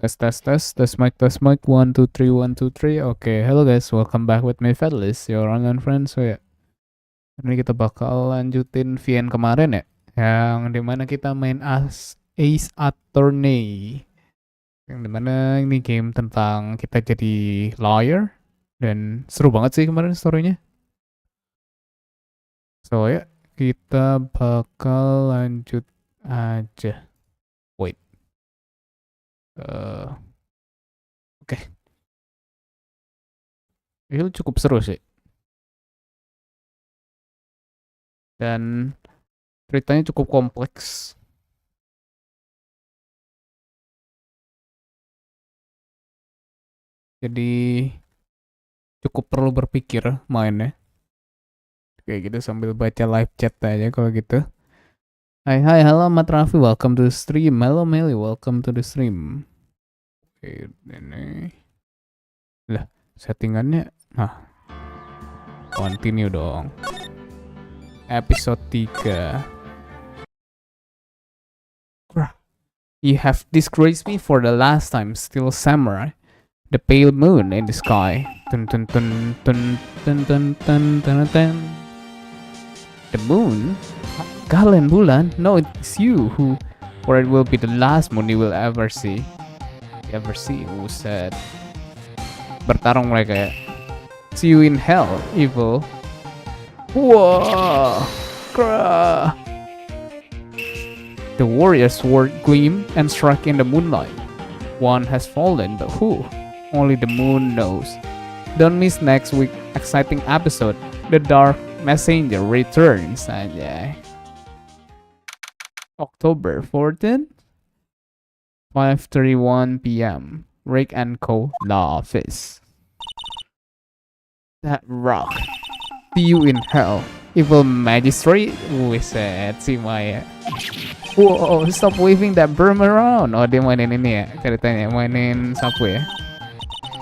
Test mic 1 2 3 1 2 3. Oke, hello guys, welcome back with me Fedelish, your online friend. So ya, ini kita bakal lanjutin VN kemarin ya, yang dimana kita main Ace Attorney, yang dimana ini game tentang kita jadi lawyer dan seru banget sih kemarin storynya. So ya, kita bakal lanjut aja. Wait. Oke. Itu cukup seru sih. Dan ceritanya cukup kompleks. Jadi cukup perlu berpikir mainnya. Kayak gitu sambil baca live chat aja kalau gitu. Hai, halo Mat Raffi, welcome to the stream. Halo Meli, welcome to the stream. Oke, ini. Lah, settingannya. Nah, continue dong. Episode 3. You have disgraced me for the last time, still samurai. The pale moon in the sky. Dun dun dun dun dun dun dun dun dun. The moon? Kalian bulan? No, it's you who, or it will be the last moon you will ever see. Who said? Bertarung mereka ya. See you in hell, evil. Whoa! Krah. The warrior's sword gleamed and struck in the moonlight. One has fallen, but who? Only the moon knows. Don't miss next week's exciting episode. The Dark Messenger returns. Anjay. October 14th, 5:31 p.m. Rick and Co. Law Office. That rock. See you in hell, evil magistrate. We said si Maya. Whoa, stop waving that broom around. Oh, dia mainin ini ya ceritanya, mainin sapu ya.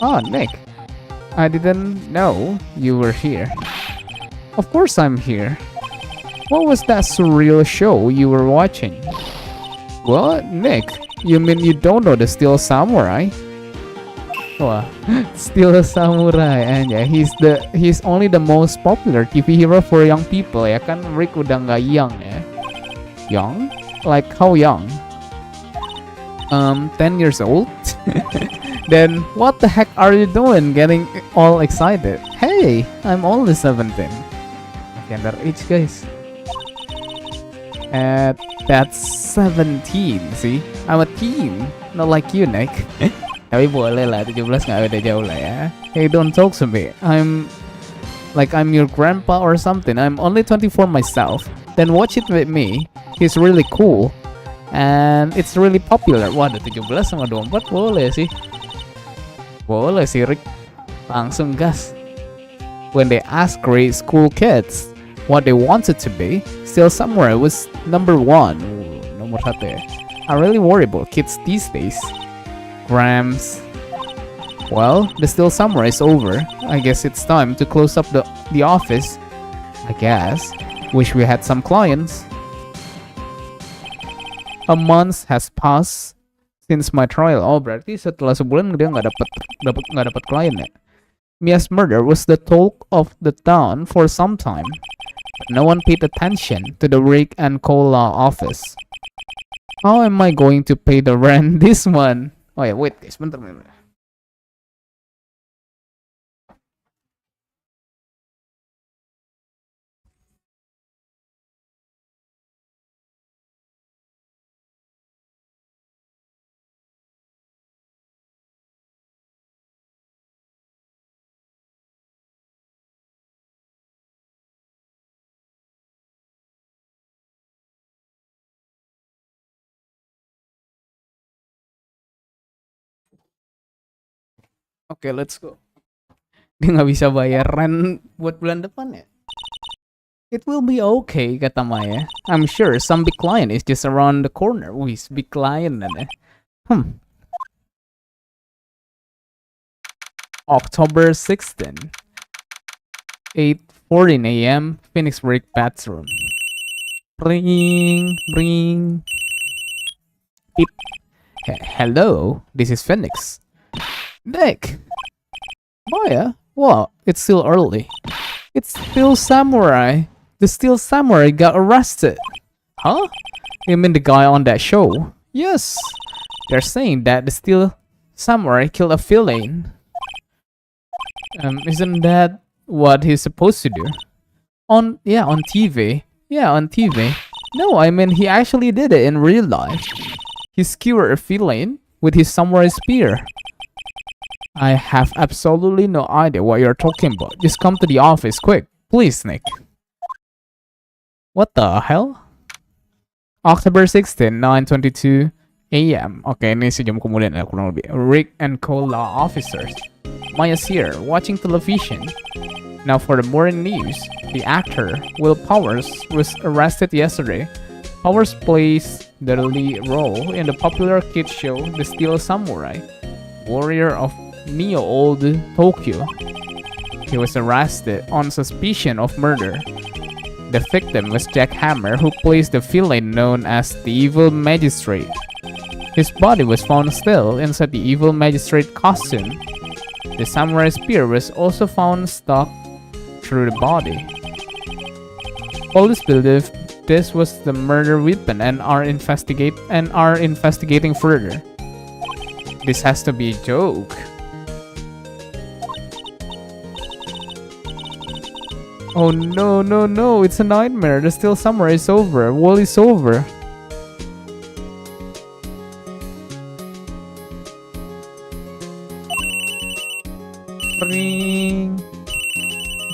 Oh, Nick. I didn't know you were here. Of course I'm here. What was that surreal show you were watching? What, Nick? You mean you don't know the Steel Samurai? Wah, Steel Samurai aja. He's only the most popular TV hero for young people ya kan. Rick udah nggak young ya. Young? Like how young? 10 years old? Then what the heck are you doing getting all excited? Hey, I'm only 17. Okay, underage guys. That's 17, see? I'm a teen, not like you, Nick. Tapi boleh lah, 17 nggak beda jauh lah ya. Hey, don't talk to me. I'm your grandpa or something. I'm only 24 myself. Then watch it with me. He's really cool. And it's really popular. Wah, ada 17 sama 24 boleh sih. Boleh sih, Rick. Langsung gas. When they asked grade school kids what they wanted to be, Steel Samurai was number 1. Nomor 1 ya. I really worry about kids these days. Grams. Well, the Steel Samurai is over. I guess it's time to close up the office. I guess. Wish we had some clients. A month has passed since my trial. Oh, berarti setelah sebulan dia nggak dapat klien ya. Mia's murder was the talk of the town for some time. But no one paid attention to the Rick and Cola office. How am I going to pay the rent this month? Oh ya, wait guys, bentar. Oke, let's go. Dia nggak bisa bayar rent buat bulan depan ya? It will be okay, kata Maya. I'm sure some big client is just around the corner. Wih, big client ada. October 16th, 8:14 a.m. Phoenix Break bathroom. Ring, ring. Beep. Hello, this is Phoenix. Nick! Maya? What? It's still early. It's Steel Samurai. The Steel Samurai got arrested. Huh? You mean the guy on that show? Yes. They're saying that the Steel Samurai killed a villain. Isn't that what he's supposed to do? On TV. Yeah, on TV. No, I mean he actually did it in real life. He skewered a villain with his samurai spear. I have absolutely no idea what you're talking about. Just come to the office quick. Please, Nick. What the hell? October 16, 9:22 a.m. Oke, ini sejam kemudian ya kurang lebih. Rick and Law officers. Maya's here, watching television. Now for the morning news. The actor, Will Powers, was arrested yesterday. Powers plays the lead role in the popular kids show The Steel Samurai, warrior of Neo-Old Tokyo. He was arrested on suspicion of murder. The victim was Jack Hammer, who plays the villain known as the Evil Magistrate. His body was found still inside the Evil Magistrate costume. The samurai spear was also found stuck through the body. Police believe this was the murder weapon and are investigating further. This has to be a joke. Oh no, no, no, it's a nightmare. The Steel Samurai is over. Wall is over. Ring.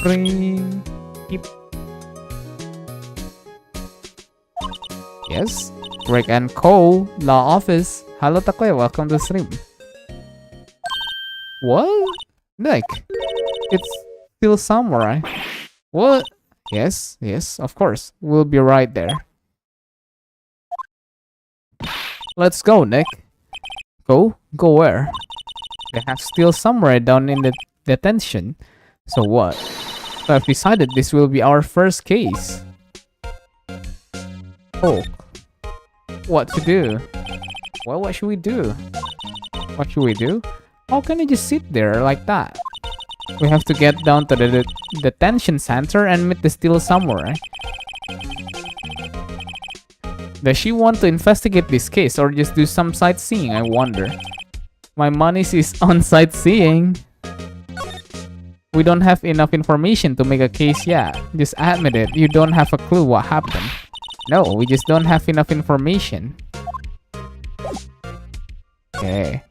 Ring. Beep. Yes? Rick and Co. Law Office. Hello Takoya, welcome to stream. What? Nick, it's Steel Samurai. What? Yes, yes, of course. We'll be right there. Let's go, Nick. Go? Go where? They have Steel Samurai down in the detention. So what? I've decided this will be our first case. Oh. What to do? Well, what should we do? What should we do? How can you just sit there like that? We have to get down to the detention center and meet the Steel Samurai. Does she want to investigate this case or just do some sightseeing, I wonder? My money is on sightseeing. We don't have enough information to make a case yet. Just admit it, you don't have a clue what happened. No, we just don't have enough information. Okay.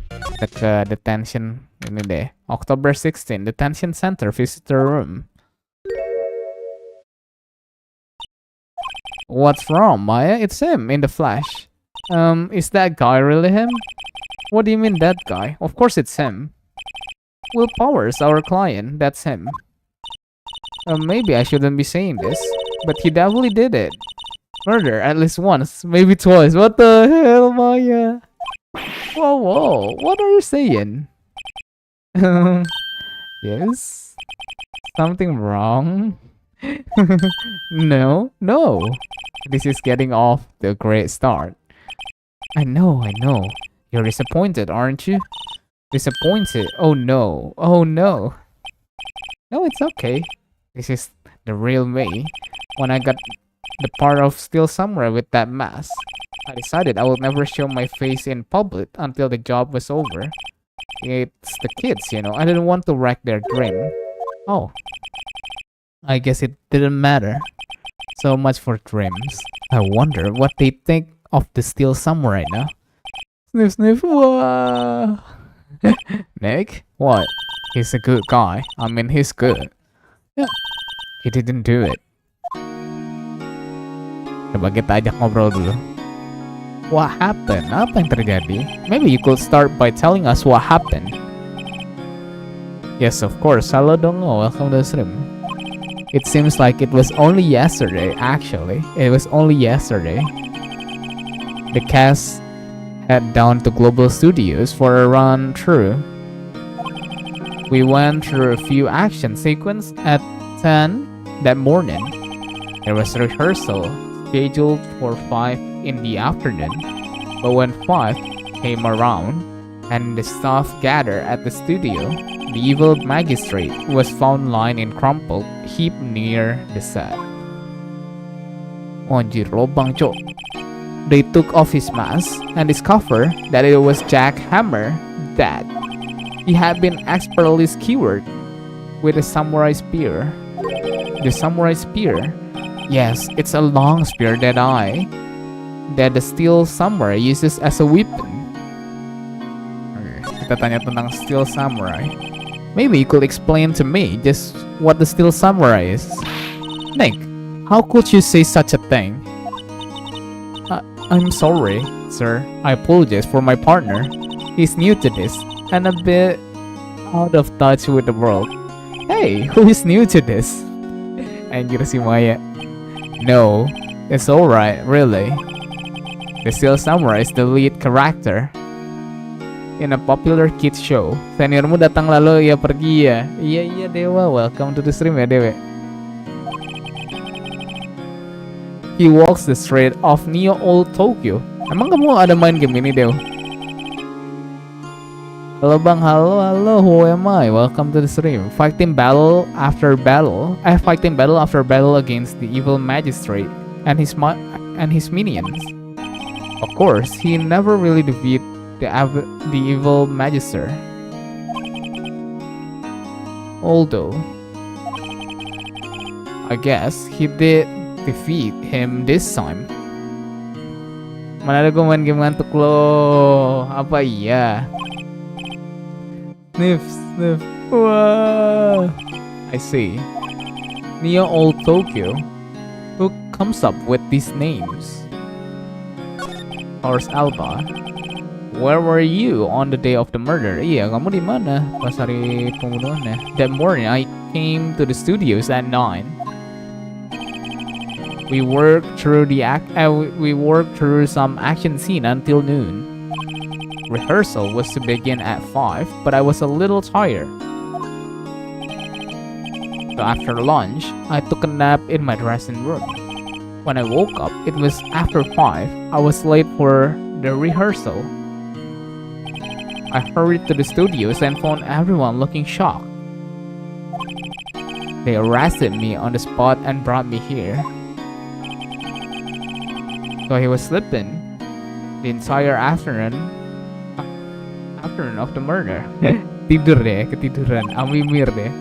Kita ke detention ini deh. October 16, detention center visitor room. What's wrong, Maya? It's him in the flash. Is that guy really him? What do you mean that guy? Of course it's him. Will Powers, our client, that's him. Maybe I shouldn't be saying this, but he definitely did it. Murder at least once, maybe twice. What the hell, Maya? Whoa, whoa, what are you saying? Yes? Something wrong? No, no. This is getting off to a great start. I know. You're disappointed, aren't you? Disappointed? Oh no, oh no. No, it's okay. This is the real me. When I got the part of Steel Samurai with that mask, I decided I would never show my face in public until the job was over. It's the kids, you know. I didn't want to wreck their dream. Oh. I guess it didn't matter. So much for dreams. I wonder what they think of the Steel Samurai now. Sniff, sniff, wah. Nick? What? He's a good guy. I mean, he's good. Yeah. He didn't do it. Coba kita ajak ngobrol dulu. What happened? Apa yang terjadi? Maybe you could start by telling us what happened. Yes, of course. Hello, Dongo. Welcome to the stream. It seems like it was only yesterday, actually. It was only yesterday. The cast head down to Global Studios for a run through. We went through a few action sequences at 10 that morning. There was a rehearsal scheduled for 5 in the afternoon, but when 5 came around and the staff gathered at the studio, the evil magistrate was found lying in crumpled heap near the set. Anjir, lobang cok. They took off his mask and discovered that it was Jack Hammer dead. He had been expertly skewered with a samurai spear. The samurai spear? Yes, it's a long spear that the steel samurai uses as a weapon. Kita tanya tentang steel samurai. Maybe you could explain to me just what the steel samurai is. Nick, how could you say such a thing? I'm sorry, sir. I apologize for my partner. He's new to this and a bit out of touch with the world. Hey, who is new to this? Anjir si Maya. No, it's alright, really. The Steel Samurai is the lead character in a popular kids show. Seniormu datang lalu ya pergi ya. Iya Dewa, welcome to the stream ya Dewa. He walks the street of Neo Old Tokyo. Emang kamu ada main game ini Dewa? Halo bang, halo, who am I? Welcome to the stream. Fighting battle after battle against the evil magistrate and his minions. Of course, he never really defeated the evil magister. Although, I guess he did defeat him this time. Mana ada gue main game ngantuk lo? Apa iya? Sniff. Wow. I see. Neo Old Tokyo. Who comes up with these names? Horse Alba. Where were you on the day of the murder? Iya, kamu di mana pas hari pembunuhannya? That morning, I came to the studios at 9. We worked through some action scene until noon. Rehearsal was to begin at 5, but I was a little tired. So after lunch, I took a nap in my dressing room. When I woke up, it was after 5. I was late for the rehearsal. I hurried to the studios and found everyone looking shocked. They arrested me on the spot and brought me here. So he was sleeping the entire afternoon of the murder. Tidur deh, ketiduran, amimir deh.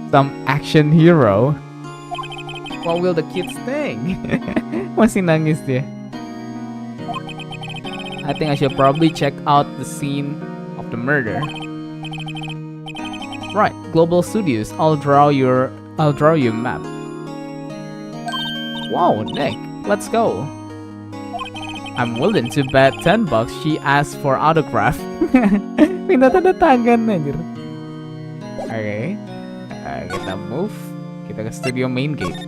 Some action hero. What will the kids think? Masih nangis dia. I think I should probably check out the scene of the murder. Right, Global Studios. I'll draw you a map. Wow, Nick, let's go. I'm willing to bet $10 she asked for autograph. Minta tanda tangan anjir. Oke. Kita move. Kita ke studio main gate.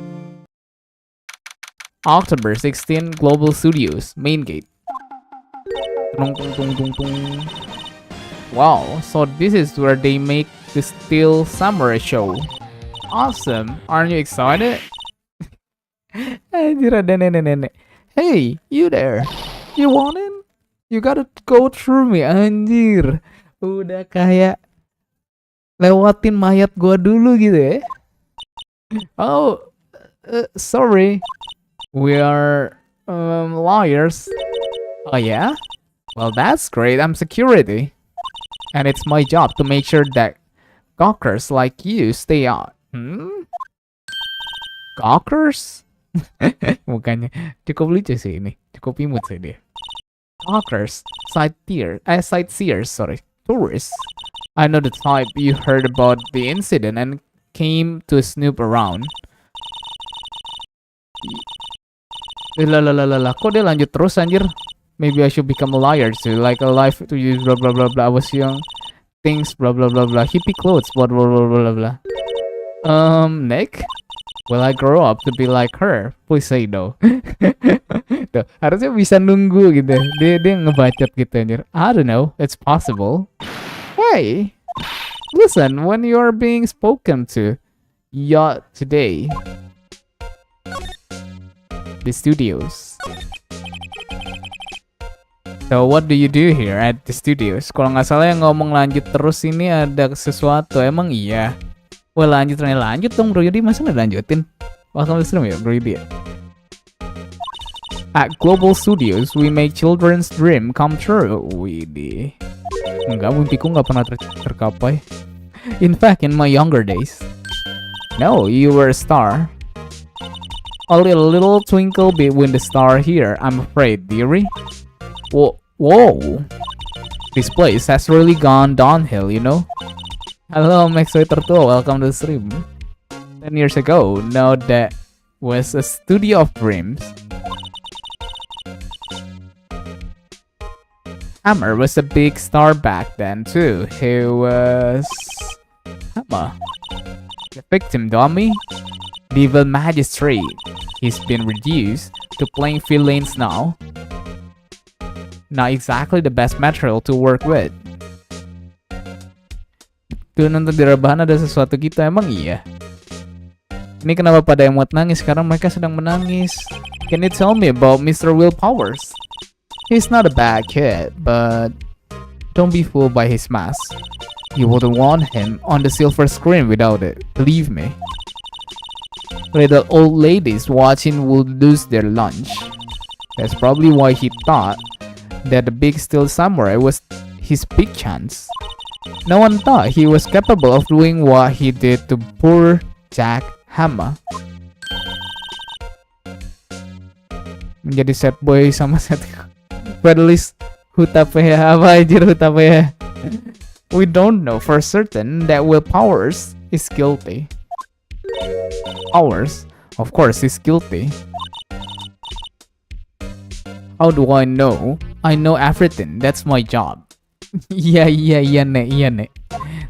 October 16 Global Studios main gate. Tung. Wow, so this is where they make the Steel Samurai show. Awesome. Aren't you excited? Anjir ada nenek-nenek. Hey, you there? You want in? You gotta go through me, anjir. Udah kayak lewatin mayat gua dulu gitu ya. Oh, sorry. We are lawyers. Oh yeah? Well, that's great. I'm security. And it's my job to make sure that gawkers like you stay out. Gawkers? Mukanya cukup lucu sih ini, cukup imut sih dia. Talkers, sightseers, tourists. I know the type. You heard about the incident and came to snoop around. Lah, kok dia lanjut terus anjir? Maybe I should become a liar too, like a life to use blah blah blah blah. I was young, things blah blah blah blah. Hippie clothes blah blah blah blah blah. Nick? Will I grow up to be like her? Please say no. Tuh, harusnya bisa nunggu gitu. Dia ngebacot gitu anjir. I don't know, it's possible. Hey, listen, when you're being spoken to, yacht today. The studios. So what do you do here at the studios? Kalau nggak salah yang ngomong lanjut terus ini ada sesuatu. Emang iya? Wah lanjut dong Bro Yudi, masa nggak lanjutin? Welcome to stream ya Bro Yudi. At Global Studios, we make children's dream come true. Widih. Enggak, mimpiku nggak pernah tercapai. In fact, in my younger days. No, you were a star. Only a little twinkle between the star here, I'm afraid, dearie. Whoa. This place has really gone downhill, you know? Hello, Maxway Turtle, welcome to the stream. 10 years ago, now that was a studio of dreams. Hammer was a big star back then too. He was... Hammer. The victim dummy? The evil magistrate. He's been reduced to playing villains now. Not exactly the best material to work with. Tuh nonton di rebahan ada sesuatu gitu, emang iya? Ini kenapa pada yang muat nangis? Sekarang mereka sedang menangis. Can you tell me about Mr. Willpowers? He's not a bad kid, but don't be fooled by his mask. You wouldn't want him on the silver screen without it, believe me. Little old ladies watching would lose their lunch. That's probably why he thought that the big steel samurai was his big chance. No one thought he was capable of doing what he did to poor Jack Hammer. Menjadi sad boy sama sad Fedelish Hutapea apa anjir Hutapea. We don't know for certain that Willpowers is guilty. Powers, of course, is guilty. How do I know? I know everything. That's my job. Iya nek.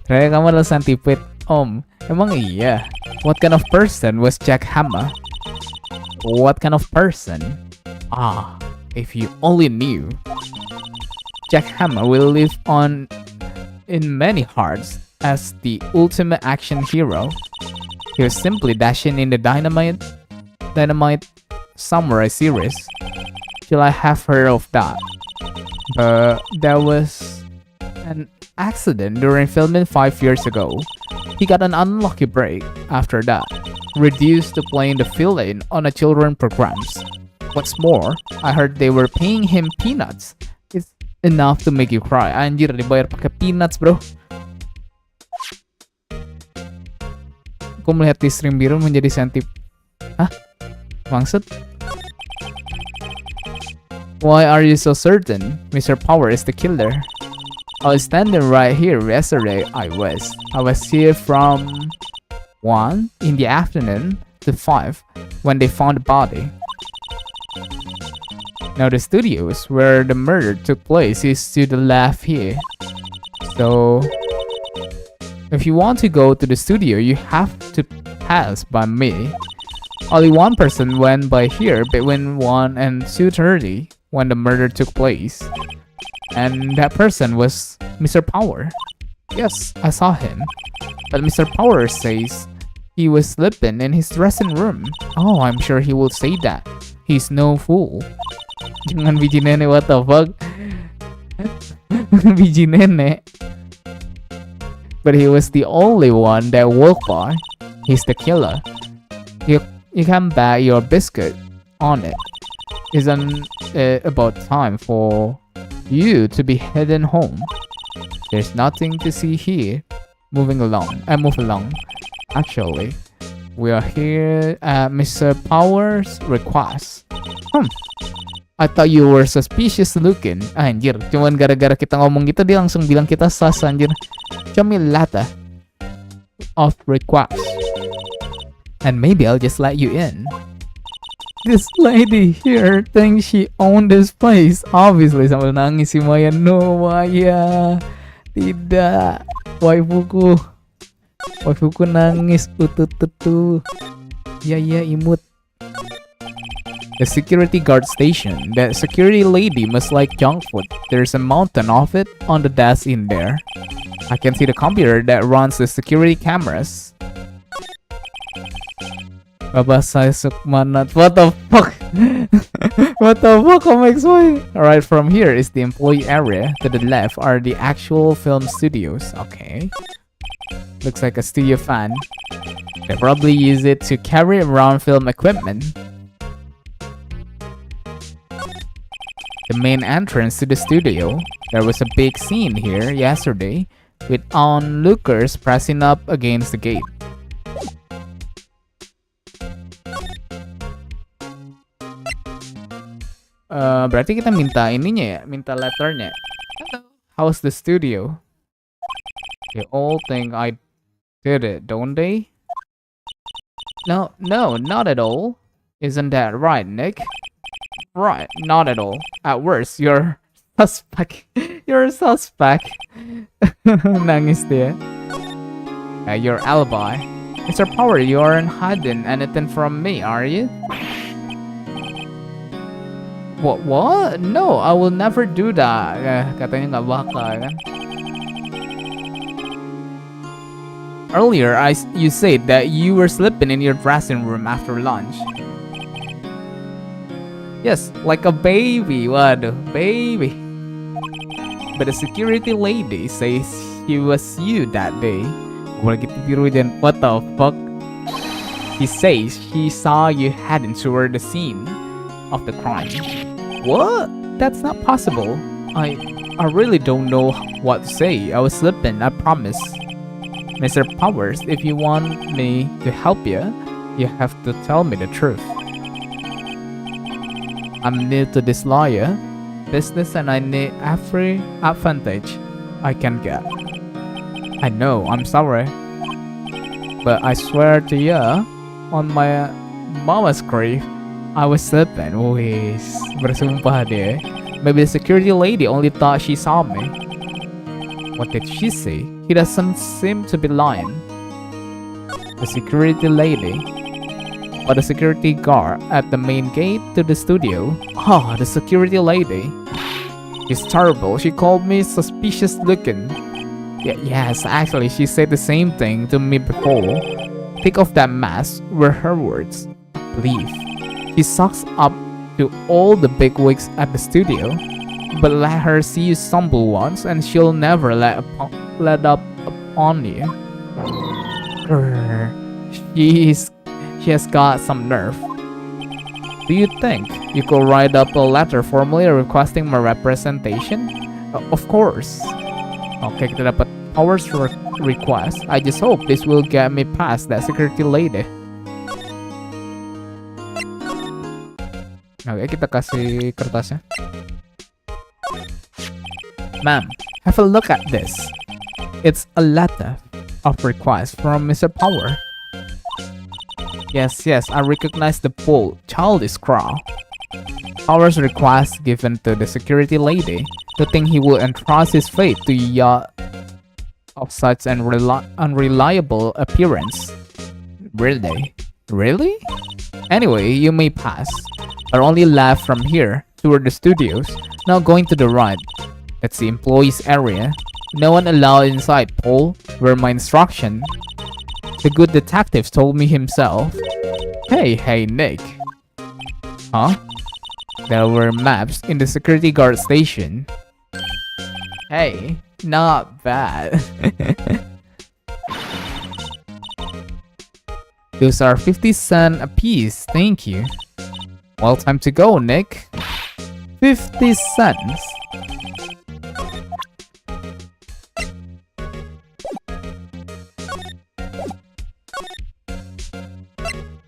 Ternyata kamu adalah santipet, Om. Emang iya? What kind of person was Jack Hammer? What kind of person? Ah, if you only knew. Jack Hammer will live on in many hearts as the ultimate action hero. He was simply dashing in the Dynamite Samurai series. Till I have heard of that. But there was an accident during filming 5 years ago. He got an unlucky break after that, reduced to playing the villain on a children programs. What's more, I heard they were paying him peanuts. It's enough to make you cry. Anjir, dibayar pakai peanuts, bro. Aku melihat di stream biru menjadi sentip. Hah? Maksud? Why are you so certain Mr. Power is the killer? I was standing right here yesterday. I was here from 1 in the afternoon to 5 when they found the body. Now the studios where the murder took place is to the left here. So if you want to go to the studio, you have to pass by me. Only one person went by here between 1 and 2:30 when the murder took place. And that person was Mr. Power. Yes, I saw him. But Mr. Power says he was sleeping in his dressing room. Oh, I'm sure he will say that. He's no fool. Jangan biji nenek, what the fuck? Biji nenek. But he was the only one that walked by. He's the killer. You can bet your biscuit on it. Isn't it about time for you to be heading home? There's nothing to see here. Move along. Actually, we are here at Mr. Power's request. I thought you were suspicious looking. Anjir, cuman gara-gara kita ngomong gitu dia langsung bilang kita sus anjir. Show me a letter of request. And maybe I'll just let you in. This lady here thinks she owned this place. Obviously sambil nangis si Maya. No, Maya. Tidak. Waifuku nangis. Tutu. Ya, imut. The security guard station. That security lady must like junk food. There's a mountain of it on the desk in there. I can see the computer that runs the security cameras. Babasay Sukmanat. What the fuck? What the fuck? Oh my god. Alright, from here is the employee area. To the left are the actual film studios. Okay. Looks like a studio fan. They probably use it to carry around film equipment. The main entrance to the studio. There was a big scene here yesterday with onlookers pressing up against the gate. Berarti kita minta ininya ya, minta letternya. How's the studio? They all think I did it, don't they? No, not at all. Isn't that right, Nick? Right, not at all. At worst, you're suspect. You're a suspect. Nangis dia. Your alibi. Mr. Power, you aren't hiding anything from me, are you? What? No, I will never do that. Katanya nggak bakal kan. Earlier, you said that you were sleeping in your dressing room after lunch. Yes, like a baby. Waduh, baby. But the security lady says it was you that day. What the fuck? He says she saw you heading toward the scene of the crime. What? That's not possible. I really don't know what to say. I was sleeping, I promise. Mr. Powers, if you want me to help you, you have to tell me the truth. I'm new to this lawyer business and I need every advantage I can get. I know, I'm sorry. But I swear to you, on my mama's grave, I was sleeping. Wih, bersumpah dia. Maybe the security lady only thought she saw me. What did she say? He doesn't seem to be lying. The security lady. Or the security guard at the main gate to the studio. Oh, the security lady. It's terrible. She called me suspicious looking. Yes, actually, she said the same thing to me before. Take off that mask were her words. Leave. She sucks up to all the bigwigs at the studio, but let her see you stumble once and she'll never let up on you. She has got some nerve. Do you think you could write up a letter formally requesting my representation? Of course. Okay, kita dapat Powers request. I just hope this will get me past that security lady. Oke, kita kasih kertasnya. Ma'am, have a look at this. It's a letter of request from Mr. Power. Yes, I recognize the bold, childish cry. Power's request given to the security lady to think he will entrust his fate to you of such an unreliable appearance. Really? Anyway, you may pass. But only left from here toward the studios. Now going to the right. That's the employees area. No one allowed inside, Paul. Were my instruction. The good detective told me himself. Hey, Nick. Huh? There were maps in the security guard station. Hey, not bad. Those are 50 cents a piece, thank you. Well, time to go, Nick. 50 cents.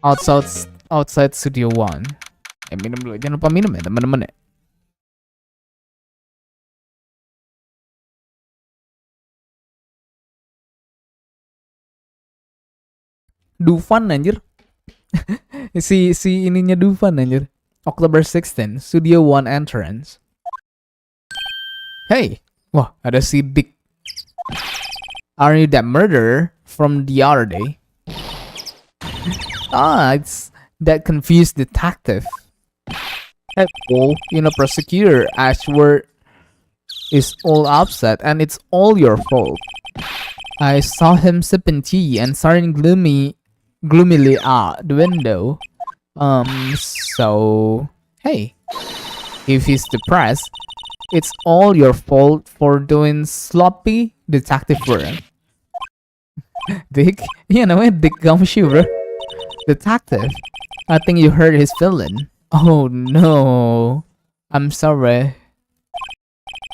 Outside Studio 1. Minum dulu. Jangan lupa minum ya, teman-teman ya. Dufan anjir. si ininya Dufan anjir. October 16, Studio 1 entrance. Hey, wah ada si Dick. Are you that murderer from the other day? It's that confused detective. Hey Paul, prosecutor Ashworth is all upset and it's all your fault. I saw him sipping tea and starting gloomy gloomily out the window. So, hey, if he's depressed, it's all your fault for doing sloppy detective work. Dick? Yeah, namanya Dick Gumshoe, bro. Detective. I think you hurt his feeling. Oh no. I'm sorry.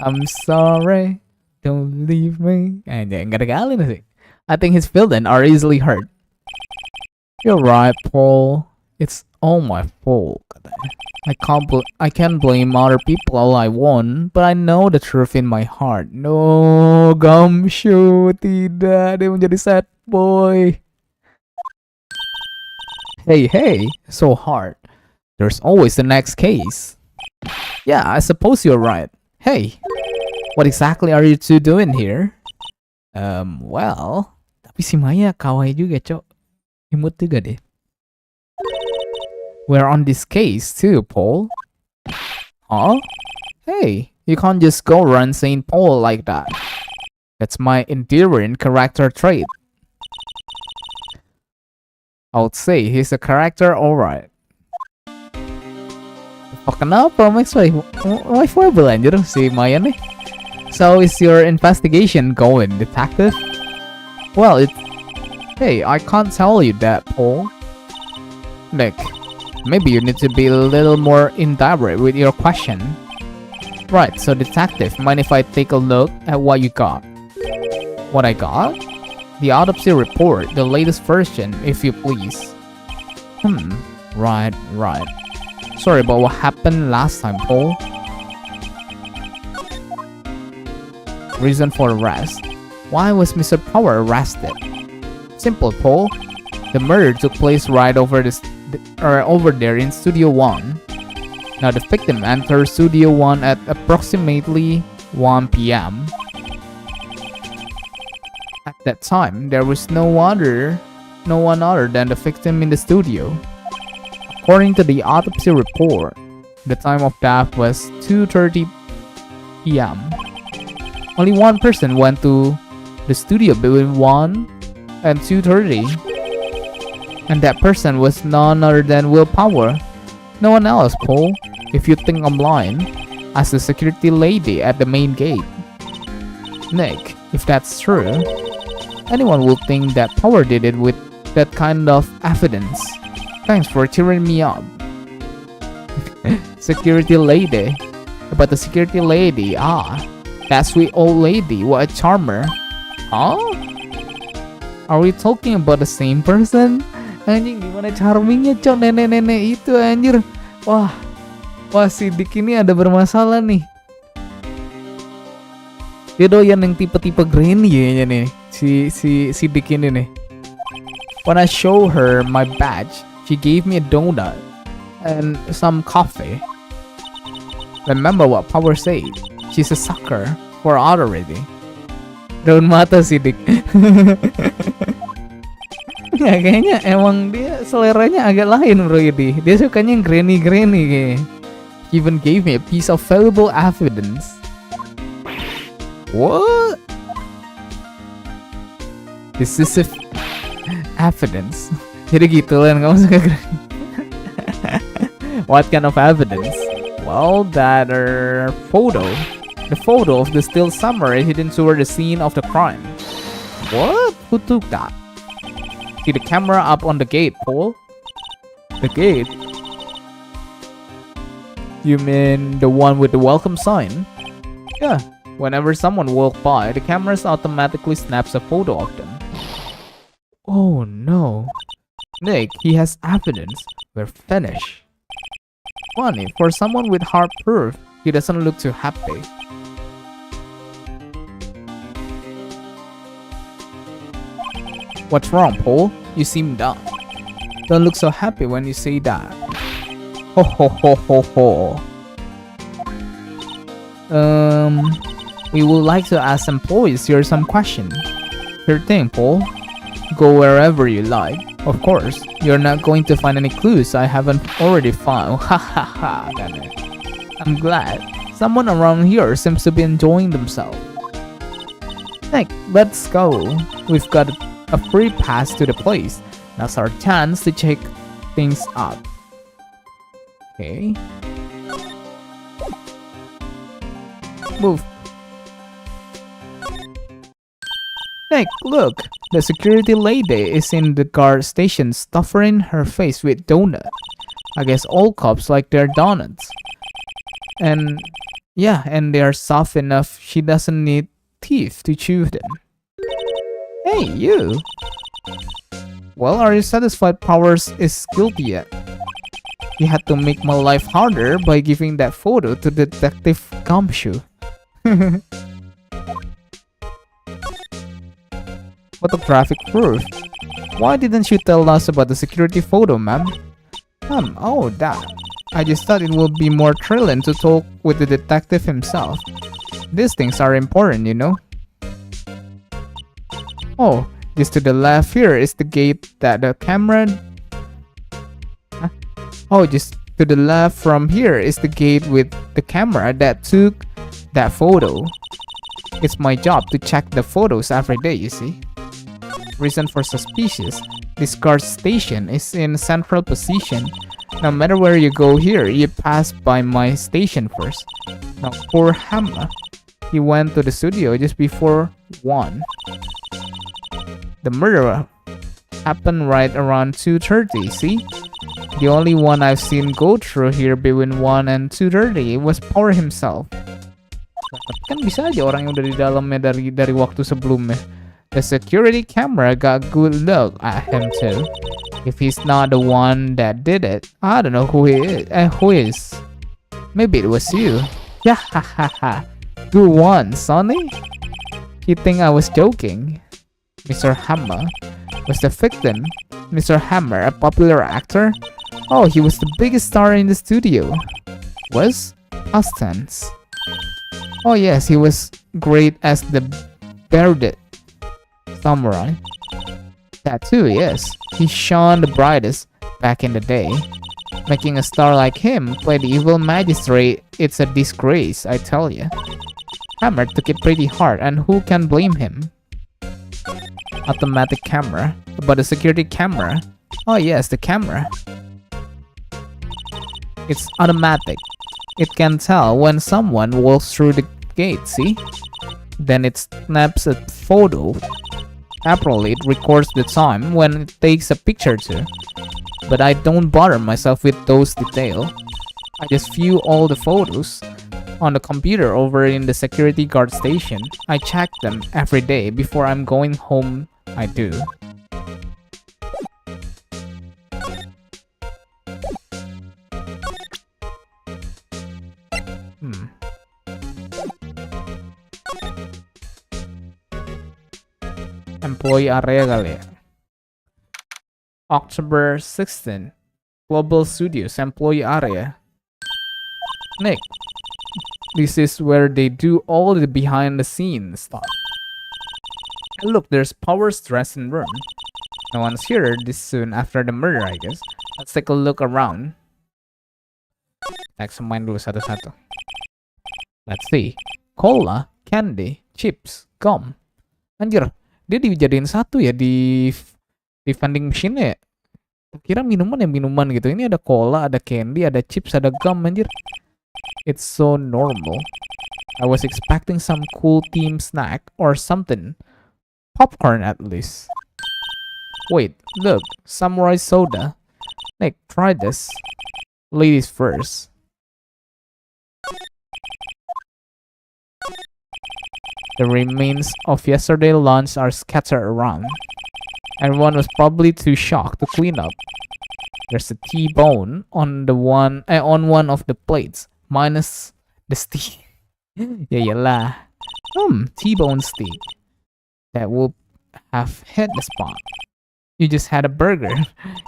I'm sorry. Don't leave me. Nggak ada kali na sih. I think his feelings are easily hurt. You're right, Paul. It's all my fault. I can't blame other people all I want, but I know the truth in my heart. No, Gumshoe, tidak. Dia menjadi sad boy. Hey, so hard. There's always the next case. Yeah, I suppose you're right. Hey, what exactly are you two doing here? Well, tapi si Maya kawaii juga, cok. Imut juga deh. We're on this case too, Paul. Huh? Hey, you can't just go around saying Paul like that. That's my endearing character trait. I would say he's a character alright. Kenapa Max waifuable anjir si Maya nih? So is your investigation going, detective? Well, hey, I can't tell you that, Paul. Nick, maybe you need to be a little more indirect with your question. Right, so detective, mind if I take a look at what you got? What I got? The autopsy report, the latest version, if you please. Right. Sorry about what happened last time, Paul. Reason for arrest. Why was Mr. Power arrested? Simple, Paul. The murder took place right over there in Studio 1. Now the victim entered Studio 1 at approximately 1 p.m. At that time, there was no one other than the victim in the studio. According to the autopsy report, the time of death was 2:30 p.m. Only one person went to the studio between 1 and 2:30, and that person was none other than Will Power. No one else, Paul. If you think I'm lying, ask the security lady at the main gate. Nick, if that's true, anyone would think that Power did it with that kind of evidence. Thanks for cheering me up. Security lady. About the security lady, that sweet old lady, what a charmer. Huh? Are we talking about the same person? Anjing, gimana charmingnya, cok, nenek-nenek itu, anjir. Wah, si Dick ini ada bermasalah nih. Dia doyan yang tipe-tipe granny kayaknya nih, si Dick ini nih. When I show her my badge, she gave me a donut and some coffee. Remember what Power said? She's a sucker for already. Daun mata si Dick. Ya kayaknya emang dia seleranya agak lain, bro, ini. Dia sukanya yang granny kayaknya. Even gave me a piece of valuable evidence. What? Decisive evidence. Jadi gitu kan, kamu suka granny. What kind of evidence? Well, that photo. The photo of the still summary hidden toward the scene of the crime. What? Who took that? See the camera up on the gate, Paul? The gate? You mean the one with the welcome sign? Yeah. Whenever someone walks by, the cameras automatically snaps a photo of them. Oh no. Nick, he has evidence. We're finished. Funny, for someone with hard proof, he doesn't look too happy. What's wrong, Paul? You seem down. Don't look so happy when you say that. Ho ho ho ho ho. We would like to ask employees here some questions. Sure thing, Paul. Go wherever you like. Of course, you're not going to find any clues I haven't already found. Ha ha ha. I'm glad. Someone around here seems to be enjoying themselves. Nick, let's go. We've got a free pass to the place. Now's our chance to check things out. Okay. Move. Nick, look! The security lady is in the guard station stuffing her face with donut. I guess all cops like their donuts. And yeah, and they are soft enough she doesn't need teeth to chew them. Hey, you! Well, are you satisfied Powers is guilty yet? He had to make my life harder by giving that photo to Detective Gumshoe. Photographic proof. Why didn't you tell us about the security photo, ma'am? Oh, that. I just thought it would be more thrilling to talk with the detective himself. These things are important, you know. Oh, just to the left here is the gate that the camera... Huh? Oh, just to the left from here is the gate with the camera that took that photo. It's my job to check the photos every day, you see. Reason for suspicious. This guard station is in central position. No matter where you go here, you pass by my station first. Now, poor Hamma. He went to the studio just before 1. The murder happened right around 2:30, see? The only one I've seen go through here between 1 and 2:30 was Power himself. Kan bisa aja orang yang udah di dalamnya dari waktu sebelumnya. The security camera got good look at him too. If he's not the one that did it, I don't know who he is. Who is? Maybe it was you. Yeah, ha ha ha. Good one, Sonny. You think I was joking? Mr. Hammer was the victim. Mr. Hammer, a popular actor? Oh, he was the biggest star in the studio. Was? Past tense. Oh yes, he was great as the bearded samurai. That too, yes. He shone the brightest back in the day. Making a star like him play the evil magistrate, it's a disgrace, I tell you. Hammer took it pretty hard, and who can blame him? Automatic camera. About the security camera. Oh yes, the camera. It's automatic. It can tell when someone walks through the gate, see? Then it snaps a photo. Apparently, it records the time when it takes a picture too. But I don't bother myself with those details. I just view all the photos on the computer over in the security guard station. I check them every day before I'm going home. I do. Employee area kali ya. October 16, Global Studios employee area. Nick, this is where they do all the behind the scenes stuff. And look, there's Power's dressing room. No one's here this soon after the murder, I guess. Let's take a look around. Next, main dulu satu-satu. Let's see. Cola, candy, chips, gum. Anjir, dia dijadiin satu ya di vending machine ya. Kira minuman ya minuman gitu. Ini ada cola, ada candy, ada chips, ada gum anjir. It's so normal. I was expecting some cool team snack or something. Popcorn at least. Wait, look, samurai soda. Nick, try this. Ladies first. The remains of yesterday's lunch are scattered around. Everyone was probably too shocked to clean up. There's a T-bone on one of the plates, minus the steak. Yeah, T-bone steak. That would have hit the spot. You just had a burger.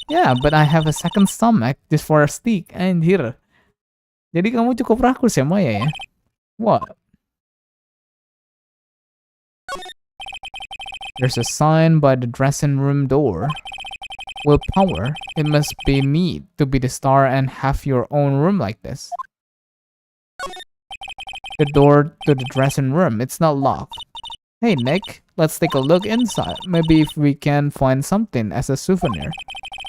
Yeah, but I have a second stomach just for a steak. Anjir. Jadi kamu cukup rakus ya, Maya ya? What? There's a sign by the dressing room door. Willpower. It must be neat to be the star and have your own room like this. The door to the dressing room, it's not locked. Hey Nick, let's take a look inside. Maybe if we can find something as a souvenir.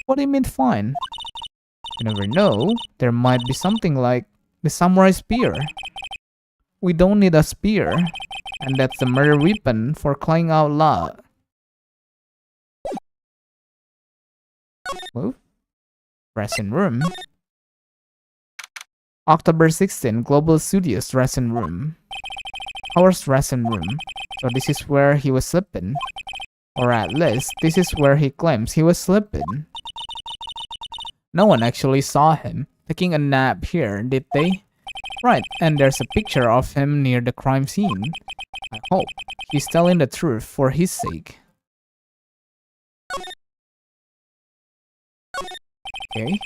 What do you mean find? You never know. There might be something like the samurai spear. We don't need a spear. And that's the murder weapon for crying out loud. Move. Dressing room. October 16, Global Studios dressing room. Howard's dressing room. So this is where he was sleeping. Or at least, this is where he claims he was sleeping. No one actually saw him taking a nap here, did they? Right, and there's a picture of him near the crime scene. I hope he's telling the truth for his sake. Okay.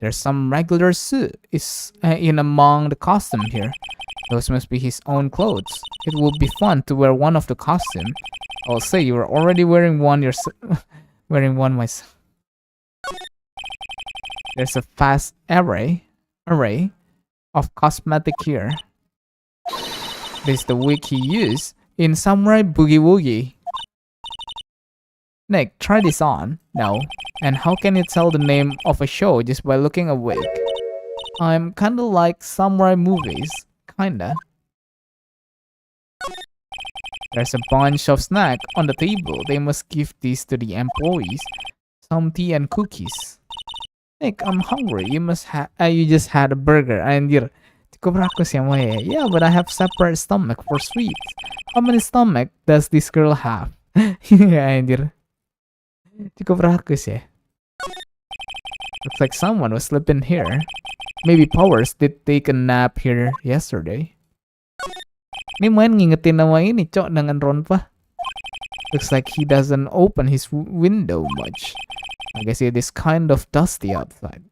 There's some regular suit is in among the costume here. Those must be his own clothes. It would be fun to wear one of the costume. I'll say you are already wearing one yourself. Wearing one myself. There's a vast array of cosmetic here. This is the wig he used in Samurai Boogie Woogie. Nick, try this on. No. And how can you tell the name of a show just by looking at a wig? I'm kinda like samurai movies. Kinda. There's a bunch of snacks on the table. They must give these to the employees. Some tea and cookies. Nick, I'm hungry. You just had a burger. Anjir. Cukup rakus ya, Moe. Yeah, but I have separate stomach for sweets. How many stomach does this girl have? Yeah, anjir. Cukup rakus ya. Looks like someone was sleeping here. Maybe Powers did take a nap here yesterday. Ini main ngingetin nama ini, Cok, dengan Ron pa. Looks like he doesn't open his window much. I guess it is kind of dusty outside.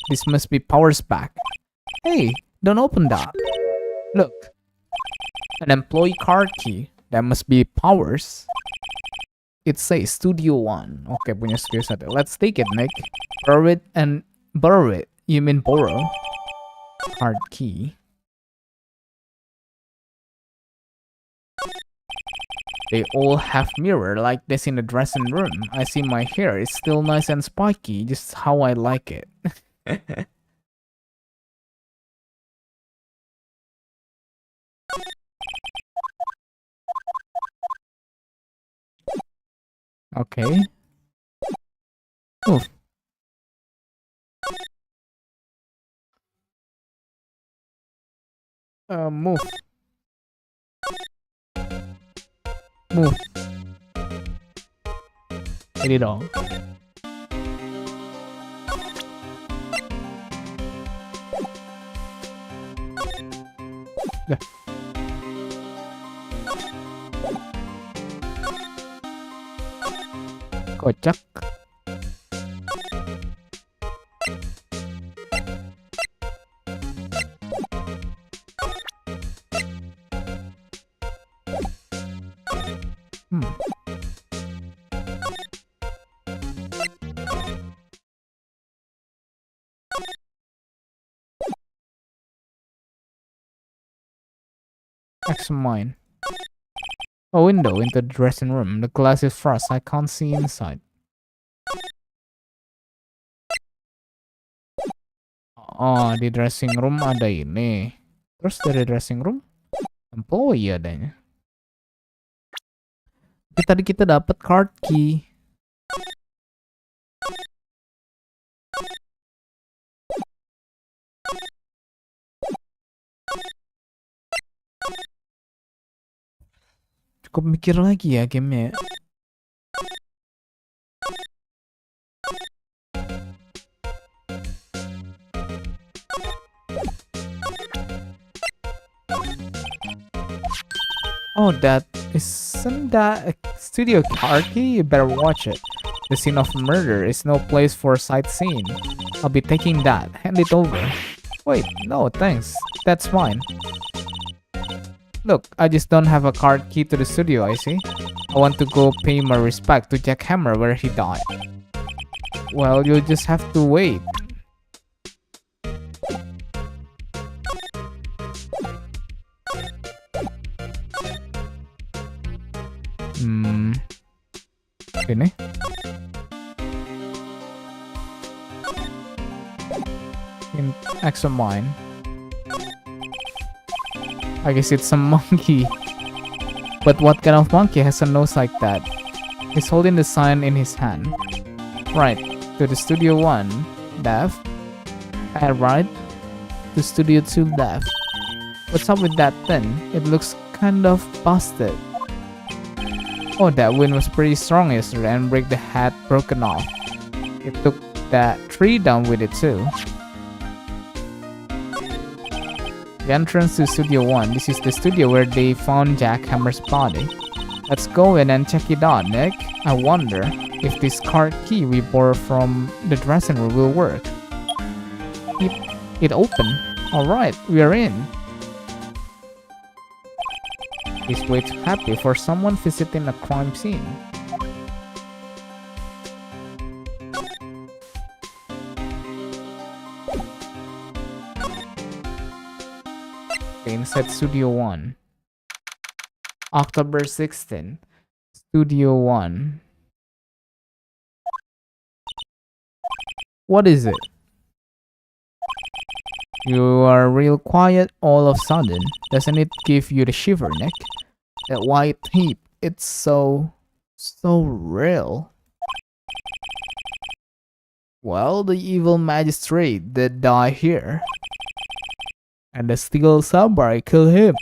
This must be Powers' back. Hey, don't open that. Look. An employee card key. That must be Powers. It says Studio 1. Okay, punya studio 1. Let's take it, Nick. Borrow it. You mean borrow? Card key. They all have mirror like this in the dressing room. I see my hair is still nice and spiky, just how I like it. Okay. Move. Move. Move. Ini dong. Dah. Kocak. Examine. A window into the dressing room. The glass is frost. I can't see inside. Oh, di dressing room ada ini. Terus dari dressing room, employee adanya. Tapi tadi kita dapat card key. Cukup mikir lagi ya gamenya. Oh, isn't that a studio card key? You better watch it. The scene of murder is no place for sightseeing. I'll be taking that. Hand it over. Wait, no, thanks. That's fine. Look, I just don't have a card key to the studio, I see. I want to go pay my respect to Jack Hammer where he died. Well, you'll just have to wait. Ini. In examine. I guess it's a monkey. But what kind of monkey has a nose like that? He's holding the sign in his hand. Right, to the Studio 1, left. And right, to Studio 2, left. What's up with that thing? It looks kind of busted. Oh, that wind was pretty strong yesterday and break the hat broken off. It took that tree down with it too. The entrance to Studio 1. This is the studio where they found Jack Hammer's body. Let's go in and check it out, Nick. I wonder if this card key we borrowed from the dressing room will work. It opened. Alright, we are in. He's way too happy for someone visiting a crime scene. Inside Studio 1. October 16. Studio 1. What is it? You are real quiet all of a sudden. Doesn't it give you the shiver, Nick? That white heat, it's so real. Well, the evil magistrate did die here. And the steel samurai killed him.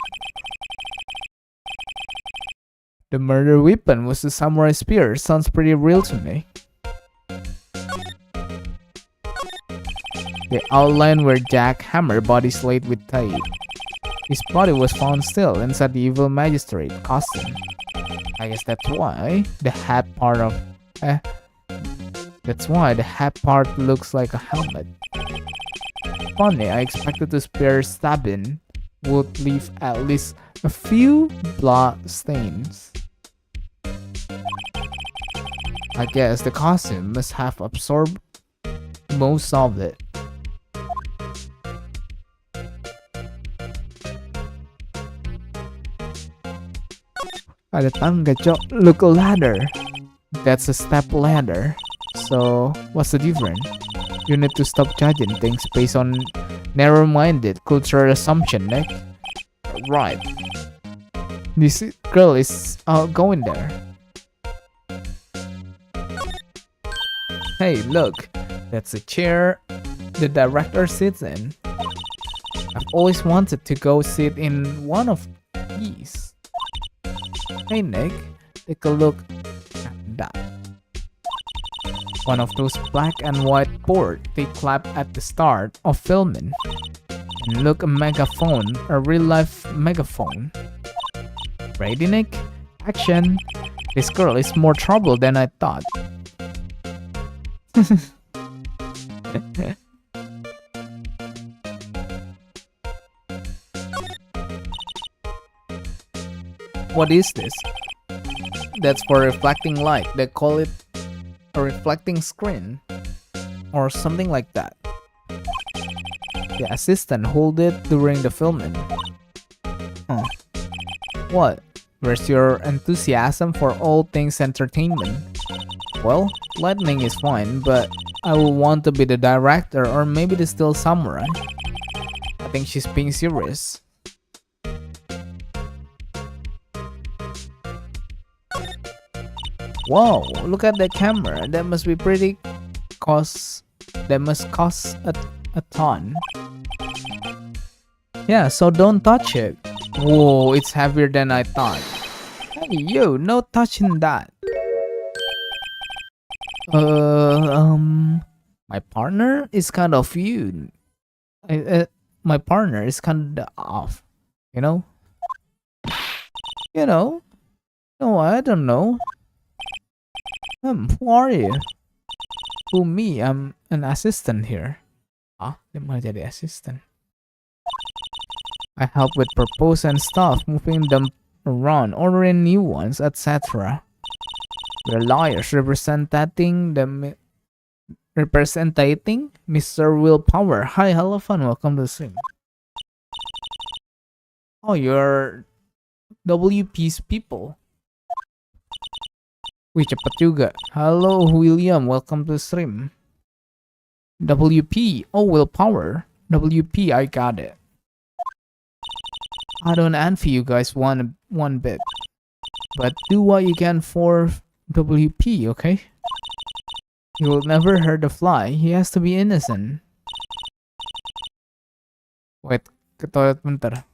The murder weapon was the samurai spear. Sounds pretty real to me. The outline where Jack Hammer body's laid with tape. His body was found still inside the evil magistrate costume. I guess that's why the hat part looks like a helmet. Funny, I expected the spear stabbing would leave at least a few blood stains. I guess the costume must have absorbed most of it. Ada tangga, Cok. Look, a ladder. That's a step ladder. So, what's the difference? You need to stop judging things based on narrow-minded cultural assumption, Nick. Right. This girl is going there. Hey, look. That's a chair the director sits in. I've always wanted to go sit in one of these. Hey, Nick. Take a look at that. One of those black and white boards they clap at the start of filming. And look, a megaphone, a real-life megaphone. Ready, Nick? Action! This girl is more trouble than I thought. What is this? That's for reflecting light. They call it a reflecting screen or something like that. The assistant hold it during the filming. Huh. What? Where's your enthusiasm for all things entertainment? Well, lightning is fine, but I will want to be the director or maybe the still samurai. I think she's being serious. Whoa, look at that camera. That must be pretty that must cost a ton. Yeah, so don't touch it. Whoa, it's heavier than I thought. Hey, yo, no touching that. My partner is kind of you. My partner is kind of off. You know? No, I don't know. Who are you? Who, me? I'm an assistant here. Ah, dia malah jadi assistant. I help with propose and stuff, moving them around, ordering new ones, etc. We're lawyers representing Mr. Willpower. Hi, hello, fun. Welcome to the stream. Oh, you're WP's people. Wih, cepet juga. Halo William, welcome to stream. WP, oh willpower. WP, I got it. I don't envy you guys one bit. But do what you can for WP, okay? He will never hurt a fly. He has to be innocent. Wait, ke toilet bentar.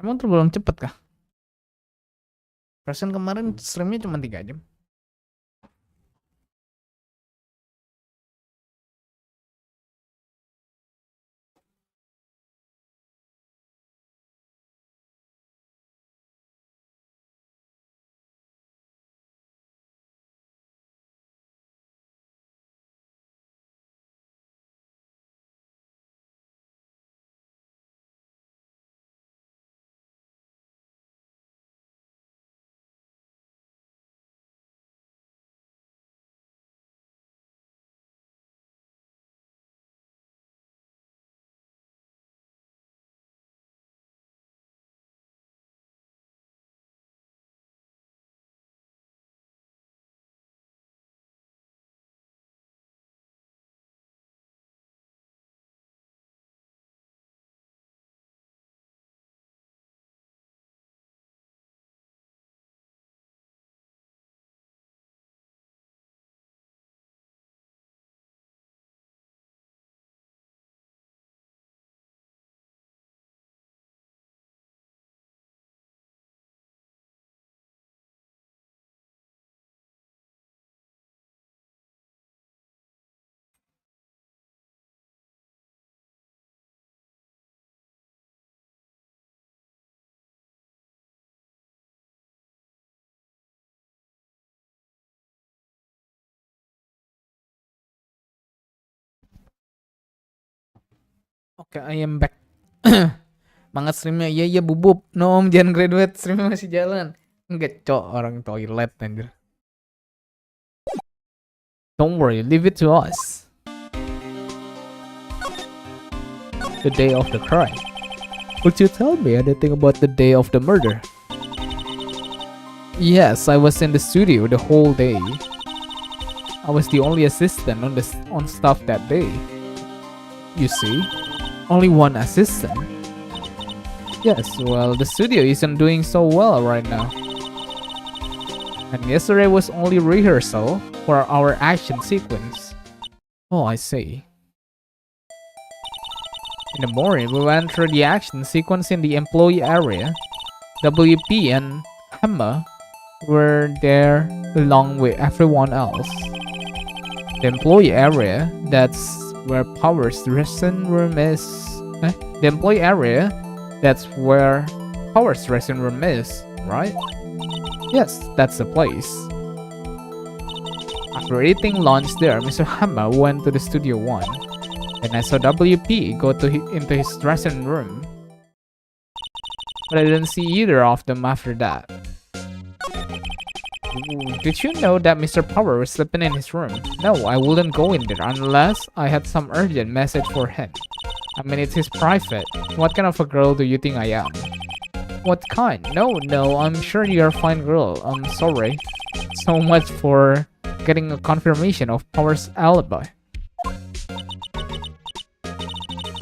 Emang tergolong cepet kah? Perasaan kemarin streamnya cuma 3 jam. Oke, I am back. Banget streamnya. Iya bubub. No om, jangan graduate, streamnya masih jalan. Enggak cok, orang toilet anjir. Don't worry, leave it to us. The day of the crime. Would you tell me anything about the day of the murder? Yes, I was in the studio the whole day. I was the only assistant on staff that day. You see? Only one assistant? Yes, well, the studio isn't doing so well right now. And yesterday was only rehearsal for our action sequence. Oh, I see. In the morning, we went through the action sequence in the employee area. WP and Hammer were there along with everyone else. The employee area, that's where Power's dressing room is. The employee area, that's where Power's dressing room is, right? Yes, that's the place. After eating lunch there, Mr. Hammer went to the Studio 1. Then I saw WP go into his dressing room. But I didn't see either of them after that. Did you know that Mr. Power was sleeping in his room? No, I wouldn't go in there unless I had some urgent message for him. I mean, it's his private. What kind of a girl do you think I am? What kind? No, I'm sure you're a fine girl. I'm sorry. So much for getting a confirmation of Power's alibi.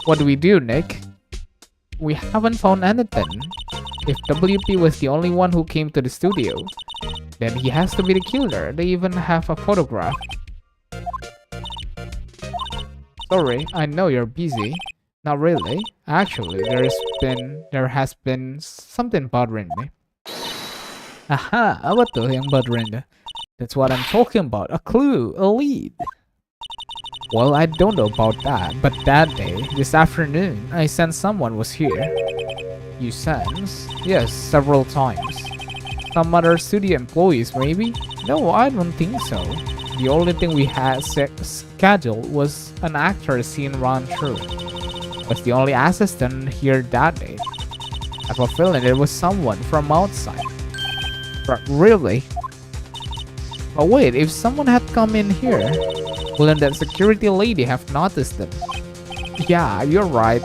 What do we do, Nick? We haven't found anything. If WP was the only one who came to the studio, then he has to be the killer. They even have a photograph. Sorry, I know you're busy. Not really. Actually, there has been something bothering me. Aha, apa tuh yang bothering you? That's what I'm talking about. A clue, a lead. Well, I don't know about that, but that day, this afternoon, I sensed someone was here. You sensed? Yes, several times. Some other studio employees, maybe? No, I don't think so. The only thing we had scheduled was an actor scene run through. Was the only assistant here that day. I have a feeling it was someone from outside. But really? But wait, if someone had come in here, wouldn't that security lady have noticed them? Yeah, you're right.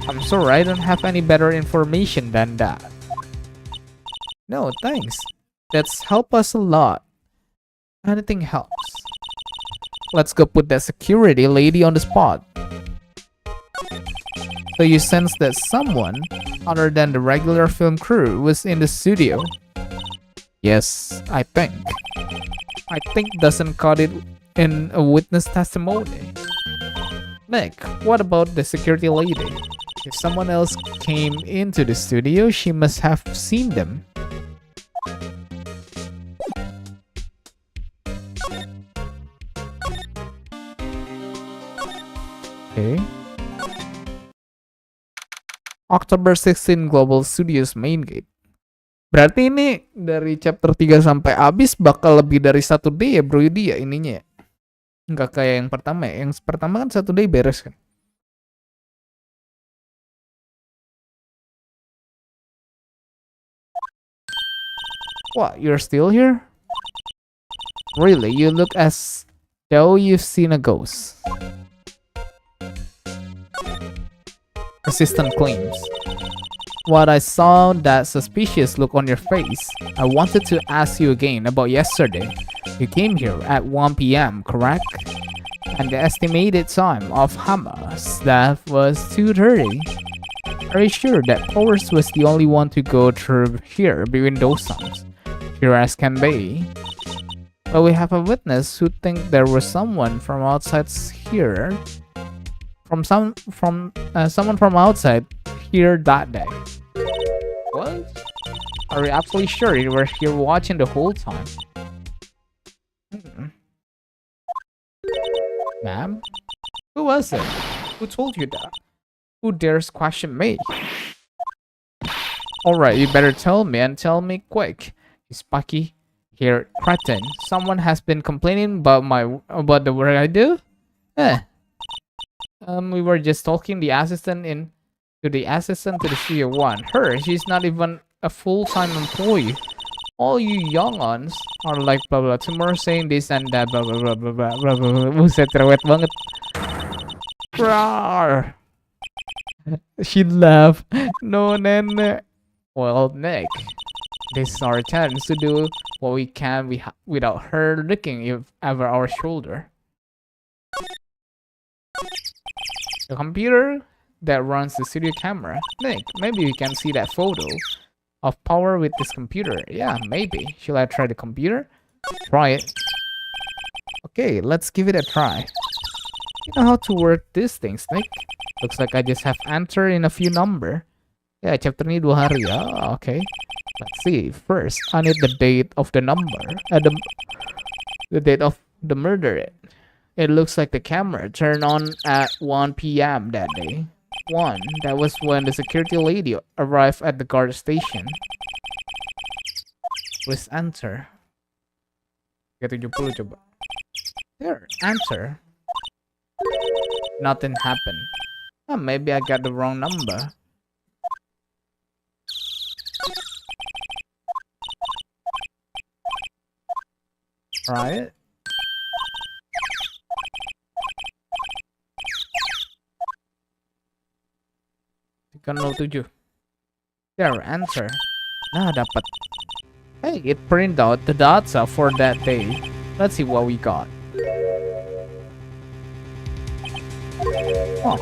I'm sorry, I don't have any better information than that. No, thanks. That's helped us a lot. Anything helps. Let's go put that security lady on the spot. So you sense that someone other than the regular film crew was in the studio? Yes, I think. I think doesn't cut it in a witness testimony. Nick, what about the security lady? If someone else came into the studio, she must have seen them. Okay. October 16 Global Studios main gate. Berarti ini dari chapter 3 sampai habis bakal lebih dari 1 day ya bro dia ininya ya. Nggak kayak yang pertama ya. Yang pertama kan 1 day beres kan. What, you're still here? Really, you look as though you've seen a ghost. Assistant claims. What I saw that suspicious look on your face. I wanted to ask you again about yesterday. You came here at 1 p.m., correct? And the estimated time of Hamas that was 2:30. Are you sure that Powers was the only one to go through here between those times? Sure as can be. But we have a witness who think there was someone from outside here. Someone from outside here that day. What? Are you absolutely sure you were here watching the whole time? Ma'am? Who was it? Who told you that? Who dares question me? Alright, you better tell me and tell me quick. You Spucky. Here, Cretin. Someone has been complaining about the work I do? We were just talking to the assistant to the studio one. She's not even a full-time employee. All you young uns are like blah blah tomorrow saying this and that blah blah blah blah blah blah blah. Buset, rewet banget. Rawr. She laughed. No, nene. Well, Nick, this is our chance to do what we can without her looking over our shoulder. The computer that runs the studio camera. Nick, maybe we can see that photo of Power with this computer. Yeah, maybe. Should I try the computer? Try it. Okay, let's give it a try. You know how to work these things, Nick? Looks like I just have enter in a few number. Yeah, chapter ini 2 hari. Oh, okay. Let's see. First, I need the date of the number. The date of the murder. It looks like the camera turned on at 1 p.m. that day. 1. That was when the security lady arrived at the guard station. Please enter. 370 coba. There, enter. Nothing happened. Oh, maybe I got the wrong number. Try it. Kan 07. There, answer. Nah, dapat. Hey, it printed out the data for that day. Let's see what we got. Oh,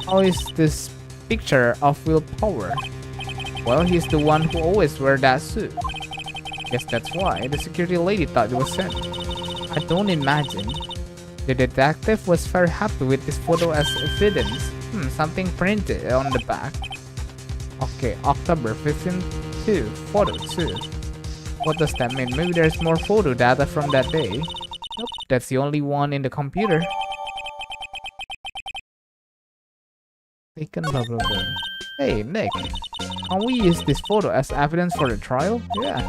how is this picture of willpower? Well, he's the one who always wear that suit. Guess that's why the security lady thought it was him. I don't imagine. The detective was very happy with this photo as evidence. Something printed on the back. Okay, October 15 2, photo 2. What does that mean? Maybe there's more photo data from that day. Nope, that's the only one in the computer. Taken blah blah blah. Hey, Nick, can we use this photo as evidence for the trial? Yeah.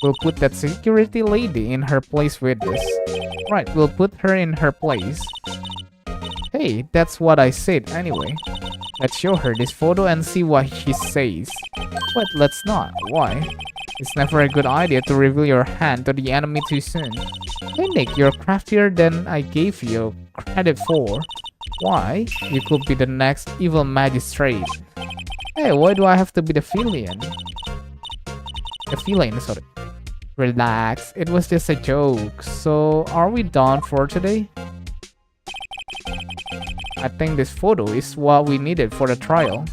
We'll put that security lady in her place with this. Right, we'll put her in her place. Hey, that's what I said anyway. Let's show her this photo and see what she says. But let's not. Why? It's never a good idea to reveal your hand to the enemy too soon. Hey Nick, you're craftier than I gave you credit for. Why? You could be the next evil magistrate. Hey, why do I have to be the villain? The villain, sorry. Relax, it was just a joke. So, are we done for today? I think this photo is what we needed for the trial.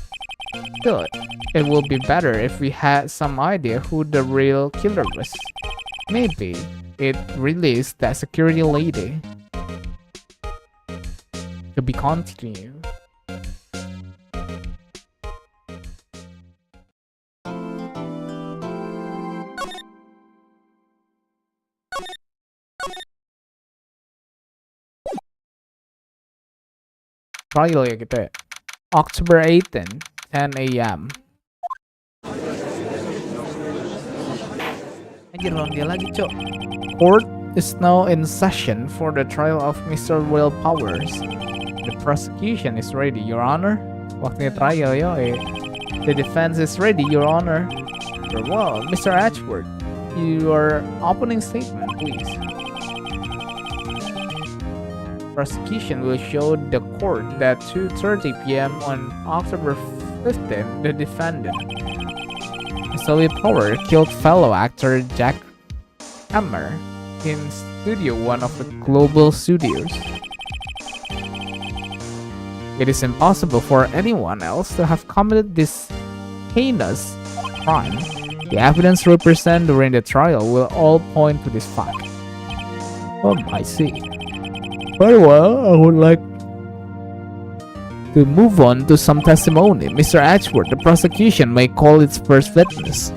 Good. It would be better if we had some idea who the real killer was. Maybe it really is that security lady. To be continued. Trial ya kita ya. October 18, 10 a.m. Anjir dia lagi cok. Court is now in session for the trial of Mr. Will Powers. The prosecution is ready, Your Honor. Waktunya trial yo. The defense is ready, Your Honor. Very well, Mr. Ashford, your opening statement, please. Prosecution will show the court that 2:30 p.m. on October 15, the defendant, Mr. Will Power, killed fellow actor Jack Hammer in Studio 1 of the Global Studios. It is impossible for anyone else to have committed this heinous crime. The evidence represented during the trial will all point to this fact. I see. Very well, I would like to move on to some testimony. Mr. Ashford, the prosecution may call its first witness.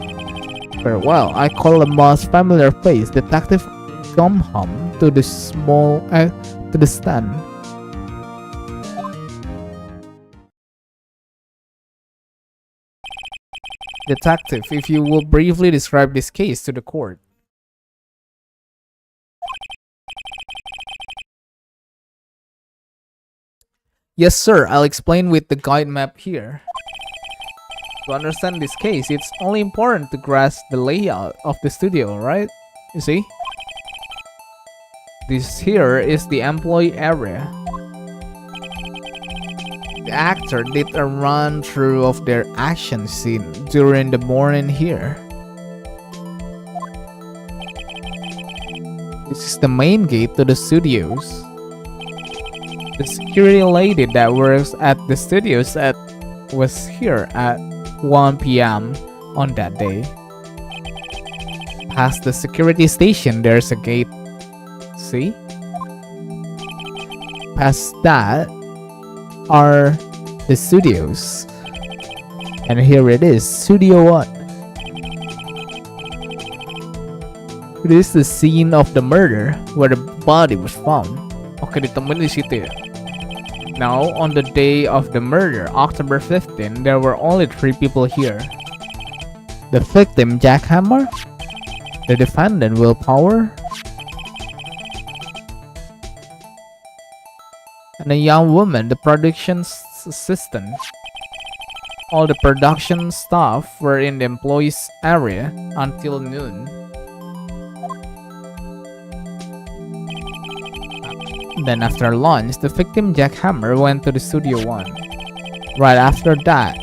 Very well, I call a most familiar face, Detective Gumham, to the stand. Detective, if you will briefly describe this case to the court. Yes, sir. I'll explain with the guide map here. To understand this case, it's only important to grasp the layout of the studio, right? You see? This here is the employee area. The actor did a run-through of their action scene during the morning here. This is the main gate to the studios. The security lady that works at the studios was here at 1 p.m. on that day. Past the security station, there's a gate. See? Past that are the studios. And here it is, Studio 1. It is the scene of the murder where the body was found. Oke, ditemuin di situ ya. Now, on the day of the murder, October 15, there were only 3 people here. The victim, Jack Hammer, the defendant, Will Power, and a young woman, the production assistant. All the production staff were in the employees area until noon. Then after lunch, the victim Jack Hammer went to the Studio 1. Right after that,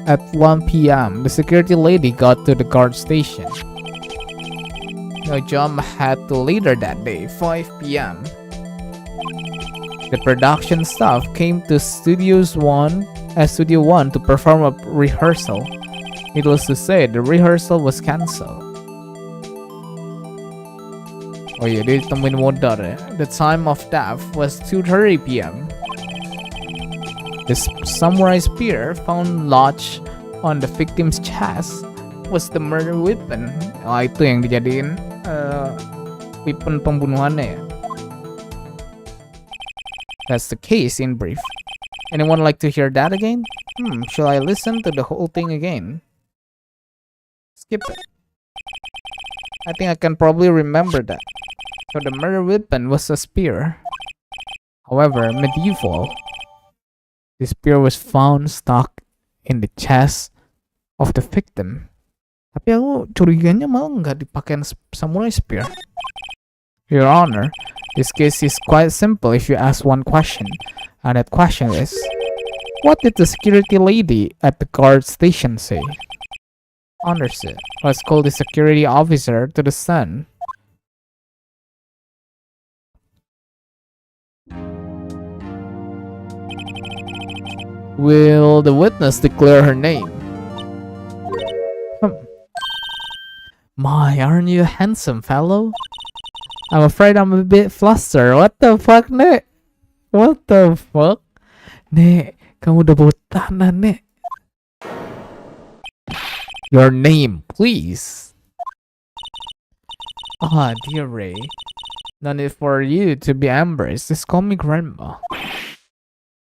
at 1 p.m., the security lady got to the guard station. No jump had to later that day, 5 p.m. The production staff came to Studio 1 to perform a rehearsal. Needless to say, the rehearsal was cancelled. Oh yeah, dia temuin modal ya. The time of death was 2:30 p.m. The samurai spear found lodged on the victim's chest was the murder weapon. Itu yang dijadiin weapon pembunuhannya ya. That's the case in brief. Anyone like to hear that again? Shall I listen to the whole thing again? Skip it. I think I can probably remember that. So the murder weapon was a spear. However, medieval. The spear was found stuck in the chest of the victim. Tapi aku curiganya malah nggak dipakai samurai spear. Your Honor, this case is quite simple if you ask one question. And that question is, what did the security lady at the guard station say? Understood. Let's call the security officer to the sun. Will the witness declare her name? My, aren't you a handsome fellow? I'm afraid I'm a bit flustered. What the fuck, Nek? What the fuck? Nek, kamu udah buta na, Nek. Your name, please. Ah, dear Ray. No need for you to be embarrassed. Just call me Grandma.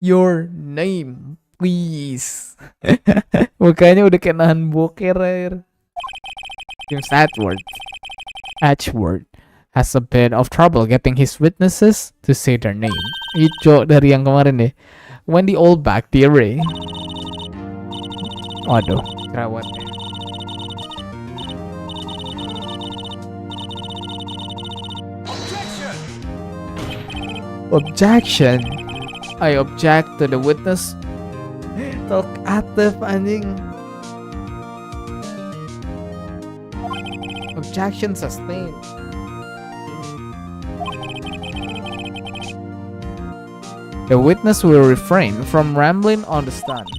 Your name, please. Mukanya udah kayak nahan boker air. Seems Edward has a bit of trouble getting his witnesses to say their name. Ijo dari yang kemarin deh. When the old back, dear Ray. Waduh, jerawatnya. Objection. I object to the witness. Talkative anjing. Objection sustained. The witness will refrain from rambling on the stand.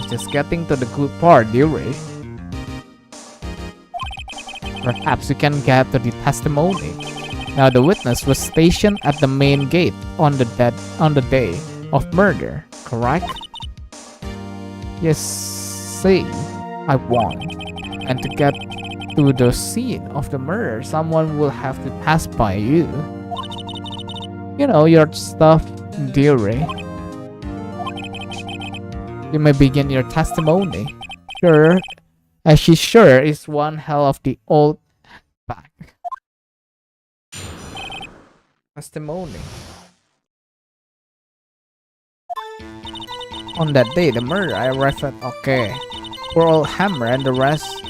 Just getting to the good part, dear Ray. Perhaps we can get to the testimony. Now the witness was stationed at the main gate on the day of murder, correct? Yes, see, I won. And to get to the scene of the murder, someone will have to pass by you. You know your stuff, dear Ray. You may begin your testimony. Sure, as she sure is one hell of the old back. Testimony. On that day, the murder, I arrived at poor old Hammer and the rest.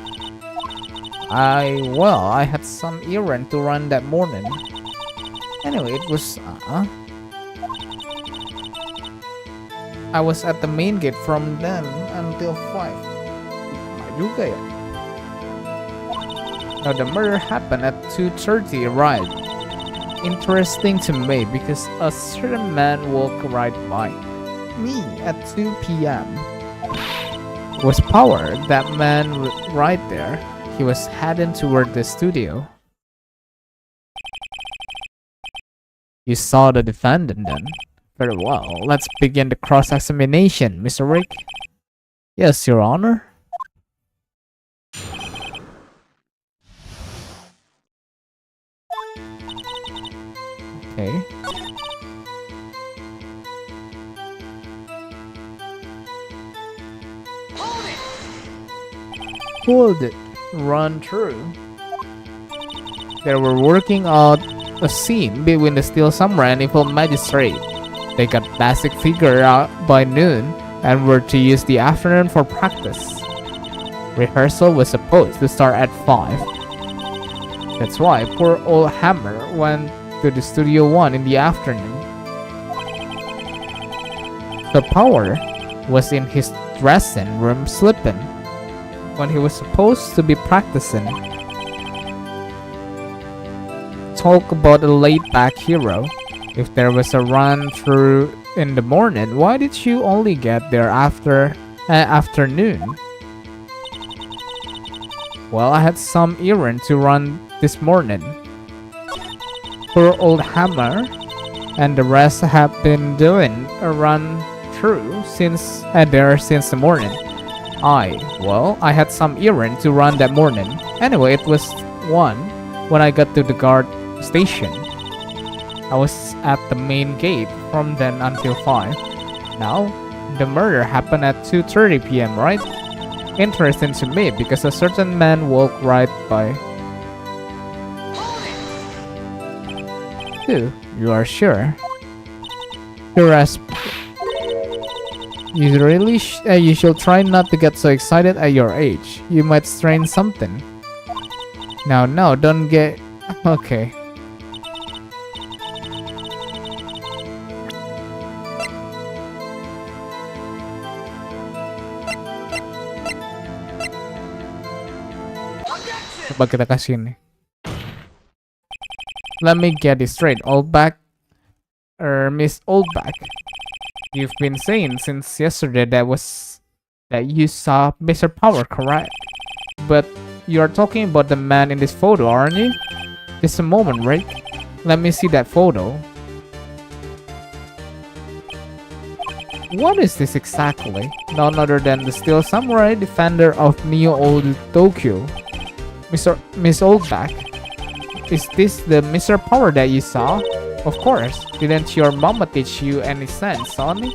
I had some errand to run that morning. Anyway, it was I was at the main gate from then until 5. Juga ya. Now the murder happened at 2:30, right? Interesting to me because a certain man walked right by me at 2 p.m. It was Power, that man right there. He was heading toward the studio. You saw the defendant then? Very well. Let's begin the cross-examination, Mr. Rick. Yes, Your Honor. Okay. Hold it. Run through. They were working out a scene between the Steel Samurai and Evil Magistrate. They got basic figure out by noon and were to use the afternoon for practice. Rehearsal was supposed to start at 5. That's why poor old Hammer went to the Studio 1 in the afternoon. The Power was in his dressing room sleeping when he was supposed to be practicing. Talk about a laid-back hero. If there was a run-through in the morning, why did you only get there after afternoon? Well, I had some errand to run this morning. Poor old Hammer and the rest have been doing a run-through since the morning. I had some errand to run that morning. Anyway, it was 1 when I got to the guard station. I was at the main gate from then until 5. Now, the murder happened at 2:30 p.m., right? Interesting to me because a certain man walked right by. You are sure? Sure as. You should try not to get so excited at your age. You might strain something. No, don't get. Okay. Coba kita kasih ini. Let me get this straight, Oldback. Miss Oldback. You've been saying since yesterday that you saw Mr. Power, correct? But you are talking about the man in this photo, aren't you? Just a moment, Rick. Let me see that photo. What is this exactly? None other than the Steel Samurai, defender of Neo Old Tokyo. Miss Oldback. Is this the Mr. Power that you saw? Of course. Didn't your mama teach you any sense, son?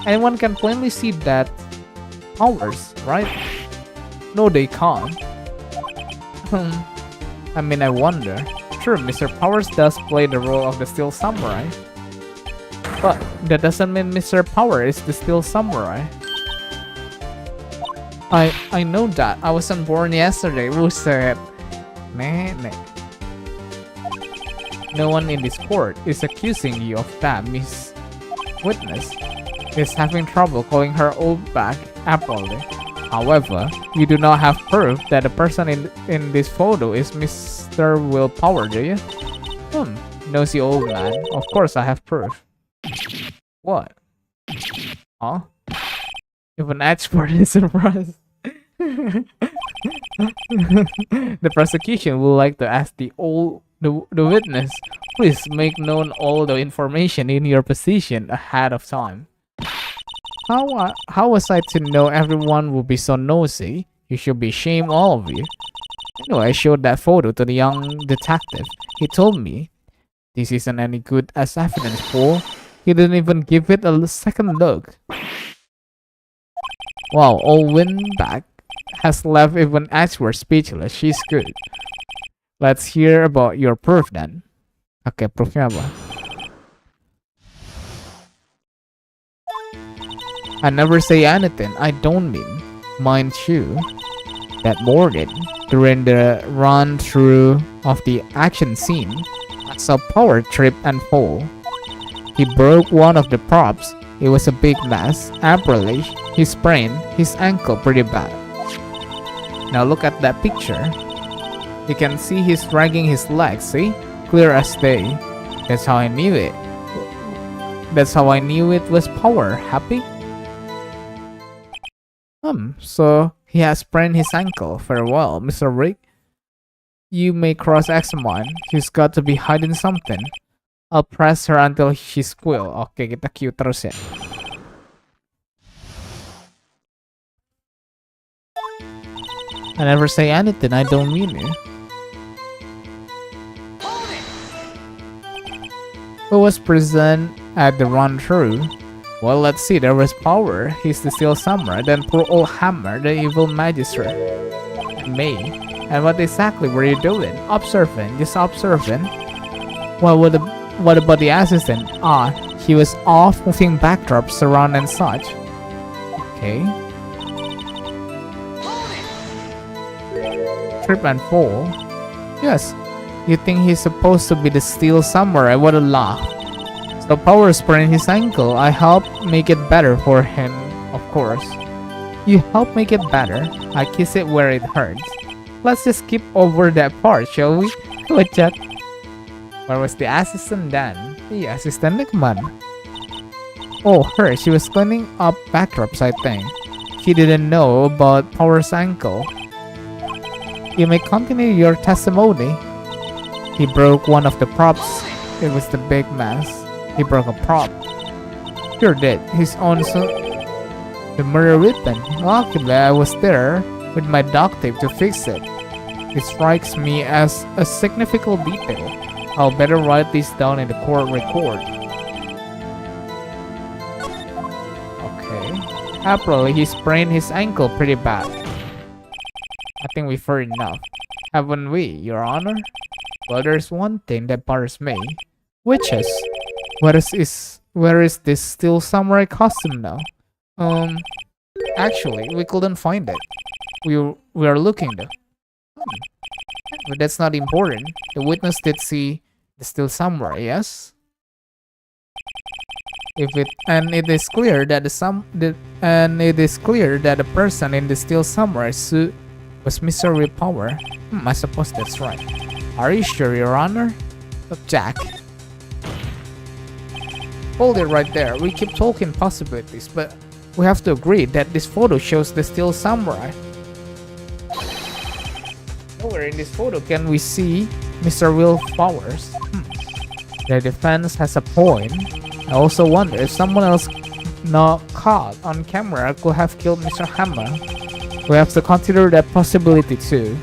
Anyone can plainly see that powers, right? No, they can't. I mean, I wonder. Sure, Mr. Powers does play the role of the Steel Samurai. But that doesn't mean Mr. Power is the Steel Samurai. I know that. I wasn't born yesterday. Who said? No one in this court is accusing you of that, Miss Witness is having trouble calling her old back aptly. However, you do not have proof that the person in this photo is Mr. Willpower, do you? Nosy old man. Of course I have proof. What? Huh? If an expert is surprised. The prosecution would like to ask the witness, please make known all the information in your position ahead of time. How was I to know everyone would be so nosy? You should be ashamed, all of you. Anyway, I showed that photo to the young detective. He told me this isn't any good as evidence, Paul. He didn't even give it a second look. Wow, old Winback has left even expert speechless. She's good. Let's hear about your proof then. Oke, proofnya apa? I never say anything. I don't mean. Mind you, that morning, during the run-through of the action scene, I saw Power trip and fall. He broke one of the props. It was a big mess. Apparently, he sprained his ankle pretty bad. Now look at that picture. You can see he's dragging his legs, see? Clear as day. That's how I knew it. That's how I knew it was Power. Happy? So he has sprained his ankle. Very well, Mr. Rick. You may cross-examine. She's got to be hiding something. I'll press her until she squeal. Oke, kita cue terus ya. I never say anything. I don't mean it. Who was present at the run-through? Well, let's see. There was Power. He's the Steel Samurai. Then poor old Hammer, the evil magistrate. Me. And what exactly were you doing? Observing. Just observing. Well, what about the assistant? He was off moving backdrops around and such. Okay. Trip and fall. Yes. You think he's supposed to be the Steel Samurai? What a laugh. So Power sprained his ankle. I helped make it better for him, of course. You help make it better? I kiss it where it hurts. Let's just skip over that part, shall we? Wajak. Where was the assistant then? The assistant kemana? Oh, her. She was cleaning up backdrops, I think. She didn't know about Power's ankle. You may continue your testimony. He broke one of the props. It was the big mess. He broke a prop. Sure did. His own the murder weapon. Luckily, I was there with my duct tape to fix it. It strikes me as a significant detail. I'll better write this down in the court record. Okay. Apparently, he sprained his ankle pretty bad. I think we've heard enough. Haven't we, Your Honor? Well, there's one thing that bothers me. Witches. Where is this Steel Samurai costume now? Actually, we couldn't find it. We are looking though. But that's not important. The witness did see the Steel Samurai, yes? It is clear that the person in the Steel Samurai suit Was Mr. Willpower? I suppose that's right. Are you sure, Your Honor? Jack. Hold it right there. We keep talking possibilities, but we have to agree that this photo shows the Steel Samurai. Nowhere in this photo can we see Mr. Willpower's. The defense has a point. I also wonder if someone else not caught on camera could have killed Mr. Hammer. We have to consider that possibility too.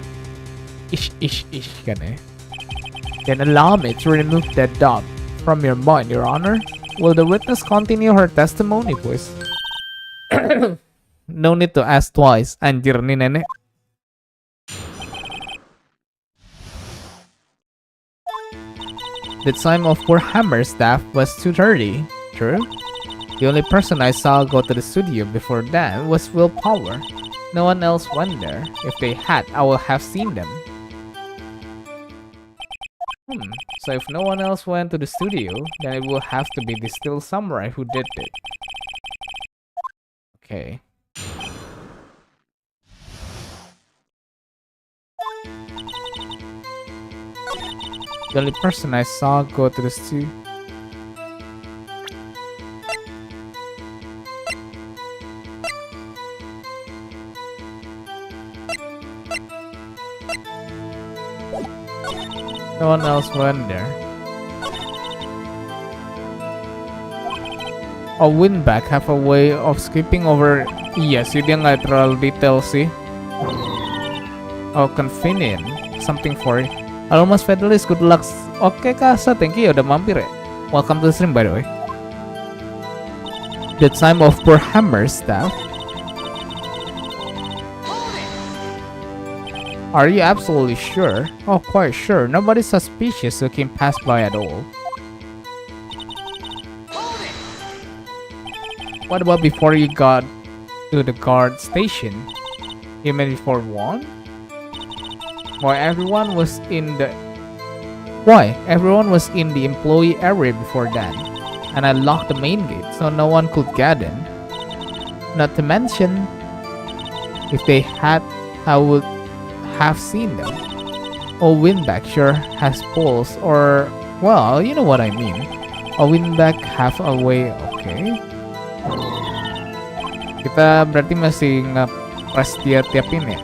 Ish kan eh. Then allow me to remove that doubt from your mind, Your Honor. Will the witness continue her testimony, please? No need to ask twice. Anjir nih nenek. The time of poor Hammer's death was 2:30. True. The only person I saw go to the studio before that was Willpower. No one else went there. If they had, I would have seen them. So if no one else went to the studio, then it will have to be the Steel Samurai who did it. Okay. The only person I saw go to the studio. No one else went there. Oh, Winback have a way of skipping over. Iya sih, dia nggak terlalu detail sih. Oh, convenient. Something for it. Halo Mas Fedelish, good luck. Oke Kasa, thank you udah mampir ya. Welcome to the stream by the way. The time of poor Hammer's death. Are you absolutely sure? Oh, quite sure. Nobody suspicious who came past by at all. What about before you got to the guard station? You mean before one? Why everyone was in the employee area before that, and I locked the main gate so no one could get in. Not to mention, if they had, I would have seen them. Oh, Winback sure has balls, or well, you know what I mean. Oh, Winback have a way. Okay. Kita berarti masih nge-press dia tiap ini.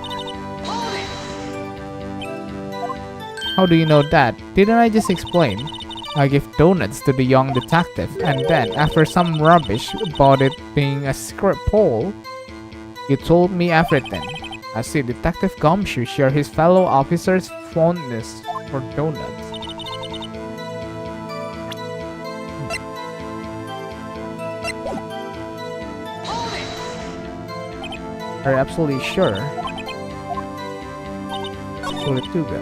How do you know that? Didn't I just explain? I gave donuts to the young detective, and then, after some rubbish about it being a secret poll, you told me everything. I see Detective Gumshoe share his fellow officers' fondness for donuts. Are you absolutely sure? Sulit juga.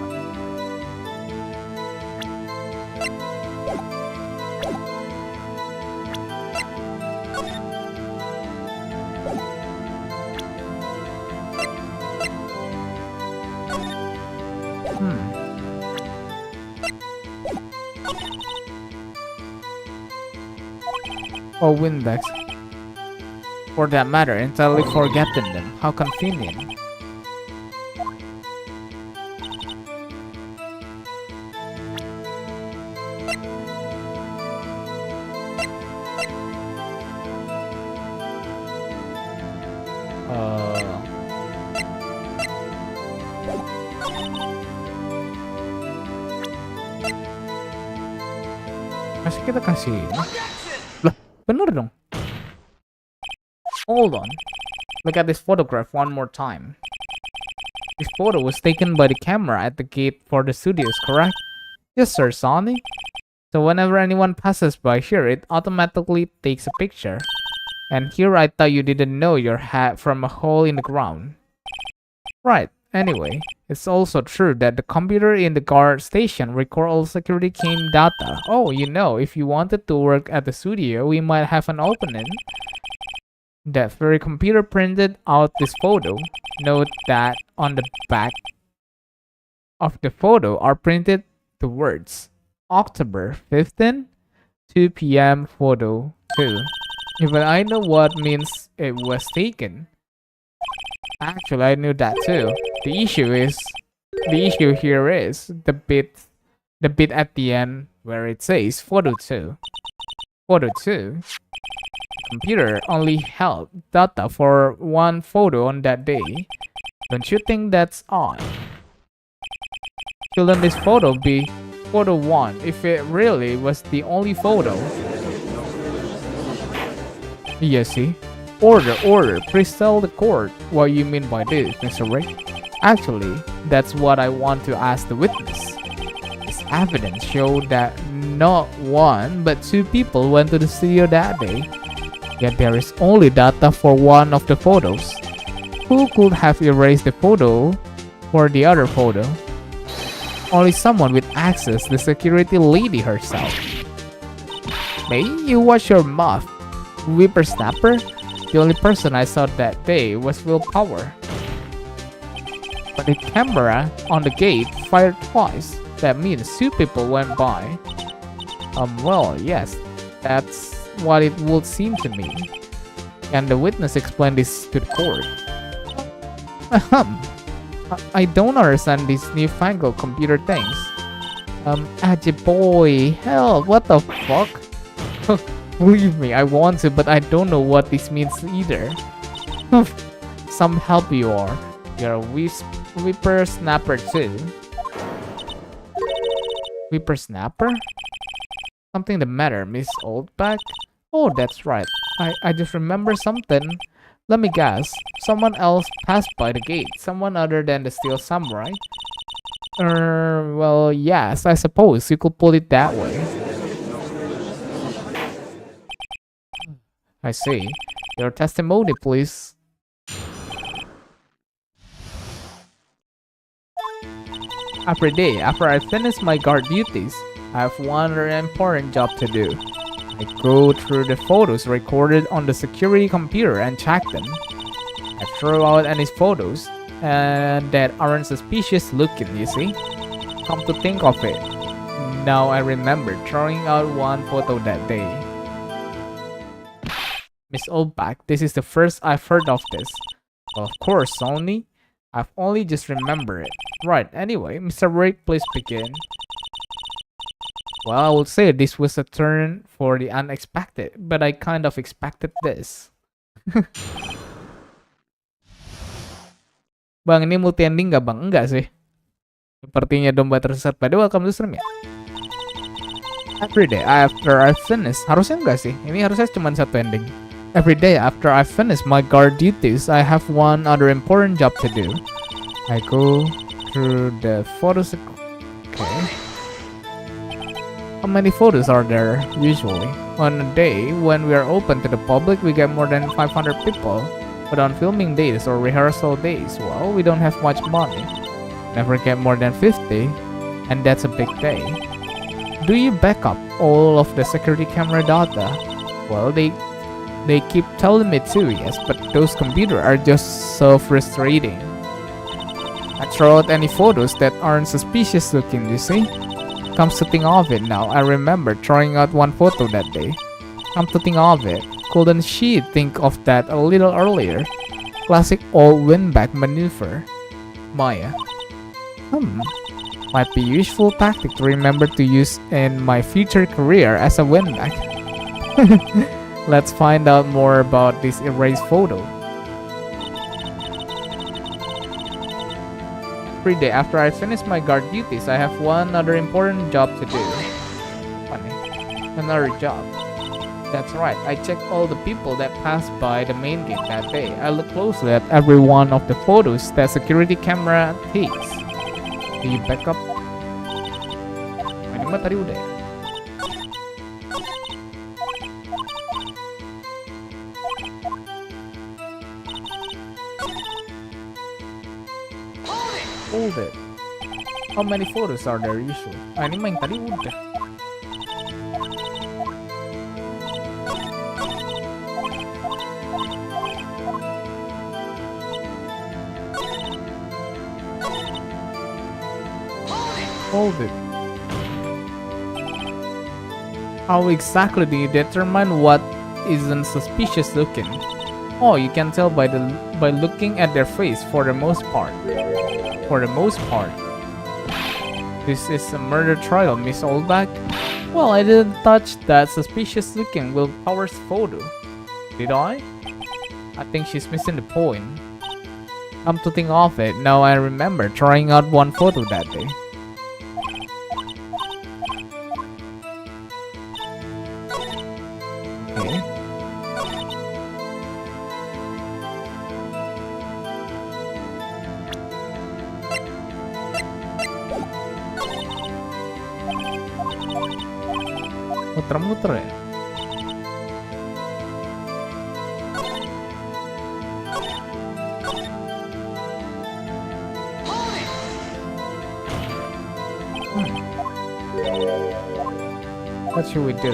Or Winbacks. For that matter, entirely forgotten them. How convenient. Masih kita kasih. Lah, bener dong. Hold on. Look at this photograph one more time. This photo was taken by the camera at the gate for the studios, correct? Yes, sir, Sonny. So whenever anyone passes by here, it automatically takes a picture. And here I thought you didn't know your hat from a hole in the ground. Right. Anyway, it's also true that the computer in the guard station record all security cam data. Oh, you know, if you wanted to work at the studio, we might have an opening. That very computer printed out this photo. Note that on the back of the photo are printed the words October 15, 2 p.m. photo 2. Even I know what means it was taken. Actually, I knew that too. The issue here is the bit at the end where it says photo 2. Photo 2. Computer only held data for one photo on that day. Don't you think that's odd? Shouldn't this photo be photo 1 if it really was the only photo? Yes, see? Order, please tell the court what you mean by this, Mr. Wright. Actually, that's what I want to ask the witness. This evidence showed that not one but 2 people went to the studio that day. Yet there is only data for one of the photos. Who could have erased the photo for the other photo? Only someone with access, the security lady herself. May you watch your mouth, whippersnapper? The only person I saw that day was Willpower. But the camera on the gate fired twice. That means 2 people went by. Well, yes, that's what it would seem to me. Can the witness explain this to the court? I don't understand these newfangled computer things. Boy, hell, what the fuck? Believe me, I want to, but I don't know what this means either. Some help you are. You're a whippersnapper too. Whippersnapper? Something the matter, Miss Oldback? Oh, that's right. I just remember something. Let me guess. Someone else passed by the gate. Someone other than the Steel Samurai? Well, yes, I suppose you could put it that way. I see. Your testimony, please. Every day, after I finish my guard duties, I have one very important job to do. I go through the photos recorded on the security computer and check them. I throw out any photos and that aren't suspicious looking, you see? Come to think of it, now I remember throwing out one photo that day. Miss Oldback, this is the first I've heard of this. Well, of course, Sony. I've only just remembered it. Right, anyway, Mr. Wright, please begin. Well, I would say this was a turn for the unexpected, but I kind of expected this. Bang, ini multi ending gak bang? Enggak sih. Sepertinya domba tersesat pada welcome to stream ya. Every day after I finish, harusnya enggak sih. Ini harusnya cuma satu ending. Every day after I finish my guard duties, I have one other important job to do. I go through the photos. Okay. How many photos are there usually? On a day when we are open to the public, we get more than 500 people. But on filming days or rehearsal days, well, we don't have much money. Never get more than 50, and that's a big day. Do you back up all of the security camera data? Well, they keep telling me to, yes, but those computers are just so frustrating. I throw out any photos that aren't suspicious looking, you see? Comes to think of it now, I remember throwing out one photo that day. Come to think of it, couldn't she think of that a little earlier? Classic old win-back maneuver. Maya. Might be useful tactic to remember to use in my future career as a win-back. Let's find out more about this erased photo. Every day after I finish my guard duties, I have one other important job to do. Funny. Another job. That's right, I check all the people that passed by the main gate that day. I look closely at every one of the photos that security camera takes. Do you back up? Ini mah tadi udah ya? Hold it. How many photos are there usually? Ini mah yang tadi udah. Hold it. How exactly do you determine what isn't suspicious looking? Oh, you can tell by looking at their face for the most part. For the most part. This is a murder trial, Miss Oldback. Well, I didn't touch that suspicious looking willpower's photo. Did I? I think she's missing the point. Come to think of it, now I remember trying out one photo that day. Okay. Muter-muter ya? What should we do?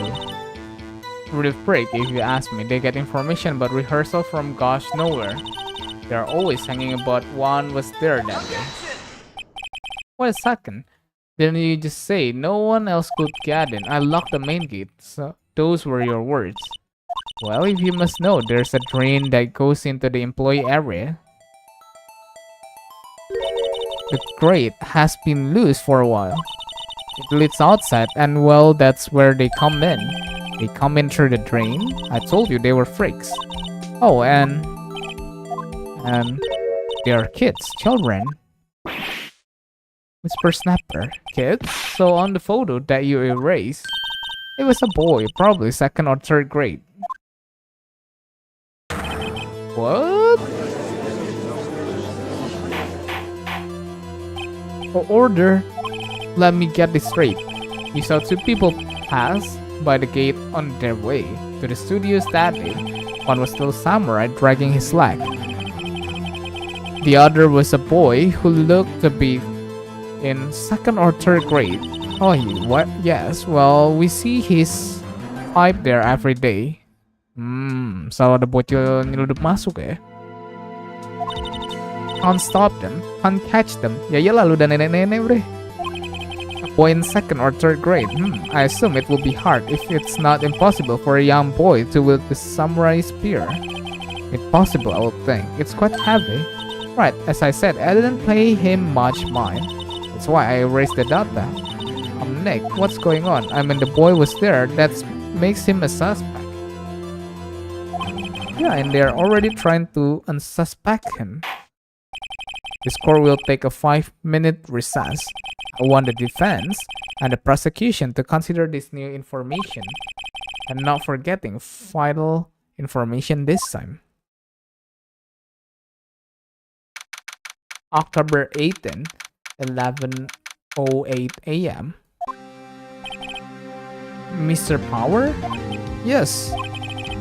Really freak if you ask me. They get information about rehearsal from gosh nowhere. They're always hanging about one was there that day. Wait a second. Didn't you just say no one else could get in? I locked the main gate. So those were your words. Well, if you must know, there's a drain that goes into the employee area. The grate has been loose for a while. It leads outside, and well, that's where they come in. They come in through the drain. I told you they were freaks. Oh, and they are kids, children. Whisper Snapper, kids. So on the photo that you erased, it was a boy, probably second or third grade. What? Order. Let me get this straight. You saw two people pass by the gate on their way to the studios that day. One was still samurai dragging his leg. The other was a boy who looked to be in second or third grade. Oh, what? Yes, well, we see his pipe there every day. So ada bocil nyeludup masuk ya. Can't stop them, can't catch them. Ya iyalah lu dan nenek-nenek bre. Boy in second or third grade. I assume it will be hard, if it's not impossible, for a young boy to wield the samurai spear. It's possible, I would think. It's quite heavy. Right, as I said, I didn't pay him much mind. That's why I erased the data. Nick, what's going on? I mean, the boy was there. That makes him a suspect. Yeah, and they're already trying to unsuspect him. This court will take a 5-minute recess. I want the defense and the prosecution to consider this new information and not forgetting vital information this time. October 18, 11:08 a.m. Mr. Power? Yes.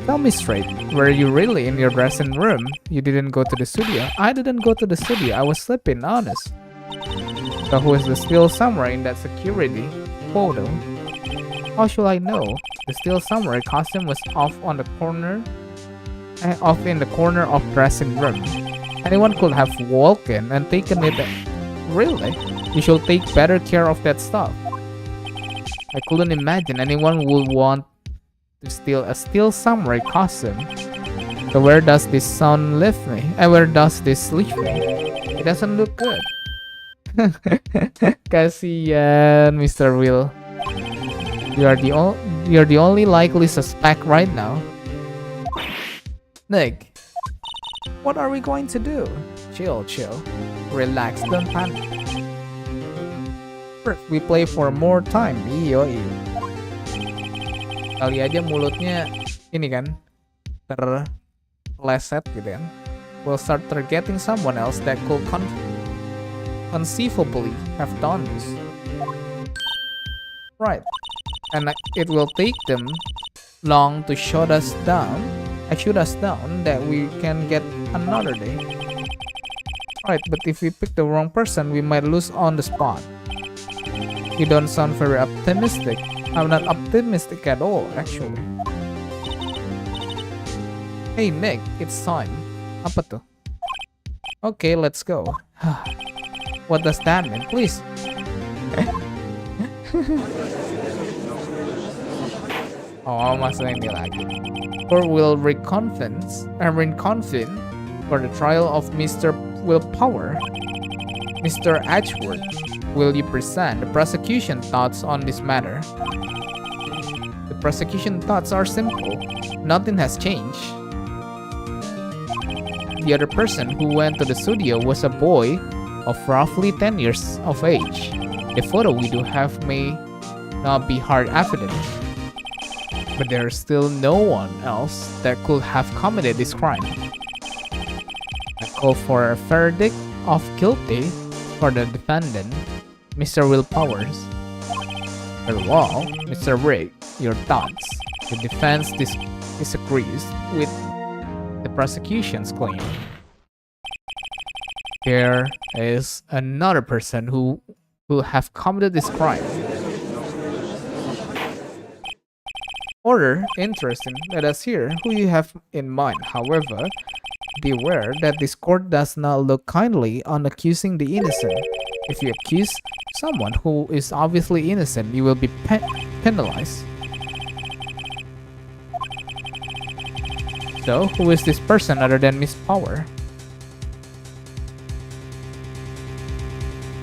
Tell me straight, were you really in your dressing room? You didn't go to the studio? I didn't go to the studio, I was sleeping, honest. So who is the steel samurai in that security photo? How should I know? The steel samurai costume was off in the corner of dressing room. Anyone could have walked in and taken it. Really? You should take better care of that stuff. I couldn't imagine anyone would want to steal a steel samurai costume. So where does this sound leave me? And where does this leave me? It doesn't look good. Kasian, Mr. Will. You're the only likely suspect right now. Nick, what are we going to do? Chill. Relax, don't panic. First, we play for more time. Iyo. Kali aja mulutnya ini kan terleset gitu kan. We'll start targeting someone else that could conceivably have done this. Right. And it will take them long to shoot us down that we can get another day. Right, but if we pick the wrong person, we might lose on the spot. You don't sound very optimistic. I'm not optimistic at all, actually. Hey Nick, it's time. Apa tuh? Okay, let's go. What does that mean? Oh, masalah ini lagi. Or will reconvene for the trial of Mr. Willpower. Mr. Edgeworth, will you present the prosecution thoughts on this matter? The prosecution thoughts are simple. Nothing has changed. The other person who went to the studio was a boy of roughly 10 years of age. The photo we do have may not be hard evidence, but there is still no one else that could have committed this crime. I call for a verdict of guilty for the defendant, Mr. Willpowers. Very well, Mr. Wright, your thoughts. The defense disagrees with the prosecution's claim. There is another person who will have committed this crime. Order, interesting. Let us hear who you have in mind. However, beware that this court does not look kindly on accusing the innocent. If you accuse someone who is obviously innocent, you will be penalized. So, who is this person other than Miss Power?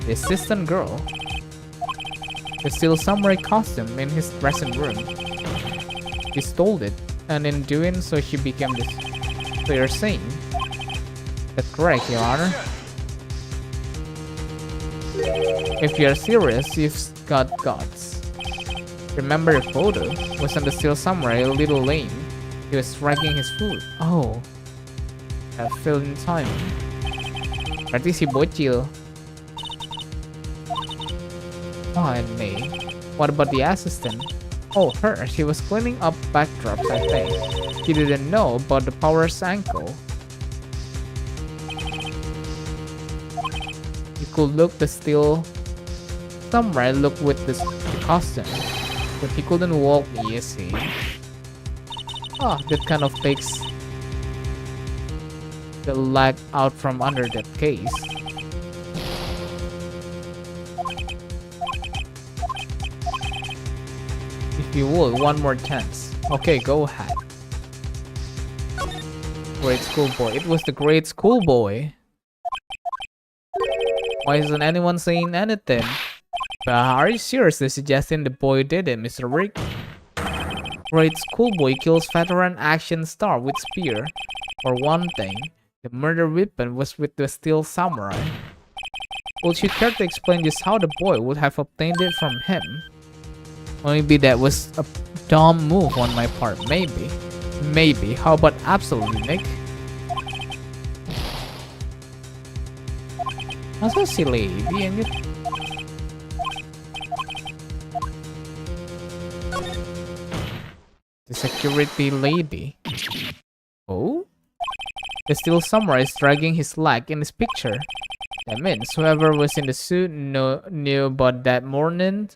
The assistant girl. There's still samurai costume in his dressing room. He stole it, and in doing so she became this. So you're saying that's correct, Your Honor? If you're serious, you've got guts. Remember the photo was on the Steel Samurai Little Lane. He was striking his foot. Oh, I fell in time. Berarti si bocil. Oh, and me. What about the assistant? Oh, her. She was cleaning up backdrops, I think. She didn't know about the Power's ankle. You could look the Steel Samurai look with the costume, but he couldn't walk easy. Ah, that kind of takes the leg out from under that case. If you would, one more chance. Okay, go ahead. Great schoolboy. It was the great schoolboy. Why isn't anyone saying anything? Are you seriously suggesting the boy did it, Mr. Rick? Great schoolboy kills veteran action star with spear. For one thing, the murder weapon was with the Steel Samurai. Would you care to explain just how the boy would have obtained it from him? Maybe that was a dumb move on my part. Maybe. Maybe. How about absolutely, Nick? Masa si lady anjir? The security lady. Oh? The Steel Samurai is dragging his leg in this picture. That means whoever was in the suit knew about that morning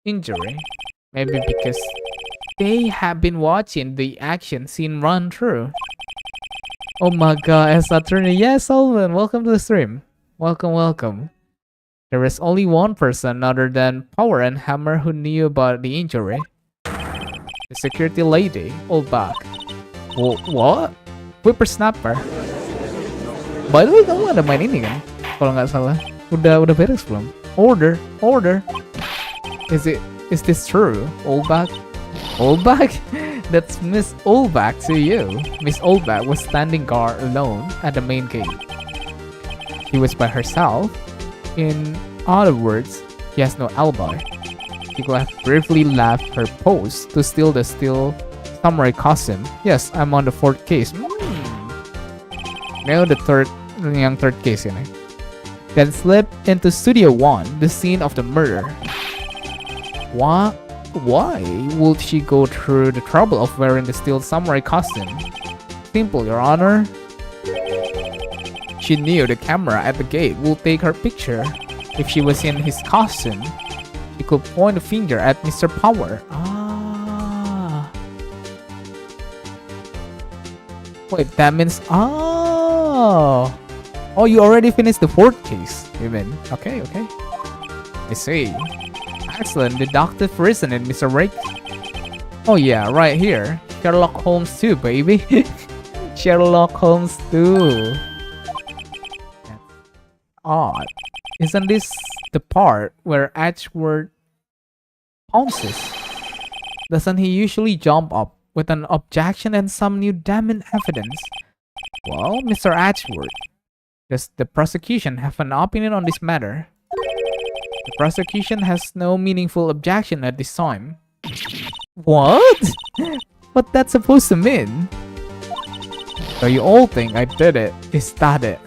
injury. Maybe because they have been watching the action scene run through. Oh my god, as attorney. Yes, Sullivan, welcome to the stream. Welcome, welcome. There is only one person other than Power and Hammer who knew about the injury. The security lady, old back. What? Whippersnapper. By the way, kamu ada main ini kan? Kalau nggak salah. Udah beres belum? Order. Is this true? Oldback? Oldback? That's Miss Oldback to you. Miss Oldback was standing guard alone at the main gate. She was by herself. In other words, she has no alibi. She could have briefly left her post to steal the Steel Samurai costume. Yes, I'm on the fourth case. Now the third case ini. Then slip into Studio 1, the scene of the murder. Why would she go through the trouble of wearing the Steel Samurai costume? Simple, Your Honor. She knew the camera at the gate would take her picture. If she was in his costume, she could point a finger at Mr. Power. Ah. Wait, that means... Oh, you already finished the fourth case, you mean? Okay. I see. Excellent deductive reasoning, Mr. Rake. Oh yeah, right here. Sherlock Holmes 2, baby. Sherlock Holmes 2. That's odd. Isn't this the part where Edgeworth pounces? Doesn't he usually jump up with an objection and some new damning evidence? Well, Mr. Edgeworth, does the prosecution have an opinion on this matter? The prosecution has no meaningful objection at this time. What? What that's supposed to mean? So you all think I did it? Is that it?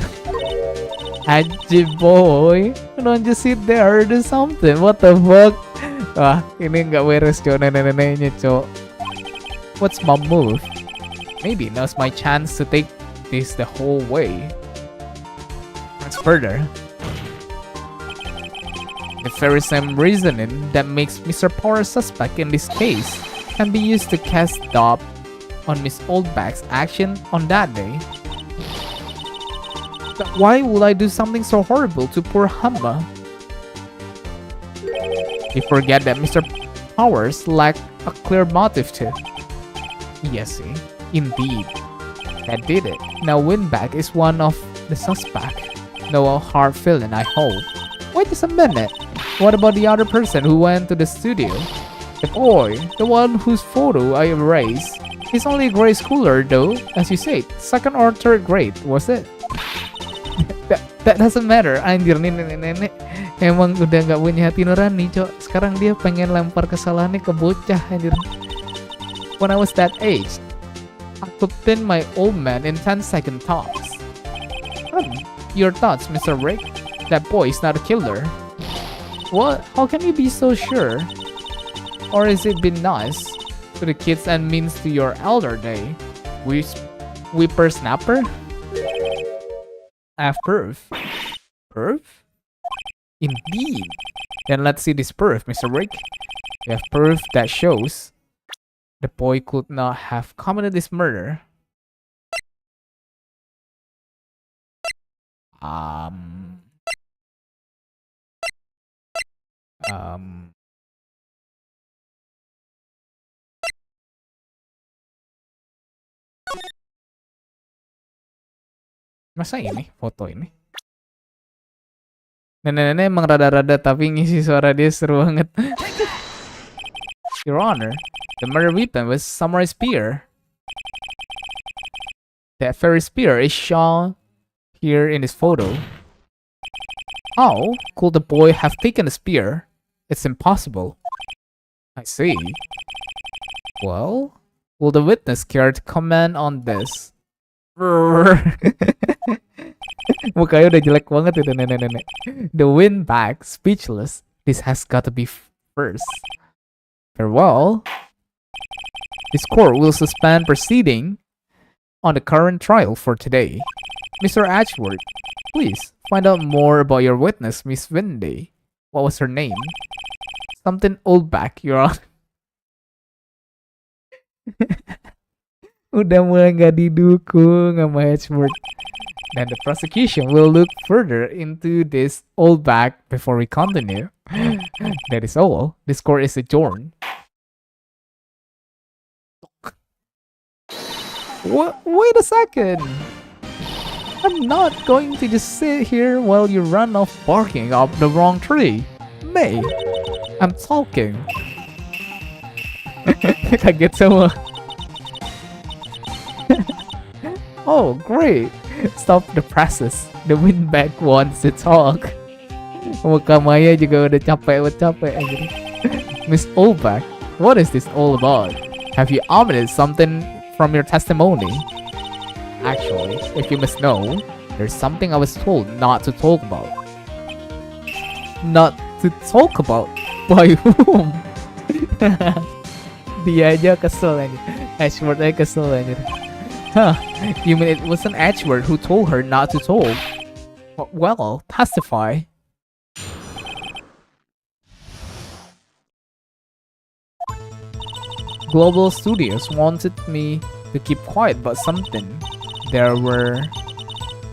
Aji boy, don't just sit there, do something. What the fuck? Wah, ini nggak beres cok, nenek-neneknya cok. What's my move? Maybe now's my chance to take this the whole way. Let's further. The very same reasoning that makes Mr. Power suspect in this case can be used to cast doubt on Miss Oldback's action on that day. But why would I do something so horrible to poor Hamma? You forget that Mr. Powers lacked a clear motive to. Yes, see, indeed, that did it. Now Winback is one of the suspect. No hard feeling, I hope. Wait just a minute. What about the other person who went to the studio? The boy, the one whose photo I erased. He's only a grade schooler though, as you said. Second or third grade, was it? that doesn't matter. Anjir nih nenek-nenek emang udah gak punya hati nurani cok. Sekarang dia pengen lempar kesalahannya ke bocah anjir. When I was that age, I could pin my old man in 10-second tops. Your thoughts, Mr. Rick? That boy is not a killer. What? How can you be so sure? Or is it been nice to the kids and means to your elder day? Whippersnapper? I have proof. Proof? Indeed. Then let's see this proof, Mr. Rick. We have proof that shows the boy could not have committed this murder. Masa ini foto ini? Nenek-nenek emang rada-rada tapi ngisi suara dia seru banget. Your Honor, the murder weapon was samurai spear. That very spear is shown here in this photo. How could the boy have taken the spear? It's impossible. I see. Well, will the witness care to comment on this? Mukanya udah jelek banget itu nenek-nenek. The wind back, speechless. This has got to be first. Farewell. This court will suspend proceeding on the current trial for today. Mr. Edgeworth, please find out more about your witness, Miss Windy. What was her name? Something Oldback, Your Honor. Udah mulai nggak didukung sama Edgeworth. Then the prosecution will look further into this Oldback before we continue. That is all. This court is adjourned. What? Wait a second. I'm not going to just sit here while you run off barking up the wrong tree. May, I'm talking. Kaget semua. Oh, great. Stop the presses. The windbag wants to talk. Muka Maya juga udah capek aja. Miss Oldback, what is this all about? Have you omitted something from your testimony? Actually, if you must know, there's something I was told not to talk about. Not to talk about? By whom? Dia aja kesel aja. Edgeworth aja kesel aja. Huh, you mean it wasn't Edgeworth who told her not to talk? Well, testify. Global Studios wanted me to keep quiet about something. There were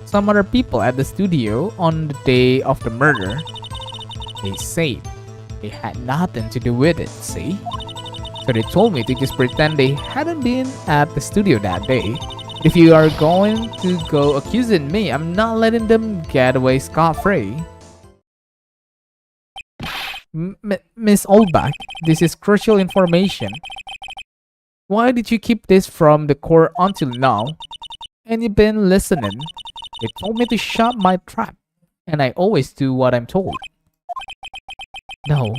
some other people at the studio on the day of the murder. They said they had nothing to do with it, see? So they told me to just pretend they hadn't been at the studio that day. If you are going to go accusing me, I'm not letting them get away scot-free. Miss Oldback, this is crucial information. Why did you keep this from the court until now? And you've been listening. They told me to shut my trap, and I always do what I'm told. No,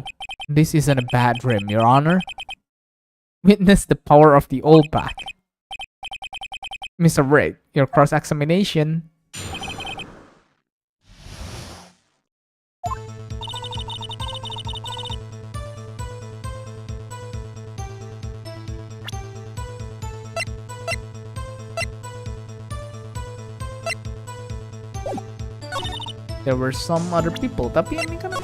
this isn't a bad dream, Your Honor. Witness the power of the Oldback. Mr. Wright, your cross-examination. There were some other people, tapi ini kan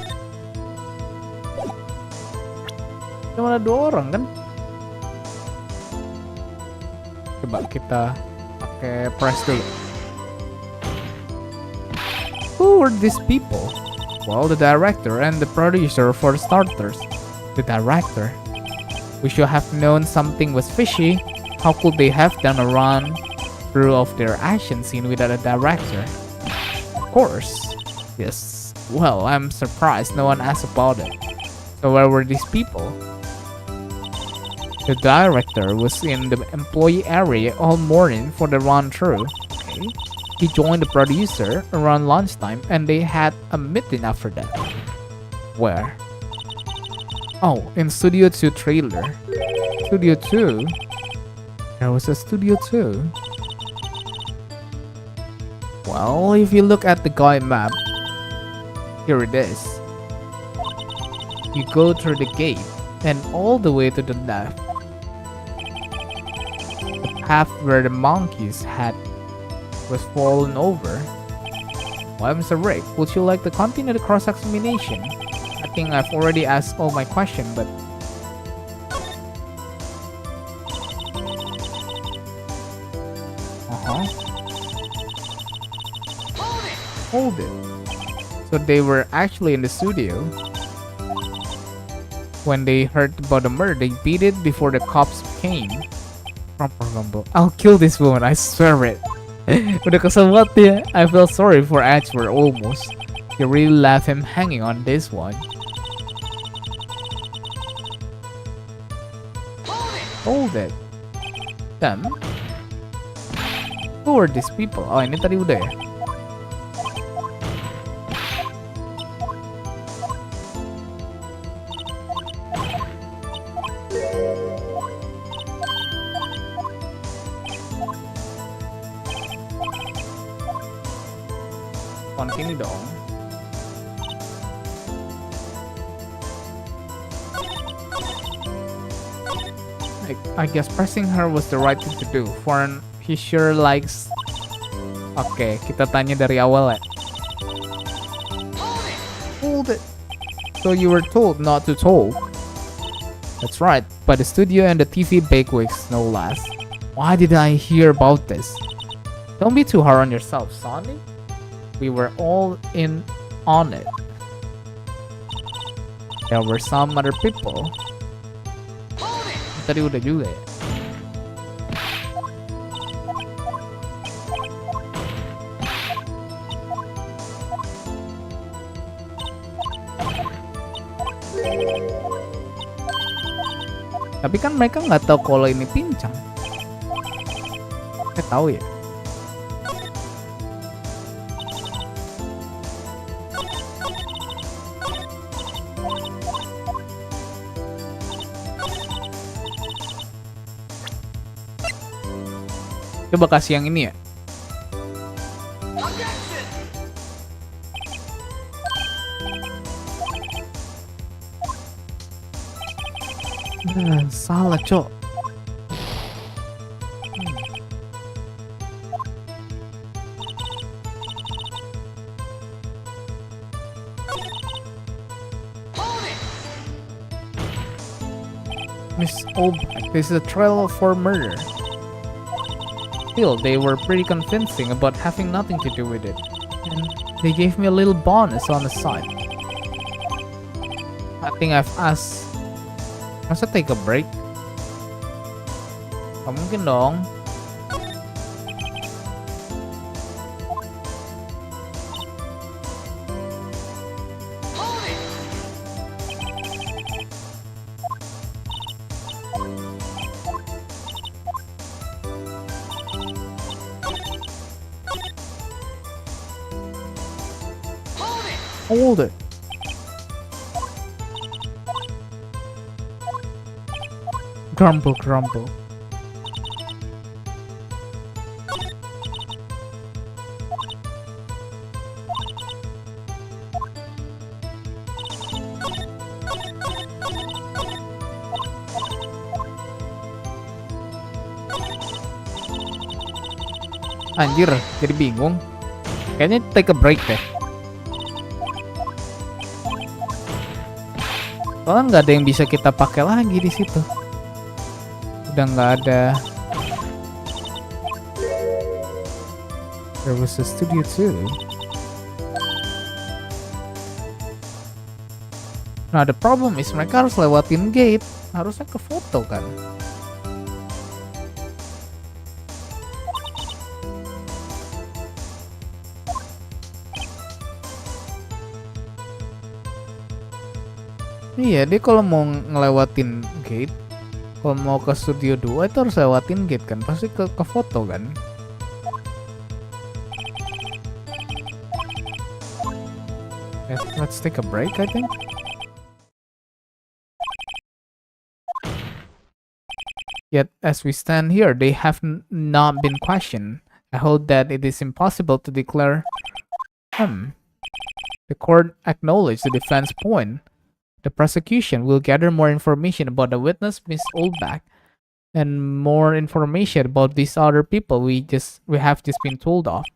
cuma ada 2 orang kan. Coba kita pakai press dulu. Who were these people? Well, the director and the producer for starters. The director. We should have known something was fishy. How could they have done a run through of their action scene without a director? Of course. Yes. Well, I'm surprised no one asked about it. So where were these people? The director was in the employee area all morning for the run-through. Okay. He joined the producer around lunchtime and they had a meeting after that. Where? Oh, in Studio 2 trailer. Studio 2? There was a Studio 2. Well, if you look at the guide map, here it is. You go through the gate and all the way to the left. The path where the monkey's head was fallen over. Why, Mr. Rick, would you like to continue the cross-examination? I think I've already asked all my questions, but... Hold it. So they were actually in the studio. When they heard about the murder, they beat it before the cops came. I'll kill this woman, I swear it. Udah kesel banget ya. I feel sorry for Edward almost. You really left him hanging on this one. Hold it. Them? Who are these people? Oh, ini tadi udah ya. Continue dong. I guess pressing her was the right thing to do. Foreign, he sure likes. Oke, kita tanya dari awal ya. Hold it. So you were told not to talk. That's right, by the studio and the TV bigwigs, no less. Why did I hear about this? Don't be too hard on yourself, Sonny. We were all in on it. There were some other people. Tadi udah juga ya. Tapi kan mereka nggak tahu kalau ini pincang. Saya tahu ya. Coba kasih yang ini ya. Salah, cok. Miss Oldback, this is a trial for murder. Still, they were pretty convincing about having nothing to do with it. And they gave me a little bonus on the side. I think I've asked... Must I take a break? Gak mungkin dong. Hold it. Grumble. Anjir, jadi bingung. Kayaknya take a break deh. Soalnya nggak ada yang bisa kita pakai lagi di situ. Udah nggak ada. There was a studio too. Nah, the problem is mereka harus lewatin gate. Harusnya ke foto kan. Iya, dia kalau mau ngelewatin gate, kalau mau ke studio 2 itu harus lewatin gate kan, pasti ke foto kan. Let's take a break, I think. Yet, as we stand here, they have not been questioned. I hold that it is impossible to declare. The court acknowledged the defense point. The prosecution will gather more information about the witness, Miss Oldback, and more information about these other people we have just been told of.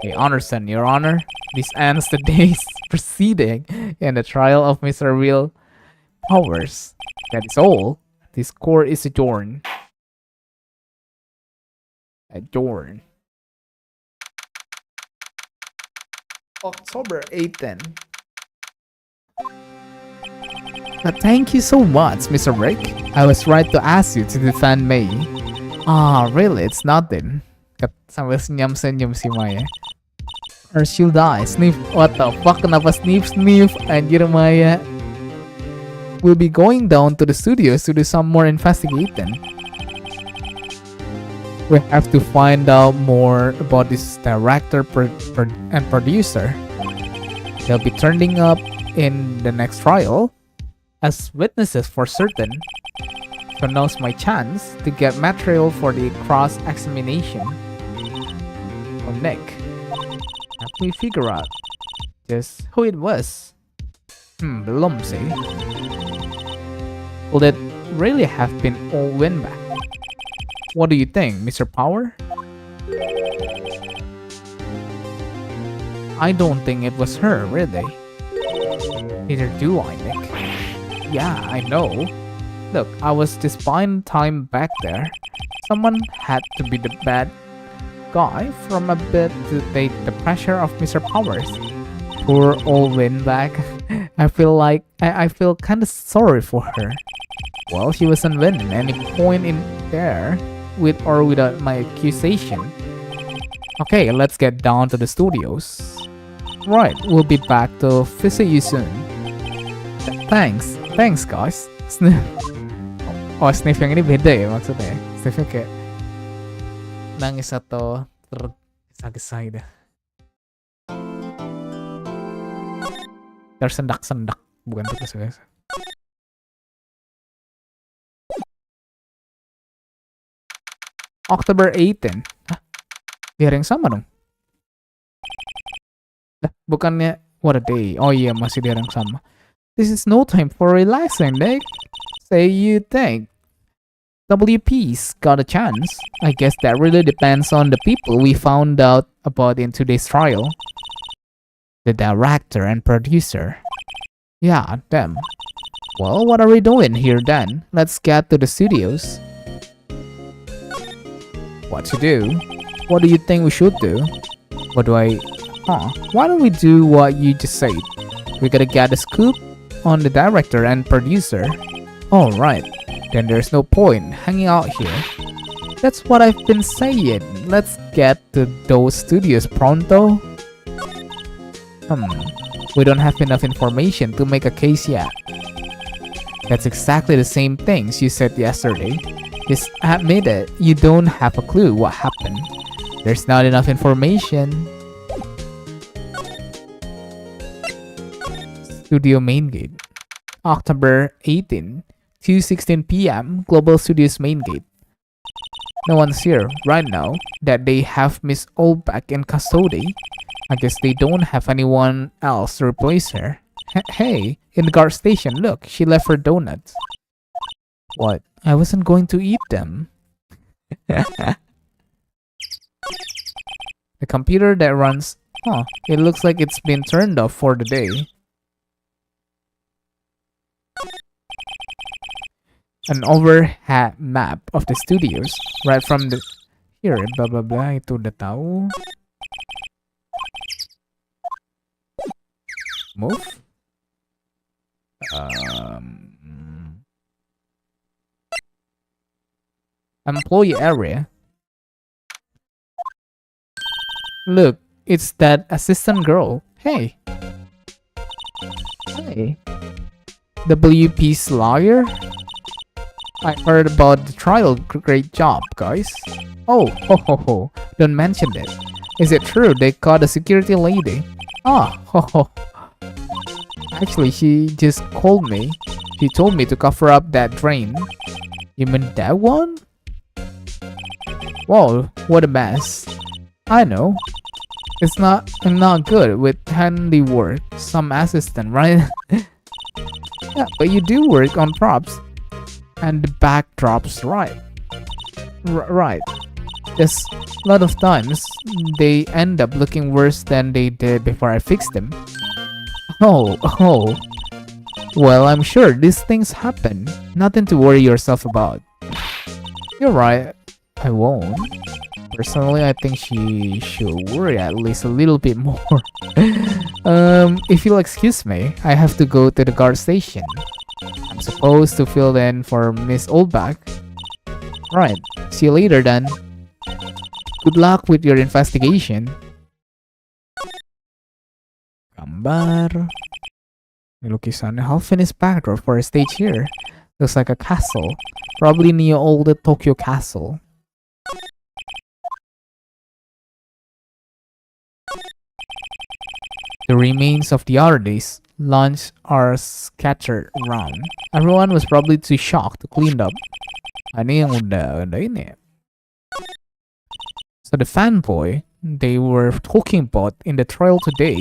I understand, Your Honor. This ends the day's proceeding and the trial of Mr. Will Powers. That is all. This court is adjourned. Adjourned. October 18th. Thank you so much, Mr. Rick. I was right to ask you to defend me. Really, it's nothing. Sambil senyum-senyum si Maya. Or she'll die. Sniff. What the fuck? Kenapa sniff? Anjir Maya. We'll be going down to the studios to do some more investigating. We have to find out more about this director and producer. They'll be turning up in the next trial as witnesses for certain. So now's my chance to get material for the cross-examination of Nick. Help me figure out just who it was. Belum sih. Will it really have been all Winback? What do you think, Mr. Power? I don't think it was her, really. Neither do I, Nick. Yeah, I know. Look, I was just buying time back there. Someone had to be the bad guy from a bit to take the pressure of Mr. Powers. Poor old Winback. I feel kind of sorry for her. Well, she wasn't winning any point in there, with or without my accusation. Okay, let's get down to the studios. Right, we'll be back to visit you soon. Thanks guys. Sniff. Oh, sniff yang ini beda ya maksudnya. Sniffnya kayak nangis atau tergesa-gesa gitu. Tersendak-sendak, bukan tergesa-gesa. October 18. Hah? Di hari yang sama dong? Bukannya what a day. Oh iya, masih di hari yang sama. This is no time for relaxing, Nick. Say you think WP's got a chance? I guess that really depends on the people we found out about in today's trial. The director and producer. Yeah, them. Well, what are we doing here then? Let's get to the studios. What to do? What do you think we should do? Why don't we do what you just said? We gotta get a scoop on the director and producer. Alright, then there's no point hanging out here. That's what I've been saying. Let's get to those studios pronto. We don't have enough information to make a case yet. That's exactly the same things you said yesterday. Just admit it, you don't have a clue what happened. There's not enough information. Studio main gate. October 18, 2:16 p.m. Global Studios main gate. No one's here right now that they have Miss Olbeck in custody. I guess they don't have anyone else to replace her. Hey, in the guard station, look, she left her donuts. What? I wasn't going to eat them. The computer that runs... it looks like it's been turned off for the day. An overhead map of the studios right from the... Here, blah blah blah, itu udah tahu. Move. Employee area. Look, it's that assistant girl. Hey. Hey. WP's lawyer? I heard about the trial. Great job, guys. Oh, ho ho ho. Don't mention it. Is it true they caught a security lady? Ah, ho ho. Actually, she just called me. She told me to cover up that drain. You mean that one? Whoa, what a mess. I know. I'm not good with handiwork. Some assistant, right? Yeah, but you do work on props. And the backdrops, right? Right. Just a lot of times, they end up looking worse than they did before I fixed them. Oh. Well, I'm sure these things happen. Nothing to worry yourself about. You're right. I won't. Personally, I think she should worry at least a little bit more. If you'll excuse me, I have to go to the guard station. I'm supposed to fill in for Miss Oldback. Right. See you later then. Good luck with your investigation. Gambar. Lukisannya half-finished backdrop for a stage here. Looks like a castle. Probably near old Tokyo Castle. The remains of the other day's lunch are scattered around. Everyone was probably too shocked to clean up. Ini yang udah ini. So the fanboy they were talking about in the trial today,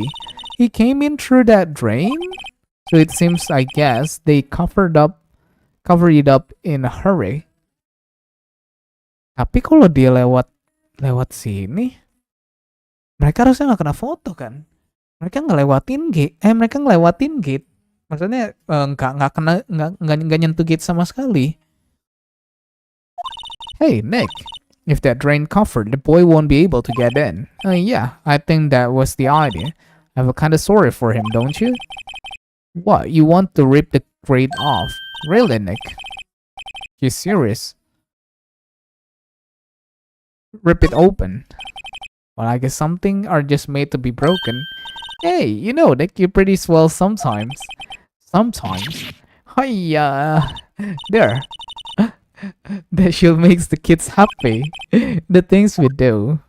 he came in through that drain? So it seems, I guess, they covered it up in a hurry. Tapi kalau dia lewat sini, mereka harusnya nggak kena foto kan? Mereka ngelewatin gate. Maksudnya nggak nyentuh gate sama sekali. Hey Nick, if that drain covered, the boy won't be able to get in. Yeah, I think that was the idea. I feel kinda sorry for him, don't you? What, you want to rip the grate off? Really, Nick? You serious? Rip it open. Well, I guess something are just made to be broken. Hey, you know, Nick, you're pretty swell sometimes. Hiya! There. That show makes the kids happy. The things we do.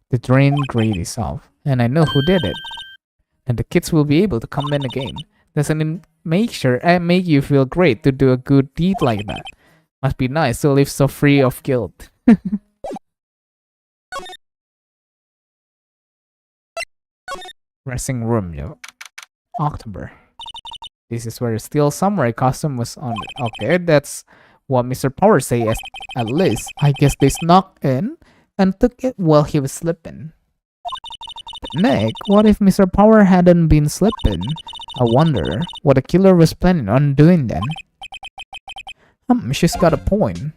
The drain grate is off, and I know who did it. And the kids will be able to come in again. Doesn't it make you feel great to do a good deed like that? Must be nice to live so free of guilt. Dressing room, yo. October. This is where the steel samurai costume was on. Okay, that's what Mr. Power say at least. I guess they snuck in and took it while he was sleeping. But Nick, what if Mr. Power hadn't been sleeping? I wonder what the killer was planning on doing then. She's got a point.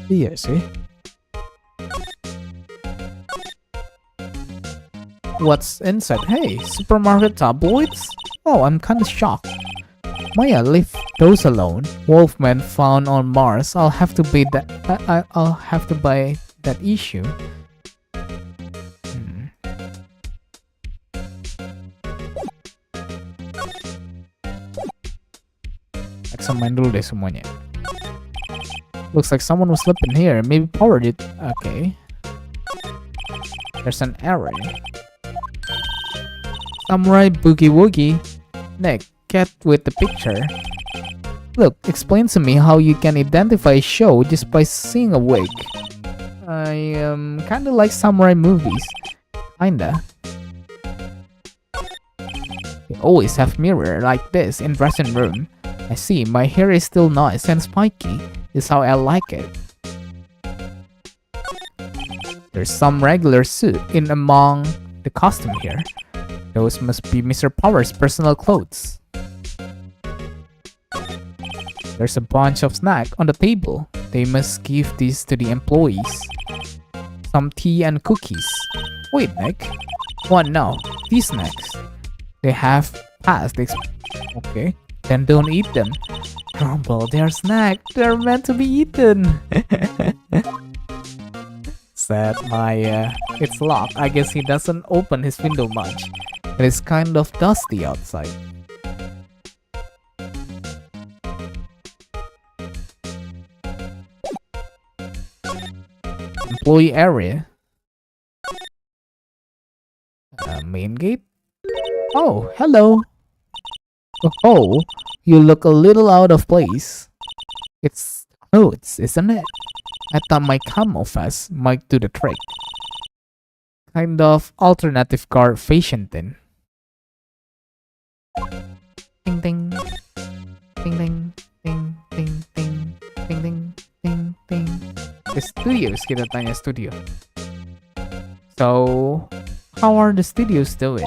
Yeah, see? What's inside? Hey, supermarket tabloids? Oh, I'm kinda shocked. Maya, leave those alone. Wolfman found on Mars. I'll have to buy that. I'll have to buy that issue. Main dulu deh semuanya. Looks like someone was sleeping here. Maybe powered it. Okay. There's an array. Samurai boogie woogie. Nick, get with the picture. Look, explain to me how you can identify a show just by seeing a wig. I kinda like samurai movies. Kinda. You always have mirror like this in dressing room. I see, my hair is still nice and spiky. Is how I like it. There's some regular suit in among the costume here. Those must be Mr. Power's personal clothes. There's a bunch of snacks on the table. They must give these to the employees. Some tea and cookies. Wait, Nick. What now? These snacks. They have passed the okay. Then don't eat them. Grumble, they're snacks. They're meant to be eaten. Said Maya. It's locked. I guess he doesn't open his window much. It is kind of dusty outside. Employee area. Main gate. Oh, hello. Oh, you look a little out of place. It's clothes, isn't it? I thought my camouflage might do the trick. Kind of alternative car fashion thing. Ding ding. Ding ding. Ding ding ding. Ding ding. Ding ding. The studios, kita tanya studio. So, how are the studios doing?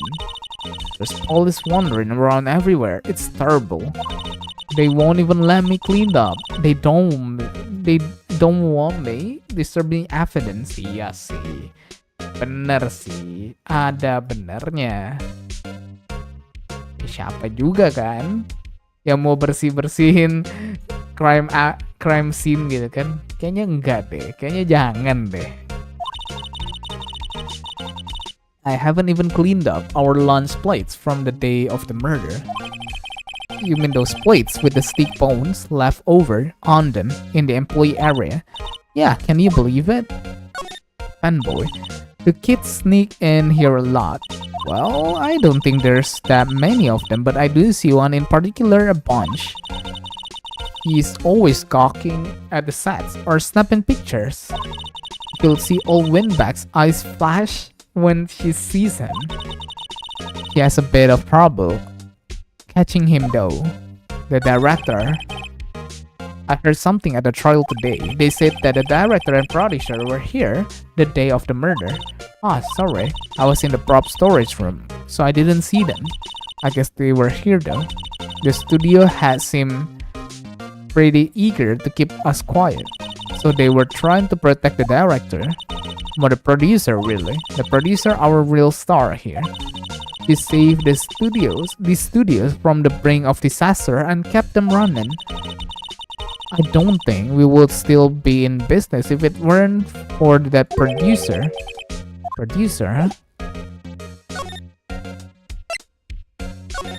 There's police wandering around everywhere. It's terrible. They won't even let me clean up. They don't want me disturbing evidence. Iya sih. Bener sih. Ada benernya. Siapa juga kan yang mau bersih-bersihin crime scene gitu kan? Kayaknya enggak deh. Kayaknya jangan deh. I haven't even cleaned up our lunch plates from the day of the murder. You mean those plates with the stick bones left over on them in the employee area? Yeah, can you believe it? Fanboy. The kids sneak in here a lot. Well, I don't think there's that many of them, but I do see one in particular, a bunch. He's always gawking at the sets or snapping pictures. You'll see old Windbag's eyes flash when she sees him. She has a bit of trouble catching him though. The director. I heard something at the trial today. They said that the director and producer were here the day of the murder. Ah, sorry. I was in the prop storage room, so I didn't see them. I guess they were here though. The studio had seemed pretty eager to keep us quiet, so they were trying to protect the director. But the producer, really. The producer, our real star here. He saved these studios from the brink of disaster and kept them running. I don't think we would still be in business if it weren't for that producer. Producer, huh?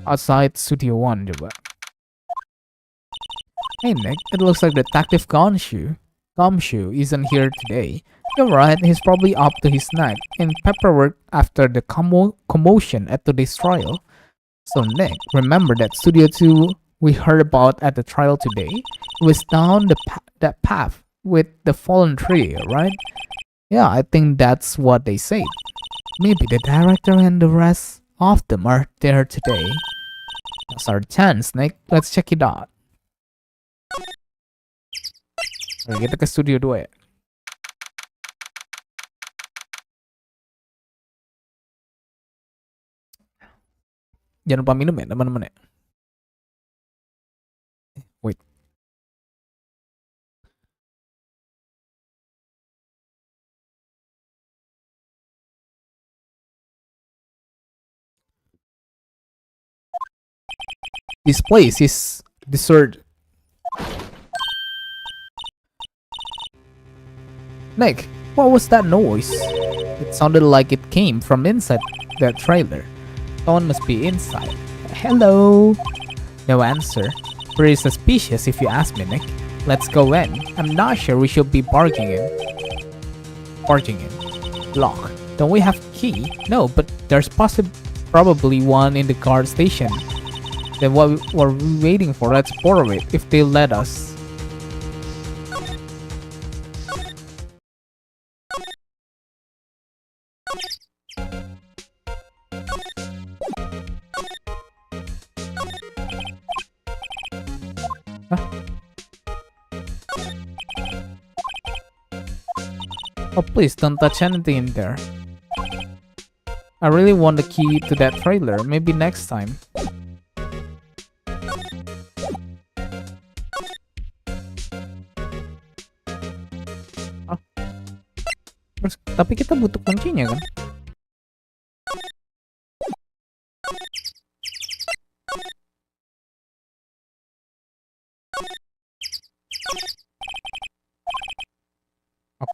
Outside Studio 1 coba. Hey Nick, it looks like Detective Gumshoe isn't here today. You're right, he's probably up to his neck in paperwork after the commotion at today's trial. So Nick, remember that Studio 2 we heard about at the trial today? It was down that path with the fallen tree, right? Yeah, I think that's what they said. Maybe the director and the rest of them are there today. That's our chance, Nick. Let's check it out. Oke, kita ke studio 2 ya. Jangan lupa minum ya teman-teman ya. Wait. This place is deserted. Nick, what was that noise? It sounded like it came from inside that trailer. Someone must be inside. Hello? No answer. Pretty suspicious if you ask me, Nick. Let's go in. I'm not sure we should be barging in. Lock. Don't we have key? No, but there's probably one in the guard station. Then what were we waiting for? Let's borrow it if they let us. Oh, please don't touch anything in there. I really want the key to that trailer. Maybe next time. Oh. Terus, tapi kita butuh kuncinya kan?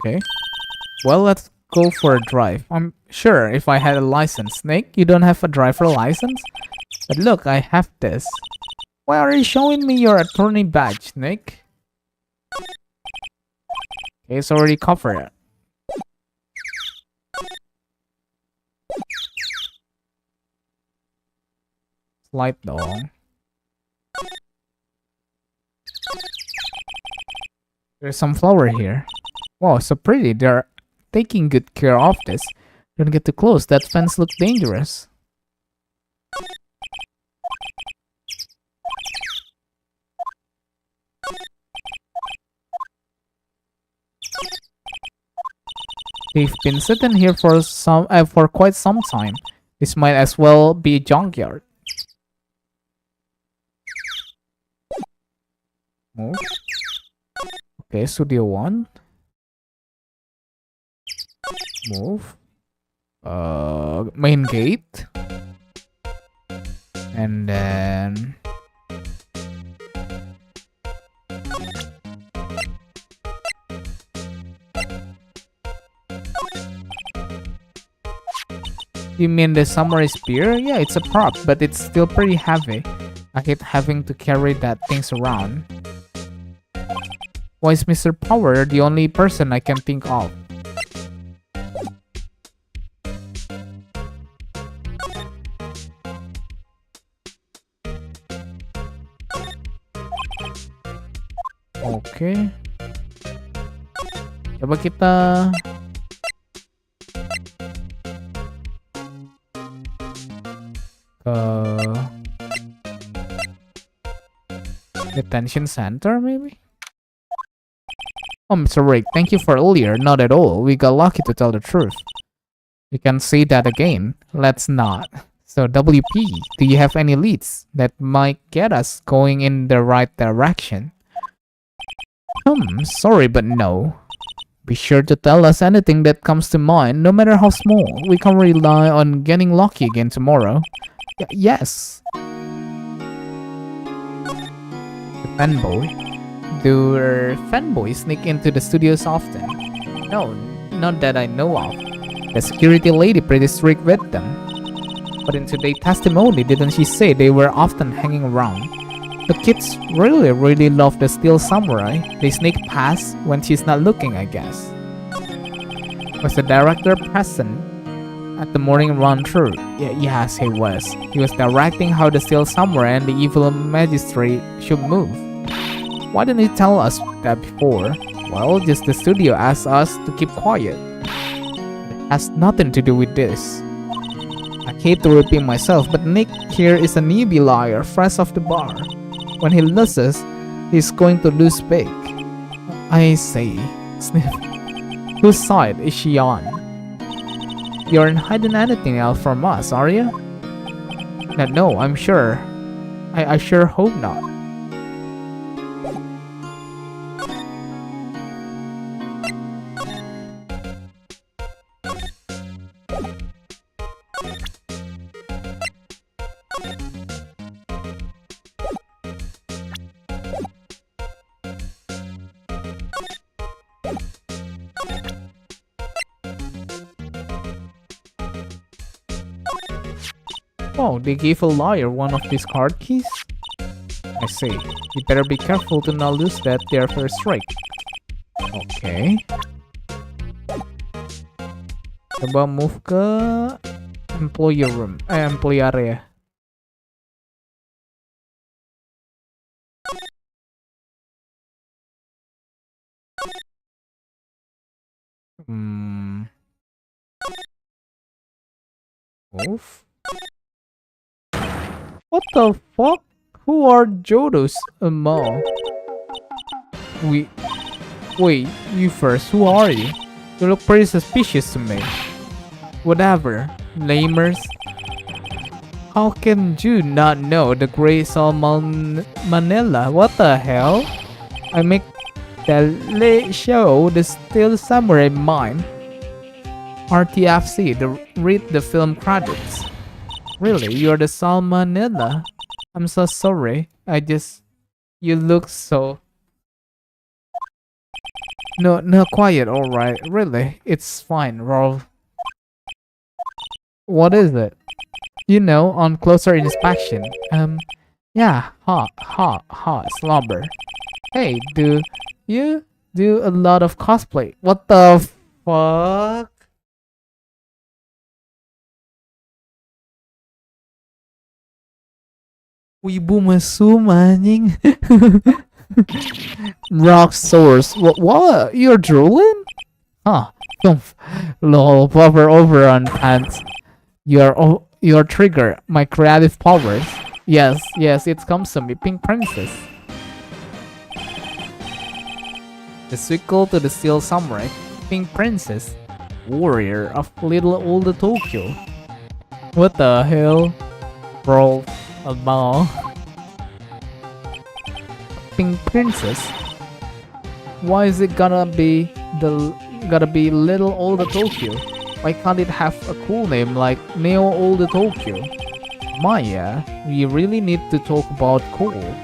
Okay. Well, let's go for a drive. I'm sure if I had a license. Snake, you don't have a driver license? But look, I have this. Why are you showing me your attorney badge, Snake? Okay, it's already covered. Slide dong. There's some flower here. Wow, so pretty. They're taking good care of this. Don't get too close. That fence looks dangerous. They've been sitting here for quite some time. This might as well be a junkyard. Move. Okay, Studio 1. Move. Main gate. And then you mean the samurai spear? Yeah, it's a prop, but it's still pretty heavy. I hate having to carry that things around. Why is Mr. Power the only person I can think of? Oke. Coba kita ke detention center maybe? Oh, Mr. Rick, thank you for earlier. Not at all. We got lucky to tell the truth. We can say that again. Let's not. So, WP, do you have any leads that might get us going in the right direction? Sorry, but no. Be sure to tell us anything that comes to mind, no matter how small. We can rely on getting lucky again tomorrow. Yes. The fanboy. Do fanboys sneak into the studios often? No, not that I know of. The security lady pretty strict with them. But in today's testimony, didn't she say they were often hanging around? The kids really love the Steel Samurai. They sneak past when she's not looking, I guess. Was the director present at the morning run-through? Yes, he was. He was directing how the Steel Samurai and the evil magistrate should move. Why didn't he tell us that before? Well, just the studio asked us to keep quiet. It has nothing to do with this. I hate to repeat myself, but Nick here is a newbie liar, fresh off the bar. When he loses, he's going to lose big. I say, sniff. Whose side is she on? You aren't hiding anything else from us, are you? No, I'm sure. I sure hope not. Oh, they gave a liar one of these card keys? I see. You better be careful to not lose that their first strike. Okay. Coba move ke employee room. Employee area. Move. What the fuck? Who are Jodos? Wait, you first. Who are you? You look pretty suspicious to me. Whatever, lamers. How can you not know the great Salmon Manila? What the hell? I make the late show the Steel Samurai mine. RTFC, read the film credits. Really, you're the Salmonella? I'm so sorry. You look so... No, quiet, alright. Really, it's fine, Rolf. What is it? You know, on closer inspection. Yeah, hot, slobber. Hey, do you do a lot of cosplay? What the fuck? Wibu mesum anjing. Rock source. What? You're drooling? Huh. Lol, hover over on pants. Your trigger, my creative powers. Yes, it comes to me, Pink Princess. The sequel to the Steel Samurai, Pink Princess, warrior of Little Old Tokyo. What the hell? Bro, about Pink Princess? Why is it gotta be Little Old Tokyo? Why can't it have a cool name like Neo Old Tokyo? Maya, we really need to talk about cool.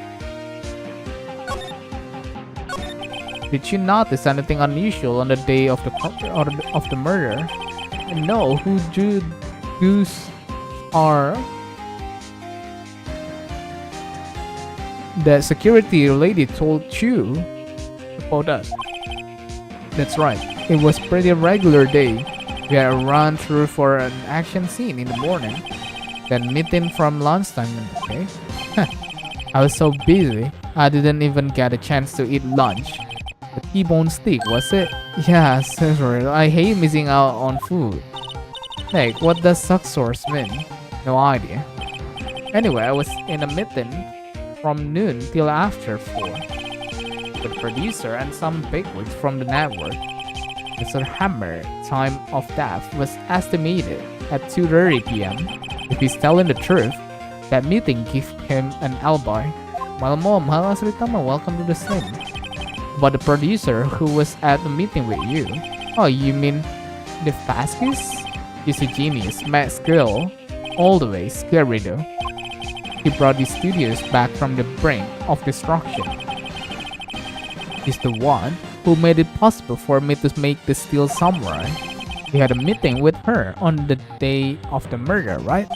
Did you notice anything unusual on the day of the murder? No, who Jews are? The security lady told you about us. That's right. It was pretty regular day. We had a run through for an action scene in the morning. Then meeting from lunchtime. Okay. I was so busy, I didn't even get a chance to eat lunch. The T-bone steak, was it? Yeah, sorry. I hate missing out on food. Like, what does suck source mean? No idea. Anyway, I was in a meeting from noon till after 4. The producer and some bigwigs from the network. Mr. Hammer time of death was estimated at 2:30 p.m. If he's telling the truth, that meeting gave him an alibi. Well, Mom, halo terutama, welcome to the stream. But the producer who was at the meeting with you. Oh, you mean the Fascus? He's a genius, mad skill, all the way, scary though. He brought the studios back from the brink of destruction. He's the one who made it possible for me to make the Steel Samurai. We had a meeting with her on the day of the murder, right?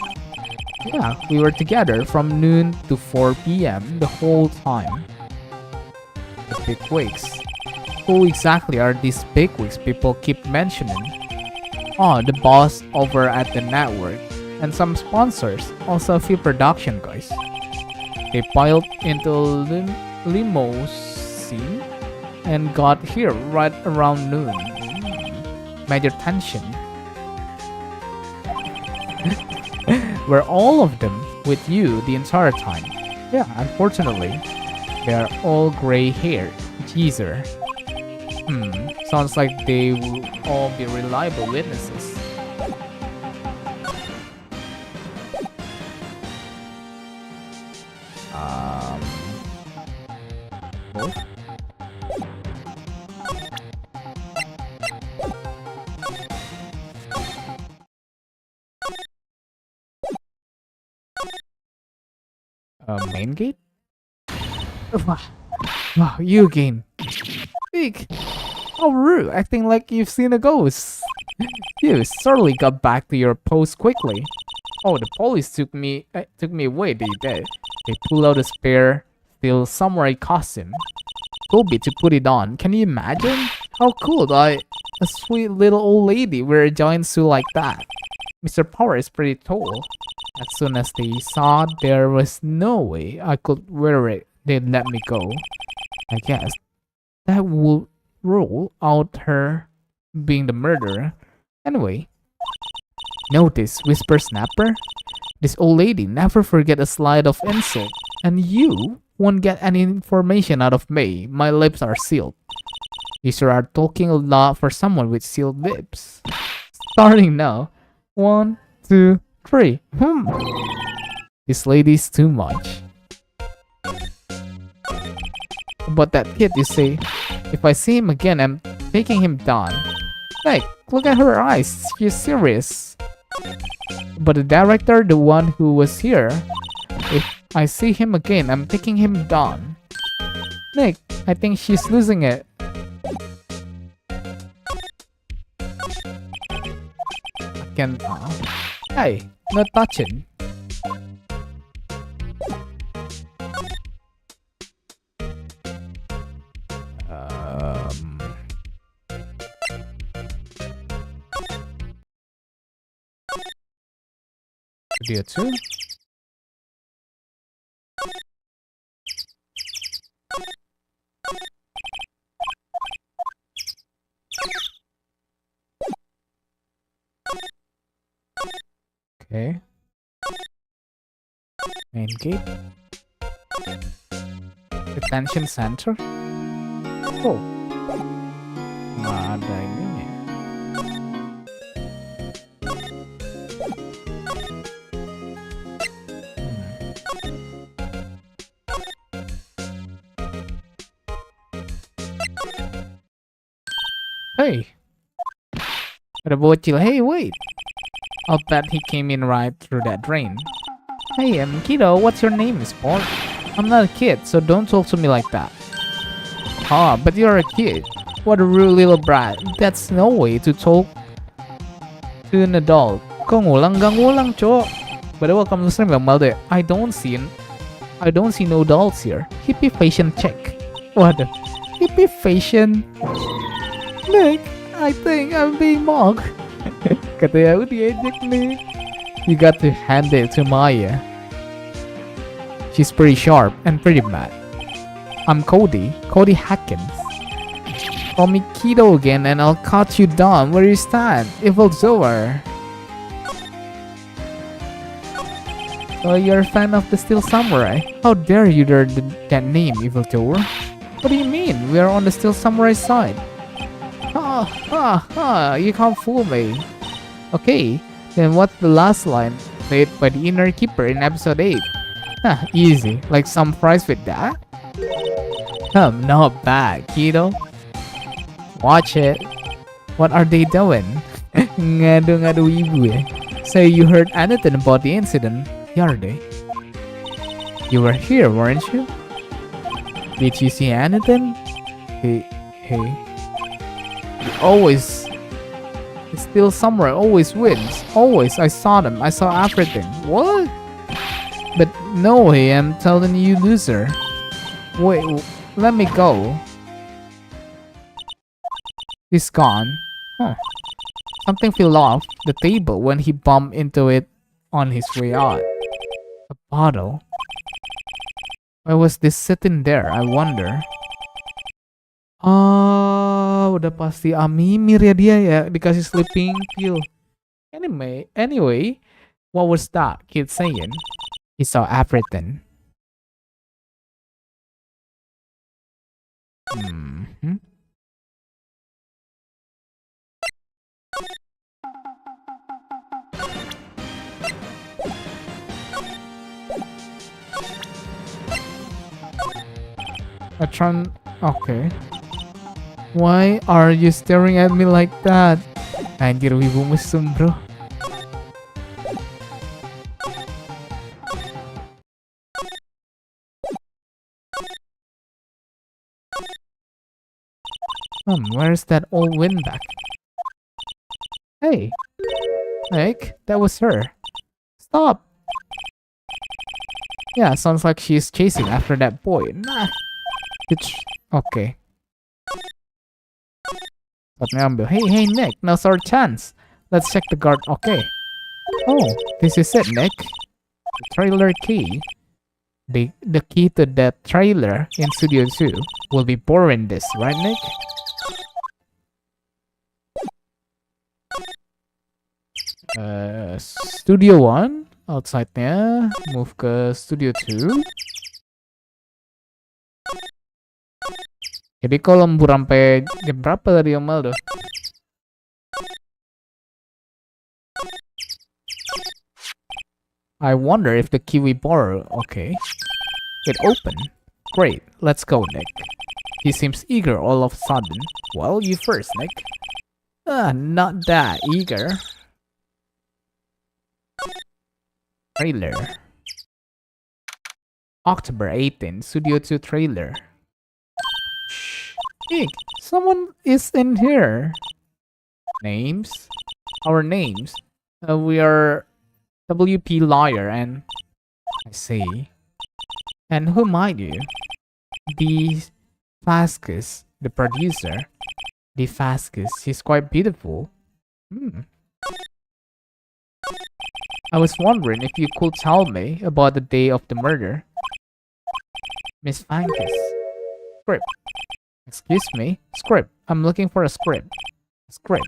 Yeah, we were together from noon to 4 p.m. the whole time. The bigwigs. Who exactly are these bigwigs people keep mentioning? Oh, the boss over at the network. And some sponsors, also a few production guys. They piled into limousine and got here right around noon. Major tension. Were all of them with you the entire time? Yeah, unfortunately. They are all gray-haired. Jeezer. Sounds like they will all be reliable witnesses. Both? Main gate? Wow, you again. Big. How rude, acting like you've seen a ghost. You certainly got back to your post quickly. Oh, the police took me away. They did. They pulled out a spare steel samurai costume. Told me to put it on. Can you imagine? How cool, a sweet little old lady wear a giant suit like that. Mr. Power is pretty tall. As soon as they saw there was no way I could wear it, they let me go. I guess that would rule out her being the murderer. Anyway, notice, Whisper Snapper. This old lady never forget a slide of insult, and you won't get any information out of me. My lips are sealed. You sure are talking a lot for someone with sealed lips. Starting now. 1, 2, 3. This lady's too much. About that kid, you say, if I see him again, I'm taking him down. Hey, look at her eyes. She's serious. But the director, the one who was here, if I see him again, I'm taking him down. Nick, I think she's losing it. I can't. Hey, no touching. Dia too. Okay. Main gate. Detention center. Oh. Nggak ada ininya. Hey. Ada bocil. Hey, wait. I'll bet he came in right through that drain. Hey, I'm kiddo. What's your name, sport? I'm not a kid, so don't talk to me like that. Ah, but you're a kid. What a rude little brat. That's no way to talk to an adult. Kau ngulang gak ngulang, cok. But welcome to stream, Malde. I don't see no adults here. Hippie fashion check. What the? Hippie fashion? Nick, I think I'm being mocked. Katanya diejek nih. You got to hand it to Maya. She's pretty sharp and pretty mad. I'm Cody Hackins. Call me Kiddo again and I'll cut you down where you stand. Evil Zoer. So you're a fan of the Steel Samurai? How dare you dare that name, Evil Zoer? What do you mean? We are on the Steel Samurai side. You can't fool me. Okay, then what's the last line played by the Inner Keeper in episode 8? Easy, like some fries with that? Not bad, kiddo. Watch it. What are they doing? Ngadu-ngadu ibu eh. So you heard anything about the incident, yesterday? You were here, weren't you? Did you see anything? Hey. Always. Still somewhere always wins. Always. I saw them. I saw everything. What? But no way, I'm telling you, loser. Wait, let me go. He's gone. Huh. Something fell off the table when he bumped into it on his way out. A bottle. Why was this sitting there, I wonder? Udah pasti Amimir ya dia ya, dikasih sleeping pill. Anyway, what was that kid saying? He saw everything. Okay. Why are you staring at me like that? Anjir, wibu mesum, bro. Where's that old windbag? Hey, Nick, that was her. Stop! Yeah, sounds like she's chasing after that boy. Nah. Okay. Saat ngambil. Hey, Nick, now's our chance. Let's check the guard. Okay. Oh, this is it, Nick. The trailer key. The key to that trailer in Studio 2 will be borrowing this, right, Nick? Studio 1 outside-nya, move ke Studio 2. Jadi kalau lembur sampai jam berapa tadi Om Aldo? I wonder if the key we borrow. Okay. It opened. Great. Let's go, Nick. He seems eager all of a sudden. Well, you first, Nick. Not that eager. Trailer. October 18, Studio 2 trailer. Shh. Nick, someone is in here. Names? Our names? We are WP Lawyer and... I see. And who might you? The Fascus, the producer. The Fascus, she's quite beautiful. I was wondering if you could tell me about the day of the murder. Miss Fascus. Script. Excuse me? Script. I'm looking for a script. Script.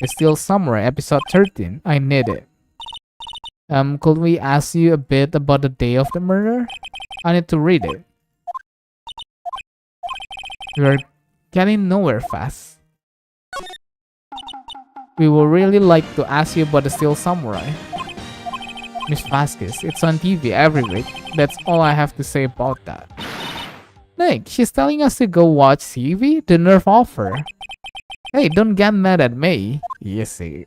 It's still Samurai episode 13. I need it. Could we ask you a bit about the day of the murder? I need to read it. We're getting nowhere fast. We would really like to ask you about the Steel Samurai. Miss Vasquez, it's on TV every week. That's all I have to say about that. Nick, she's telling us to go watch TV? The nerve of her. Hey, don't get mad at me. Yes, see.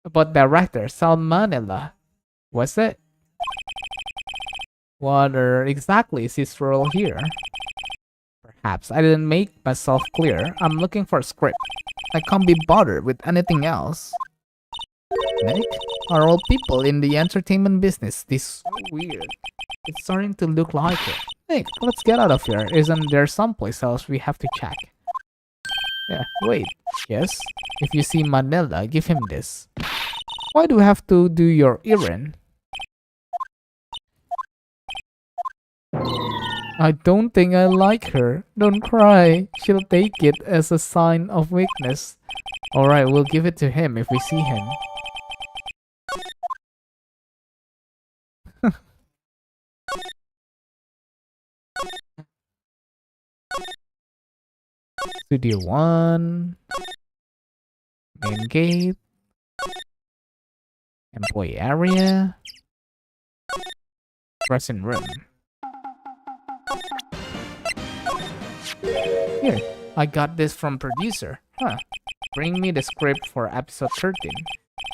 About director Salmonella. What's it? What exactly is his role here? Perhaps I didn't make myself clear. I'm looking for a script. I can't be bothered with anything else. Nick, are all people in the entertainment business this weird? It's starting to look like it. Nick, let's get out of here. Isn't there someplace else we have to check? Yeah, wait. Yes? If you see Manila, give him this. Why do we have to do your errand? I don't think I like her. Don't cry. She'll take it as a sign of weakness. Alright, we'll give it to him if we see him. Studio 1. Main gate. Employee area. Dressing room. Here, I got this from producer. Huh. Bring me the script for episode 13.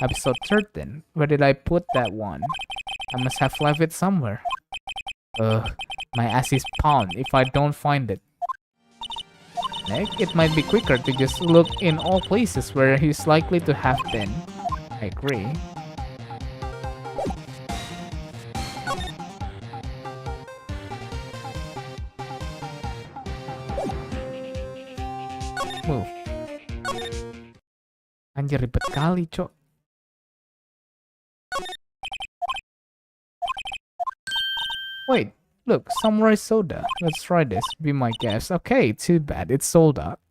Episode 13? Where did I put that one? I must have left it somewhere. My ass is pound if I don't find it. Nick, it might be quicker to just look in all places where he's likely to have been. I agree. Move. Anjir ribet kali, cok. Wait, look, samurai soda. Let's try this. Be my guest. Okay, too bad. It's sold out.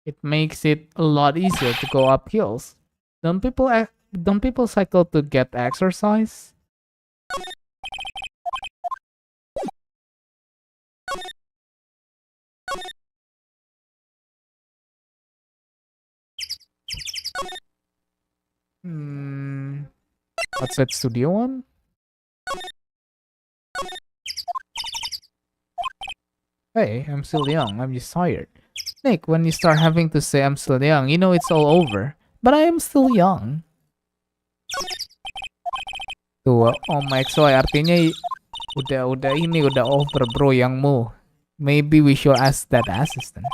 It makes it a lot easier to go up hills. Don't people cycle to get exercise? What's that studio one? Hey, I'm still young. I'm just tired. Nick, when you start having to say I'm still young, you know it's all over. But I am still young. Tuh, Om XY artinya udah ini udah over bro yangmu. Maybe we should ask that assistant.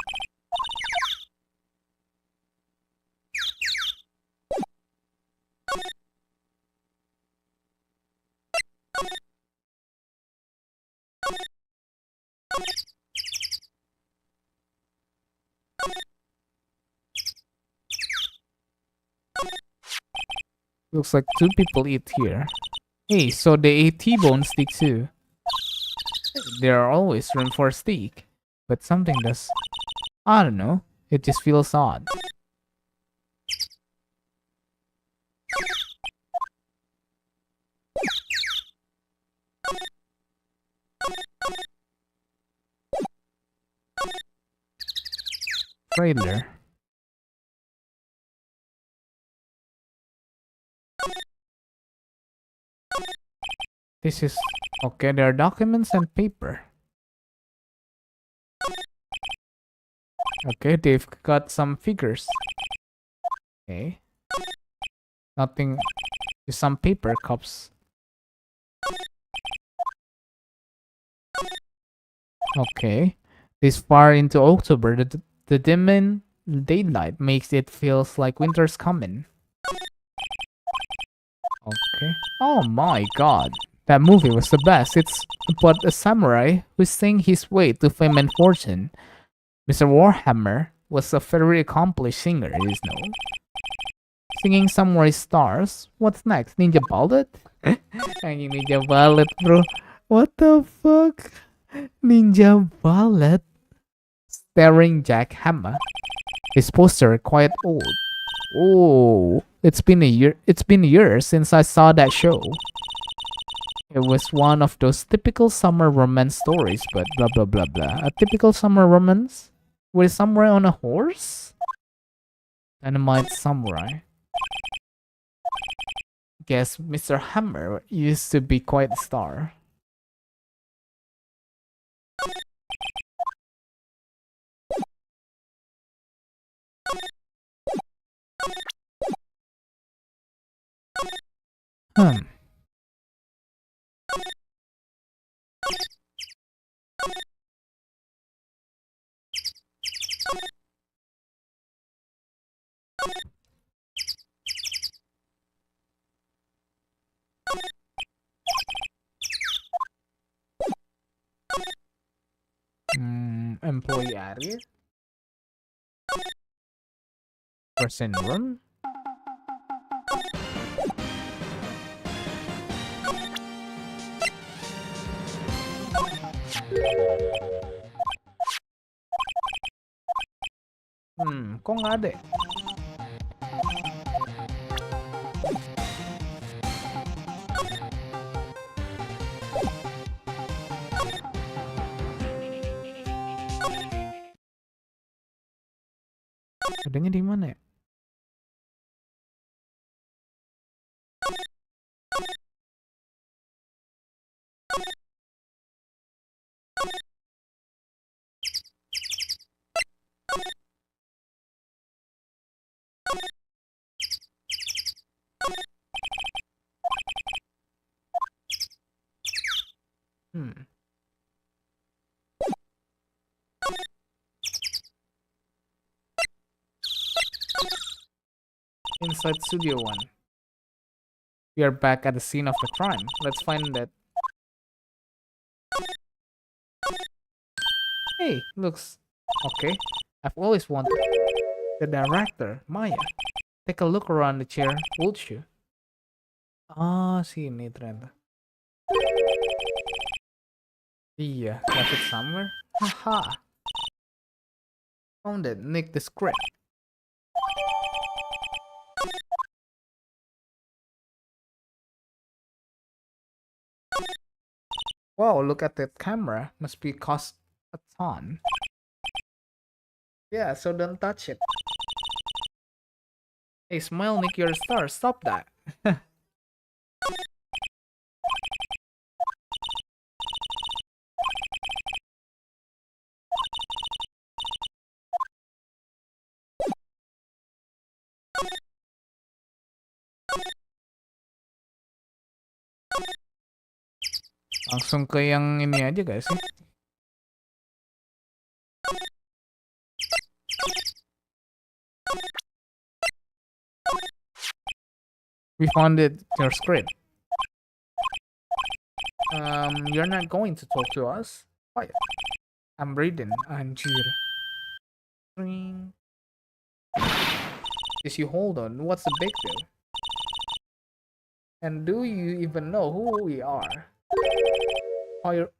Looks like two people eat here. Hey, so they ate T-bone steak too. There are always room for steak, but something does. I don't know. It just feels odd. Trailer. This is okay. There are documents and paper. Okay, they've got some figures. Okay. Nothing. Just some paper cups. Okay. This far into October, the dim daylight makes it feels like winter's coming. Okay. Oh my god. That movie was the best. It's about a samurai who sang his way to fame and fortune. Mr. Warhammer was a very accomplished singer, it is known. Singing Samurai Stars. What's next? Ninja Ballad? Anjing Ninja Ballad, bro. What the fuck? Ninja Ballad? Starring Jack Hammer. His poster quite old. Oh, it's been a year. It's been years since I saw that show. It was one of those typical summer romance stories, but blah blah blah blah. A typical summer romance with samurai on a horse? Dynamite samurai. Guess Mr. Hammer used to be quite a star. Hmm. Employee area? Person room? Kok nggak ada? Adanya di mana ya? Inside Studio 1. We are back at the scene of the crime. Let's find that. Hey, looks okay. I've always wanted the director, Maya. Take a look around the chair, would you? Ah, sini ternyata. Iya, left it somewhere. Haha. Found it. Nick the script. Wow, look at that camera. Must be cost a ton. Yeah, so don't touch it. Hey, smile, Nick, you're a star. Stop that. Langsung ke yang ini aja gak sih? We found it, your script. You're not going to talk to us? Quiet. I'm reading. Anjir. Ring. Just you hold on. What's the big deal? And do you even know who we are?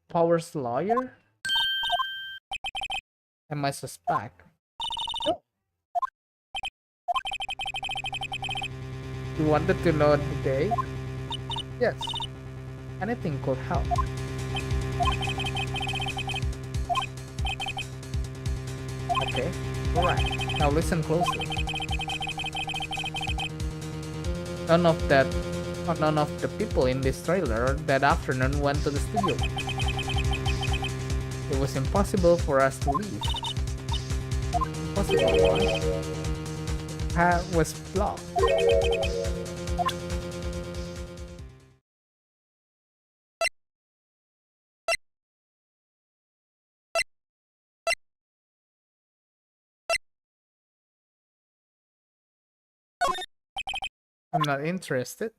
Power's lawyer? Am I suspect? No. You wanted to know the day? Yes. Anything could help. Okay, alright. Now listen closely. None of the people in this trailer that afternoon went to the studio. It was impossible for us to leave. Impossible why? Path was blocked. I'm not interested.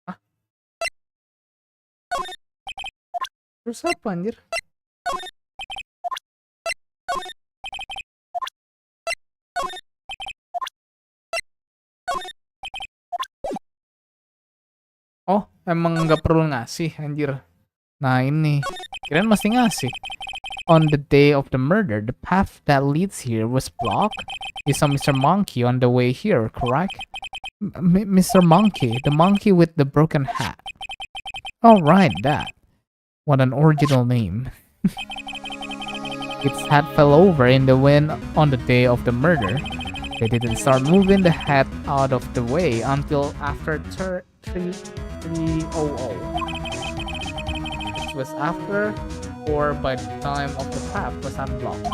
Hah? Terus apa anjir? Oh, emang nggak perlu ngasih anjir. Nah ini, kirain mesti ngasih. On the day of the murder, the path that leads here was blocked. You saw Mr. Monkey on the way here, correct? Mr. Monkey, the monkey with the broken hat. Oh right, that. What an original name. Its hat fell over in the wind on the day of the murder. They didn't start moving the hat out of the way until after 3:00. It was after or by the time of the path was unblocked.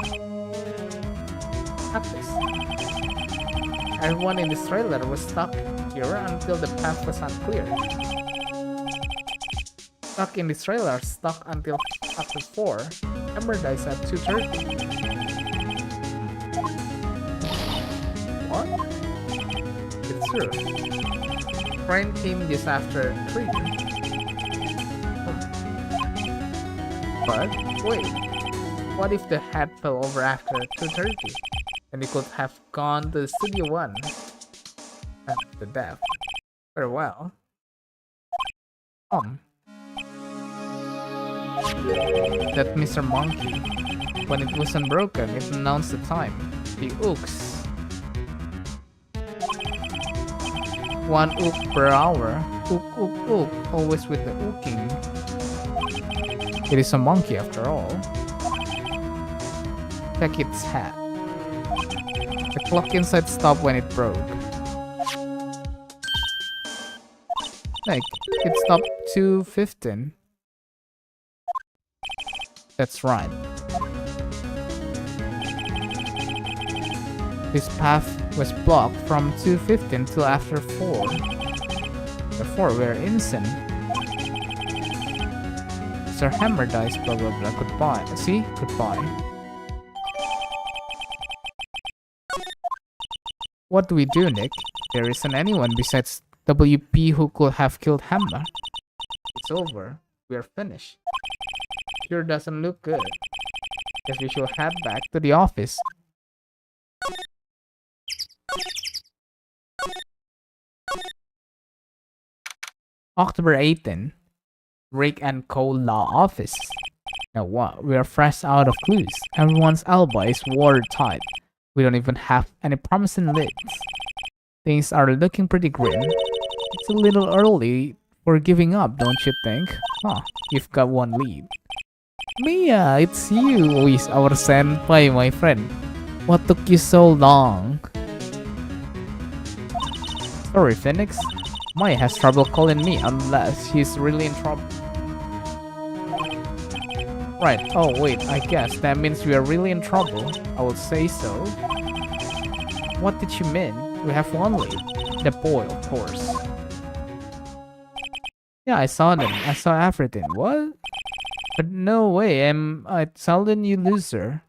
Practice. Everyone in this trailer was stuck here until the path was unclear. Stuck in this trailer, stuck until after 4. Hammer dies at 2:30. What? It's true. Train came just after 3. But wait, what if the hat fell over after 2:30? And he could have gone to Studio 1 after death. Very well. That Mr. Monkey. When it wasn't broken, it announced the time. The ooks. 1 ook per hour. Ook, ook, ook. Always with the ooking. It is a monkey after all. Check its hat. The clock inside stopped when it broke. Like, it stopped 2:15. That's right. This path was blocked from 2:15 till after 4. Therefore, we're innocent. Sir Hammer dies, blah blah blah. Goodbye. See? Goodbye. What do we do, Nick? There isn't anyone besides WP who could have killed Hammer. It's over. We're finished. Sure doesn't look good. Guess we should head back to the office. October 18. Rick and Co. Law Office. Now what? We are fresh out of clues. Everyone's alibi is watertight. We don't even have any promising leads. Things are looking pretty grim. It's a little early for giving up, don't you think? Huh, you've got one lead. Mia, it's you. Who is our senpai, my friend? What took you so long? Sorry, Phoenix. Maya has trouble calling me unless she's really in trouble. Right. Oh, wait. I guess that means we are really in trouble. I would say so. What did you mean? We have one lead. The boy, of course. Yeah, I saw them. I saw everything. What? But no way. I telling you, loser.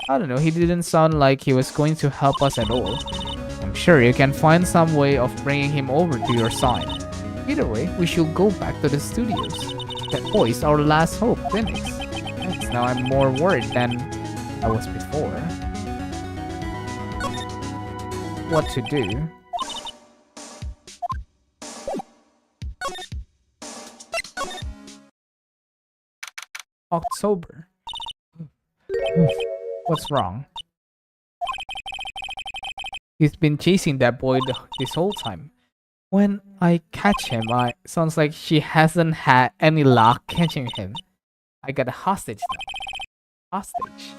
I don't know. He didn't sound like he was going to help us at all. I'm sure you can find some way of bringing him over to your side. Either way, we should go back to the studios. That boy is our last hope, Phoenix. Thanks, now I'm more worried than I was before. What to do? October. What's wrong? He's been chasing that boy this whole time. When I catch him, sounds like she hasn't had any luck catching him. I got a hostage now. Hostage?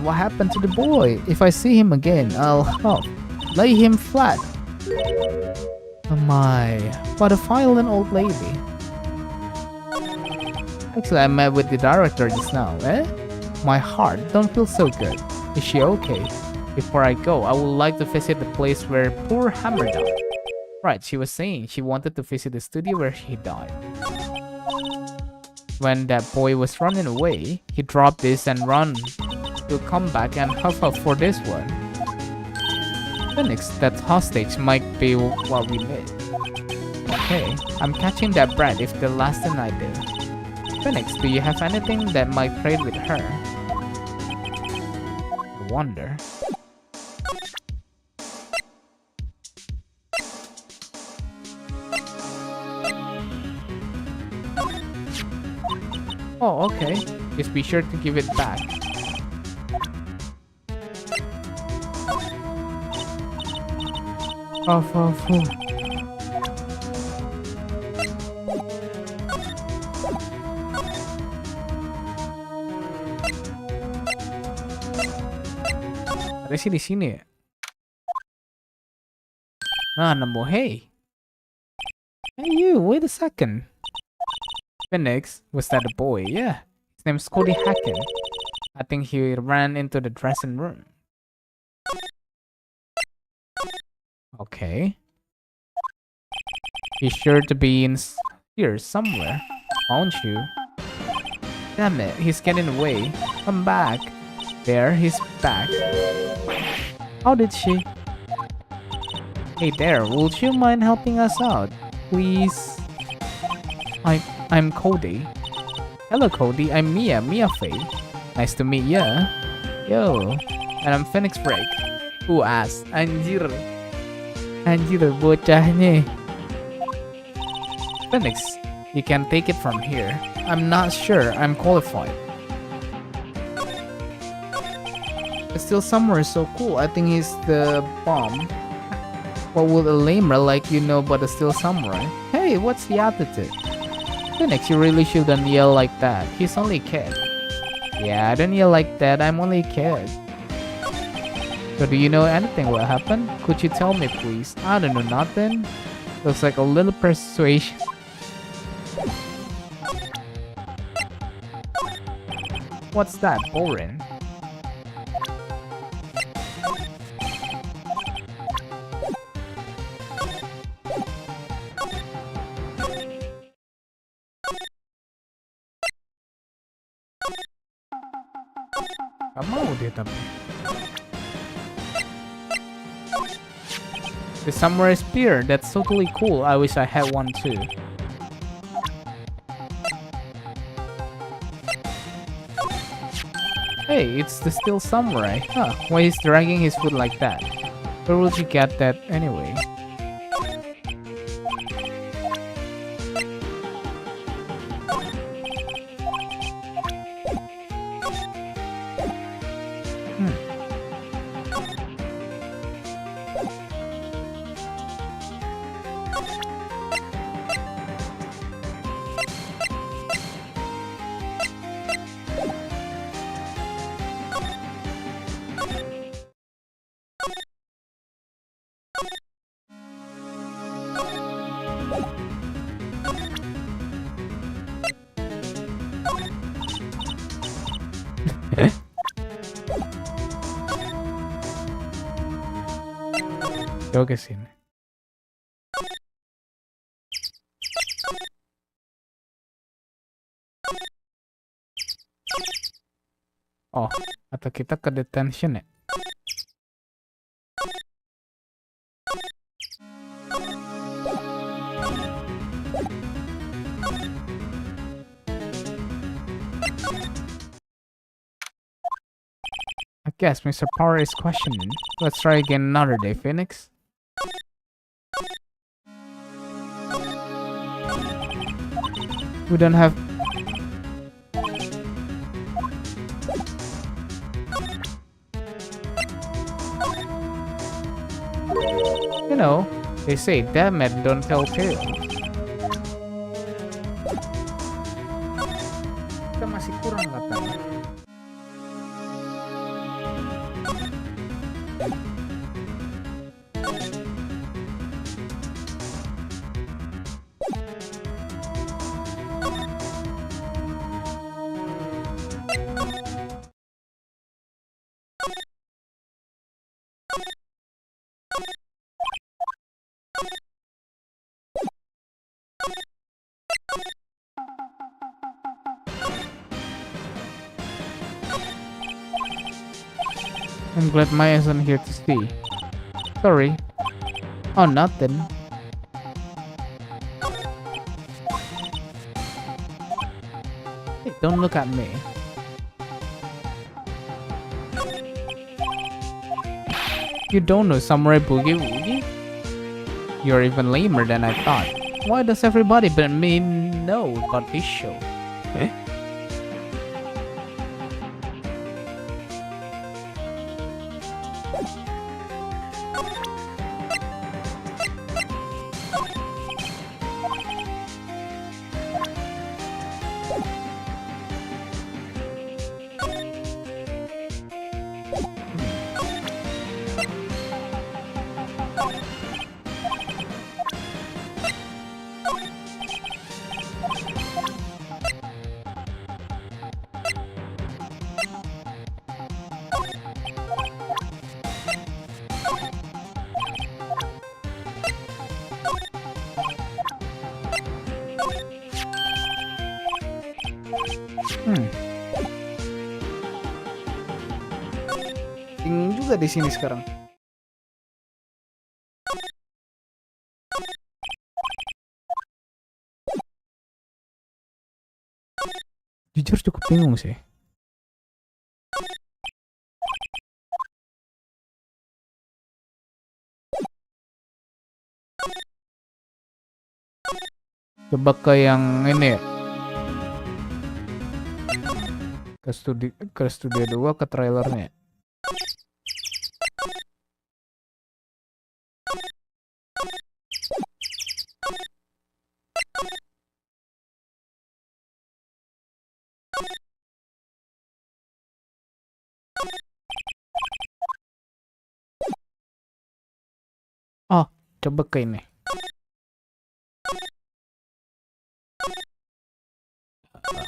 What happened to the boy? If I see him again, I'll lay him flat. Oh my, what a violent old lady. Actually, I met with the director just now, eh? My heart don't feel so good. Is she okay? Before I go, I would like to visit the place where poor Hammer died. Right, she was saying she wanted to visit the studio where he died. When that boy was running away, he dropped this and run. He'll come back and huff up for this one. Phoenix, that hostage might be what we need. Okay, I'm catching that brat if the last thing I do. Phoenix, do you have anything that might trade with her? I wonder. Oh, okay. Just be sure to give it back. Oh. Ada sih di sini ya. Nah, nemu. Hey, you. Wait a second. Phoenix, was that a boy? Yeah. His name's Cody Hacken. I think he ran into the dressing room. Okay. He's sure to be in here somewhere, won't you? Damn it, he's getting away. Come back. There, he's back. How did she? Hey there, would you mind helping us out? Please. I'm Cody. Hello Cody, I'm Mia Faye. Nice to meet ya. Yo. And I'm Phoenix Break. Who asked? Anjir, bocahnya. Phoenix, you can take it from here. I'm not sure I'm qualified. But still, somewhere is so cool. I think he's the bomb. What would a lamer like you know but a Steel Samurai? Hey, what's the attitude? Phoenix, you really shouldn't yell like that. He's only a kid. Yeah, I don't yell like that. I'm only a kid. So do you know anything will happen? Could you tell me please? I don't know nothing. Looks like a little persuasion. What's that? Boring. Gak mau dia tapi. The samurai spear, that's totally cool. I wish I had one too. Hey, it's the Steel Samurai. Huh, why he's dragging his foot like that? Where would you get that anyway? Coba ke sini. Oh, atau kita ke detention ya? I guess Mr. Power is questioning. Let's try again another day, Phoenix. We don't have... You know, they say dead men don't tell tales. Kita masih kurang katanya. I'm glad Maya isn't here to see. Sorry. Oh, nothing. Hey, don't look at me. You don't know Samurai Boogie Woogie? You're even lamer than I thought. Why does everybody but me know about this show? Eh? Ingin juga di sini sekarang. Jujur cukup bingung sih. Coba ke yang ini ya. Ke studio 2 ke trailernya. Oh, coba ke ini.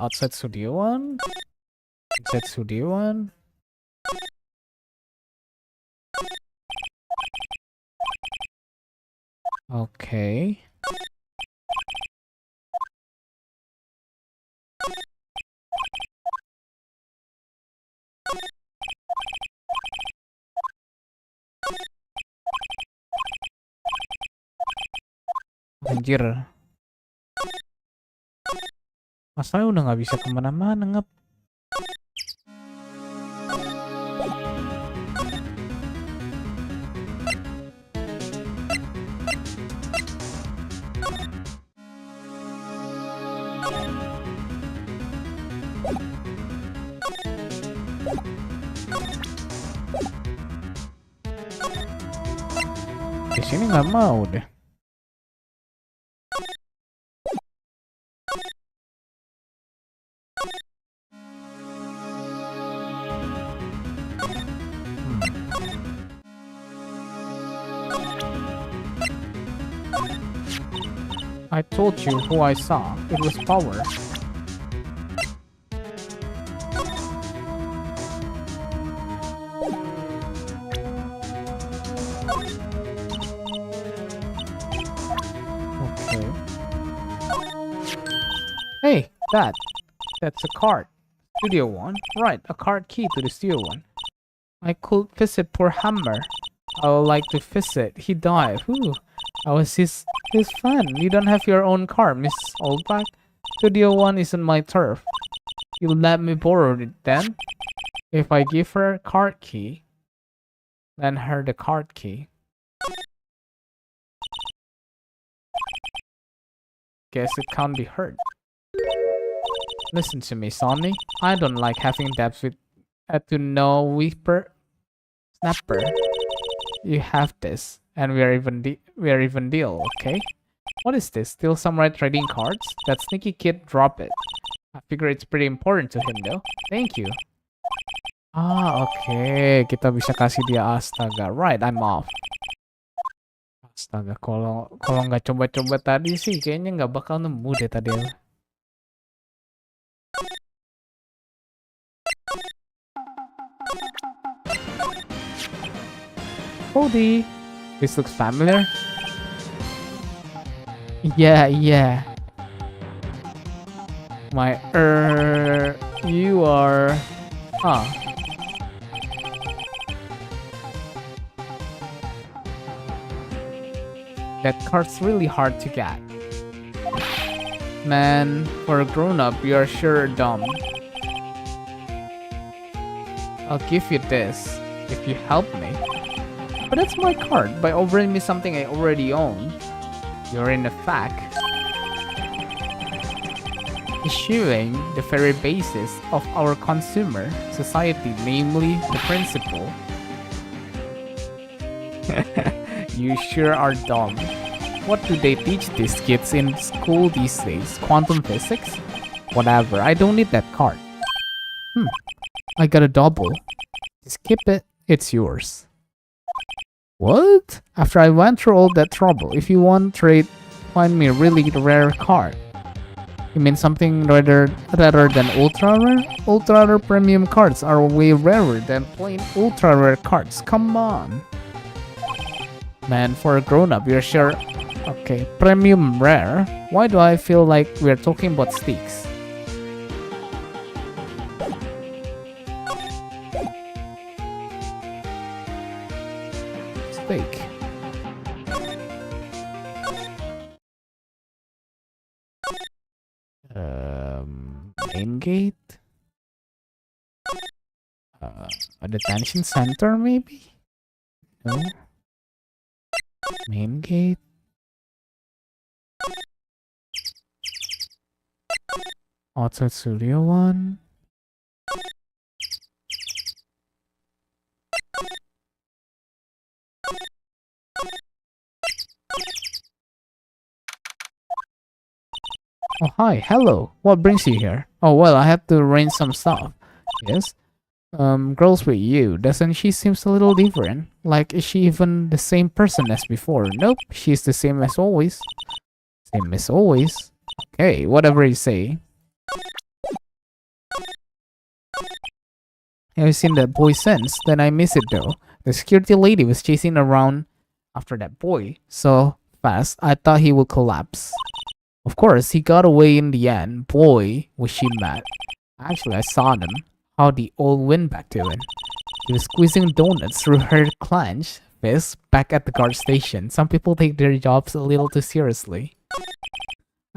Outside studio 1. Inside studio 1. Okay. Anjir. Masalahnya udah nggak bisa kemana-mana ngap. Di sini nggak mau deh. I told you who I saw. It was Power. Hey, that's a card. Studio one. Right, a card key to the studio one. I could visit poor Hammer. I would like to visit. He died. Whew. I was his fan. You don't have your own car, Miss Oldback. Studio one isn't my turf. You let me borrow it then? If I give her a card key, lend her the card key. Guess it can't be heard. Listen to me, Sonny. I don't like having debts with to no whipper snapper. You have this, and we are even deal, okay? What is this? Still some Wright trading cards? That sneaky kid, drop it. I figure it's pretty important to him though. Thank you. Ah, okay. Kita bisa kasih dia astaga. Right, I'm off. Astaga, kalau nggak coba-coba tadi sih, kayaknya nggak bakal nemu deh tadi. Cody, this looks familiar. Yeah. You are, That card's really hard to get. Man, for a grown-up, you are sure dumb. I'll give you this, if you help me. But that's my card. By offering me something I already own, you're in effect eschewing the very basis of our consumer society, namely the principle. You sure are dumb. What do they teach these kids in school these days? Quantum physics? Whatever, I don't need that card. I got a double. Just keep it, it's yours. What? After I went through all that trouble, if you want trade, find me a really rare card. You mean something rather than ultra rare? Ultra rare premium cards are way rarer than plain ultra rare cards. Come on. Man, for a grown-up, you're sure... Okay, premium rare? Why do I feel like we're talking about sticks? Steak. Main gate? A detention center, maybe? No? Main gate? Auto Studio 1? Oh, hi, hello. What brings you here? Oh, well, I have to arrange some stuff. Yes? Girls with you, doesn't she seems a little different? Like, is she even the same person as before? Nope, she's the same as always. Same as always? Okay, whatever you say. Have you seen that boy since? Then I miss it though. The security lady was chasing around after that boy so fast, I thought he would collapse. Of course, he got away in the end. Boy, was she mad. Actually, I saw them. How the old went back to him. He was squeezing donuts through her clenched fist back at the guard station. Some people take their jobs a little too seriously.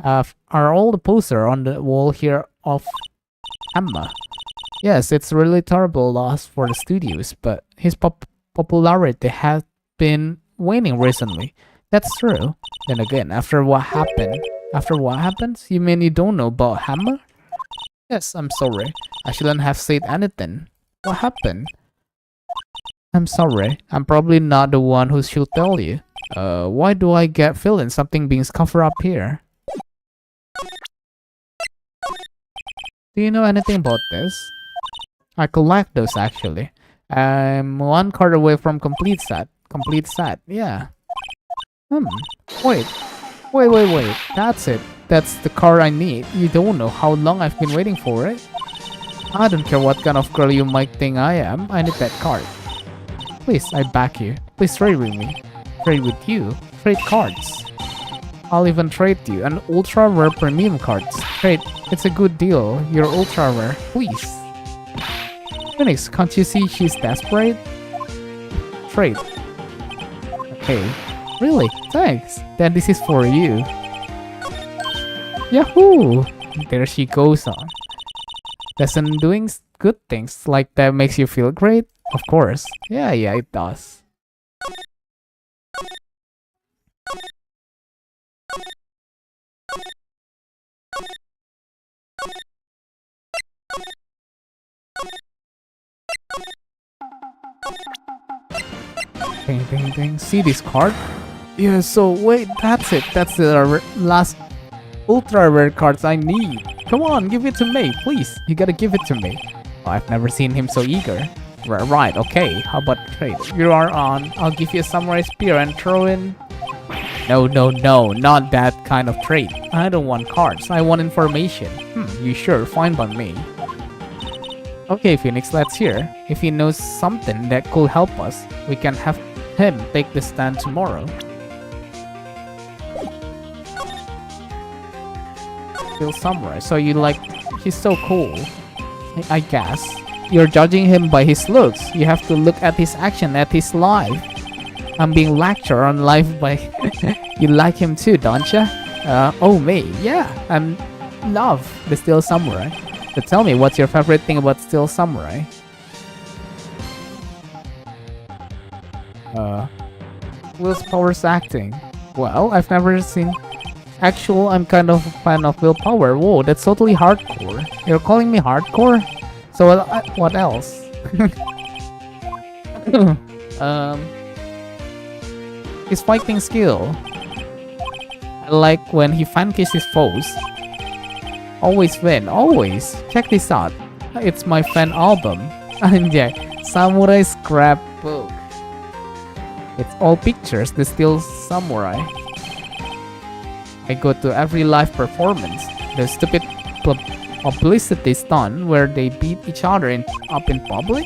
Are all the posters on the wall here of Emma? Yes, it's a really terrible loss for the studios, but his popularity has been waning recently. That's true. Then again, after what happens? You mean you don't know about Hammer? Yes, I'm sorry. I shouldn't have said anything. What happened? I'm sorry. I'm probably not the one who should tell you. Why do I get feeling something being covered up here? Do you know anything about this? I collect those actually. I'm one card away from complete set. Complete set, yeah. Wait. That's it. That's the card I need. You don't know how long I've been waiting for it. I don't care what kind of girl you might think I am. I need that card. Please, I back you. Please trade with me. Trade with you. Trade cards. I'll even trade you an ultra rare premium card. Trade, it's a good deal. You're ultra rare, please. Phoenix, can't you see she's desperate? Trade. Okay. Really? Thanks. Then this is for you. Yahoo! There she goes on. Doesn't doing good things like that makes you feel great? Of course. Yeah, it does. Ding, ding, ding. See this card? Yeah, so wait, that's it. That's the last ultra rare cards I need. Come on, give it to me, please. You gotta give it to me. Oh, I've never seen him so eager. Right, okay. How about trade? You are on. I'll give you a samurai spear and throw in... No, not that kind of trade. I don't want cards. I want information. You sure? Fine by me. Okay, Phoenix, let's hear. If he knows something that could help us, we can have him take the stand tomorrow. Still samurai, so you like... He's so cool. I guess. You're judging him by his looks. You have to look at his action, at his life. I'm being lectured on life by... You like him too, don't ya? Oh me, yeah. I'm... love the Steel Samurai. So tell me, what's your favorite thing about Steel Samurai? Willpower's acting. Well, I've never seen... Actual, I'm kind of a fan of willpower. Whoa, that's totally hardcore. You're calling me hardcore? So what else? His fighting skill. I like when he fan-kisses his foes. Always win, always. Check this out. It's my fan album. And yeah, Samurai Scrapbook. It's all pictures, the Steel Samurai. I go to every live performance. The stupid publicity stunt where they beat each other up in public.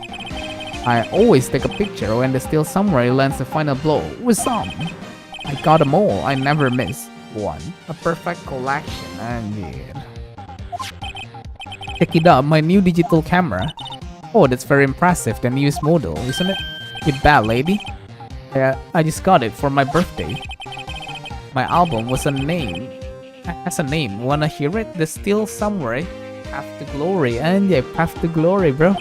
I always take a picture when the Steel Samurai lands the final blow with some. I got them all. I never miss one. A perfect collection, indeed. Check it out, my new digital camera. Oh, that's very impressive. The newest model, isn't it? You bad lady. I just got it for my birthday. My album has a name. Wanna hear it? The Steel Samurai Path to Glory. And yeah, Path to Glory, bro.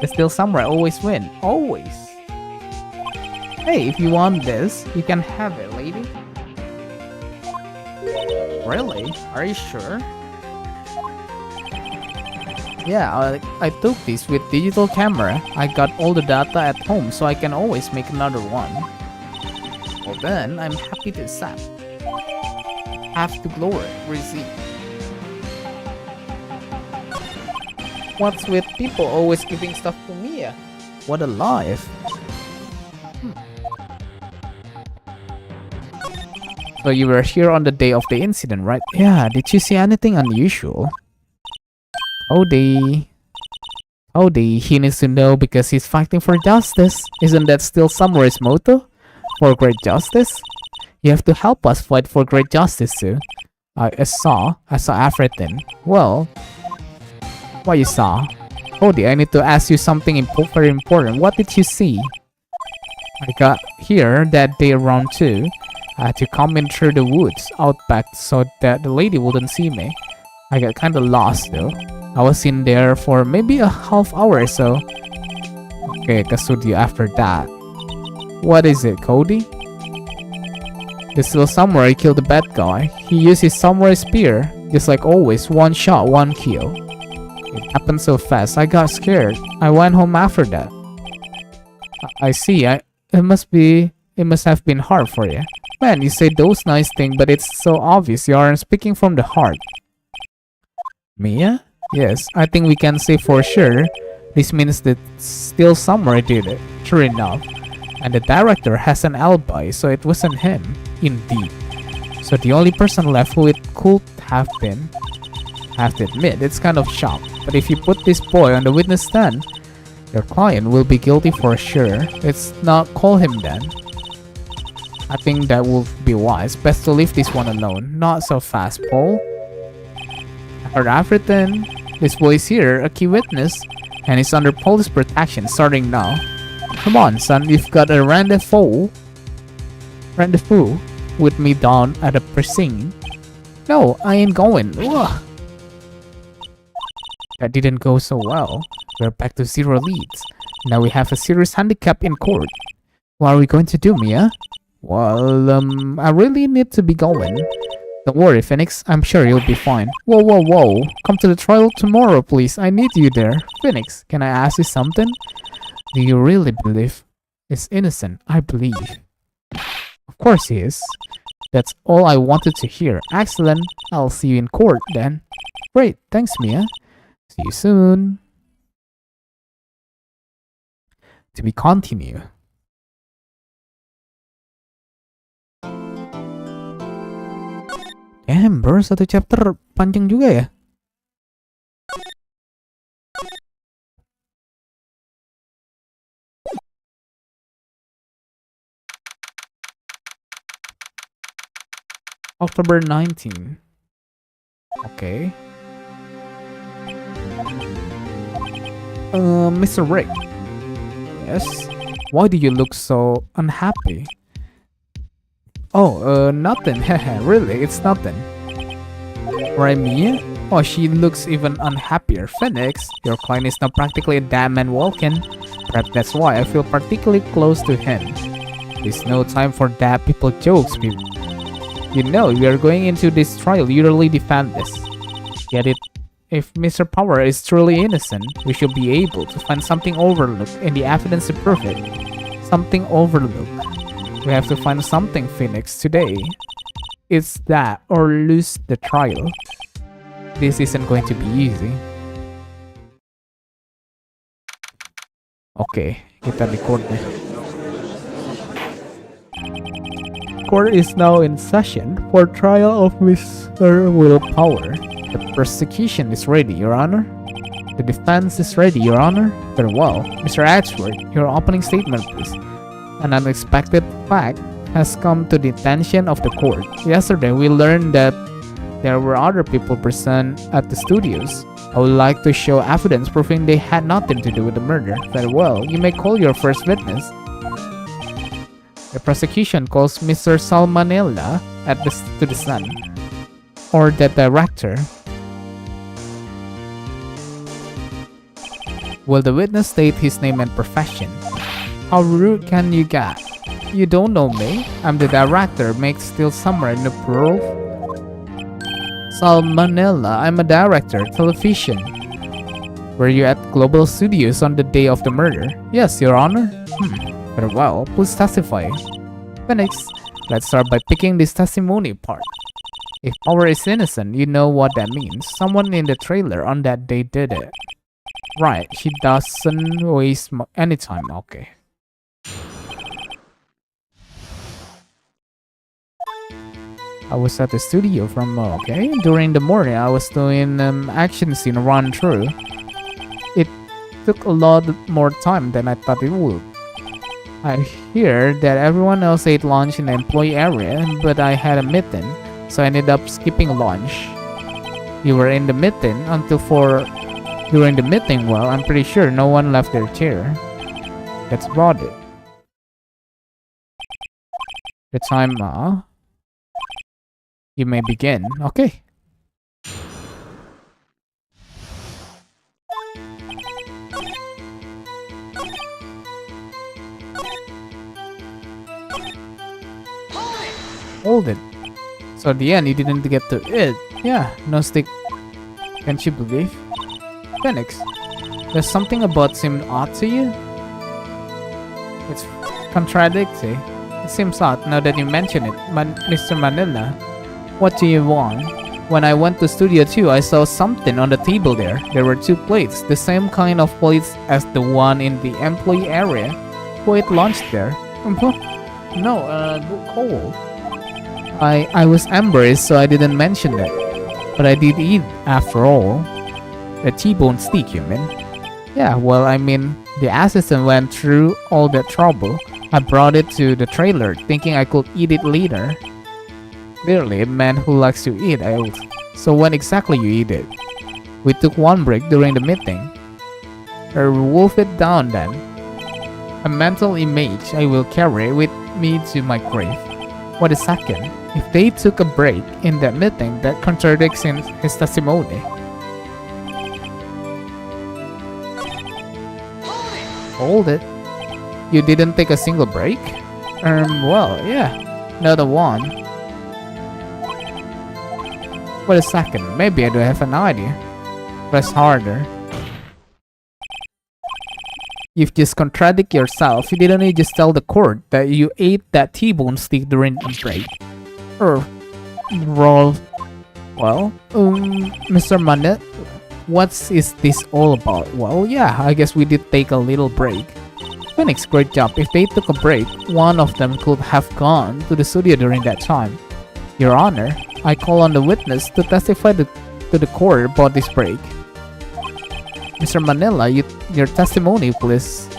The Steel Samurai always win. Always. Hey, if you want this, you can have it, lady. Really? Are you sure? Yeah, I took this with digital camera. I got all the data at home, so I can always make another one. Well then, I'm happy to accept. Path to Glory, receive. What's with people always giving stuff to me? What a life. So you were here on the day of the incident, right? Yeah, did you see anything unusual? Howdy, he needs to know because he's fighting for justice. Isn't that still Samurai's motto? For great justice? You have to help us fight for great justice too. I saw everything. Well, what you saw? Howdy, I need to ask you something very important. What did you see? I got here that day around 2. I had to come in through the woods out back so that the lady wouldn't see me. I got kinda lost though. I was in there for maybe a half hour or so. Okay, Kasudio after that. What is it, Cody? The Steel Samurai killed the bad guy. He used his samurai spear. Just like always, one shot, one kill. It happened so fast, I got scared. I went home after that. I see, it must have been hard for you. Man, you say those nice things, but it's so obvious you aren't speaking from the heart. Mia? Yes, I think we can say for sure. This means that Steel Samurai did it, true enough. And the director has an alibi, so it wasn't him. Indeed. So the only person left who it could have been. I have to admit, it's kind of shock. But if you put this boy on the witness stand, your client will be guilty for sure. Let's not call him then. I think that would be wise. Best to leave this one alone. Not so fast, Paul. I heard everything. This boy is here, a key witness, and he's under police protection starting now. Come on, son, you've got a rendezvous with me down at the precinct. No, I ain't going. Ugh. That didn't go so well. We're back to 0 leads. Now we have a serious handicap in court. What are we going to do, Mia? Well, I really need to be going. Don't worry, Phoenix. I'm sure you'll be fine. Whoa, whoa, whoa. Come to the trial tomorrow, please. I need you there. Phoenix, can I ask you something? Do you really believe he's innocent? I believe. Of course he is. That's all I wanted to hear. Excellent. I'll see you in court then. Great. Thanks, Mia. See you soon. To be continued. Damn bro, 1 chapter panjang juga ya. October 19. Okay. Mr. Wright. Yes? Why do you look so unhappy? Oh, nothing. Really, it's nothing. Right, Mia? Oh, she looks even unhappier. Phoenix, your client is now practically a dead man walking. Perhaps that's why I feel particularly close to him. There's no time for dead people jokes, people. You know, we are going into this trial, you really defend this. Get it? If Mr. Power is truly innocent, we should be able to find something overlooked in the evidence to prove it. Something overlooked. We have to find something, Phoenix, today. It's that or lose the trial. This isn't going to be easy. Oke, kita record nih. Court is now in session for trial of Mr. Willpower. The prosecution is ready, Your Honor. The defense is ready, Your Honor. Very well. Mr. Edgeworth, your opening statement, please. An unexpected fact has come to the attention of the court. Yesterday, we learned that there were other people present at the studios. I would like to show evidence proving they had nothing to do with the murder. Very well, you may call your first witness. The prosecution calls Mr. Salmonella to the stand, or the director. Will the witness state his name and profession? How rude can you get? You don't know me? I'm the director, make still somewhere in the proof. Salmonella, I'm a director, television. Were you at Global Studios on the day of the murder? Yes, Your Honor. Very well, please testify. Phoenix, let's start by picking this testimony part. If Power is innocent, you know what that means. Someone in the trailer on that day did it. Right, she doesn't waste any time, okay. I was at the studio from, okay. During the morning, I was doing action scene run through. It took a lot more time than I thought it would. I hear that everyone else ate lunch in the employee area, but I had a meeting, so I ended up skipping lunch. You were in the meeting until 4. During the meeting, well, I'm pretty sure no one left their chair. That's about it. The time, you may begin. Okay. Hold it. So at the end, you didn't get to it. Yeah, no stick. Can't you believe? Phoenix, there's something about seemed odd to you? It's contradictory. It seems odd now that you mention it, Mr. Manila. What do you want? When I went to Studio 2, I saw something on the table there. There were 2 plates, the same kind of plates as the one in the employee area. Who ate lunch there? No, cold. I was embarrassed, so I didn't mention it. But I did eat, after all. A T-bone steak, you mean? Yeah, well, I mean, the assistant went through all that trouble. I brought it to the trailer thinking I could eat it later. Clearly, a man who likes to eat, I oath. So when exactly you eat it? We took one break during the meeting. Wolf it down then. A mental image I will carry with me to my grave. Wait a second. If they took a break in that meeting, that contradicts his testimony. Hold it. You didn't take a single break? Well, yeah. Another one. Wait a second. Maybe I do have an idea. Press harder. You've just contradict yourself. You didn't just tell the court that you ate that T-bone steak during the break. Roll. Well, Mr. Manet, what is this all about? Well, yeah, I guess we did take a little break. Phoenix, great job. If they took a break, one of them could have gone to the studio during that time. Your Honor, I call on the witness to testify to the court about this break. Mr. Manila, your testimony, please.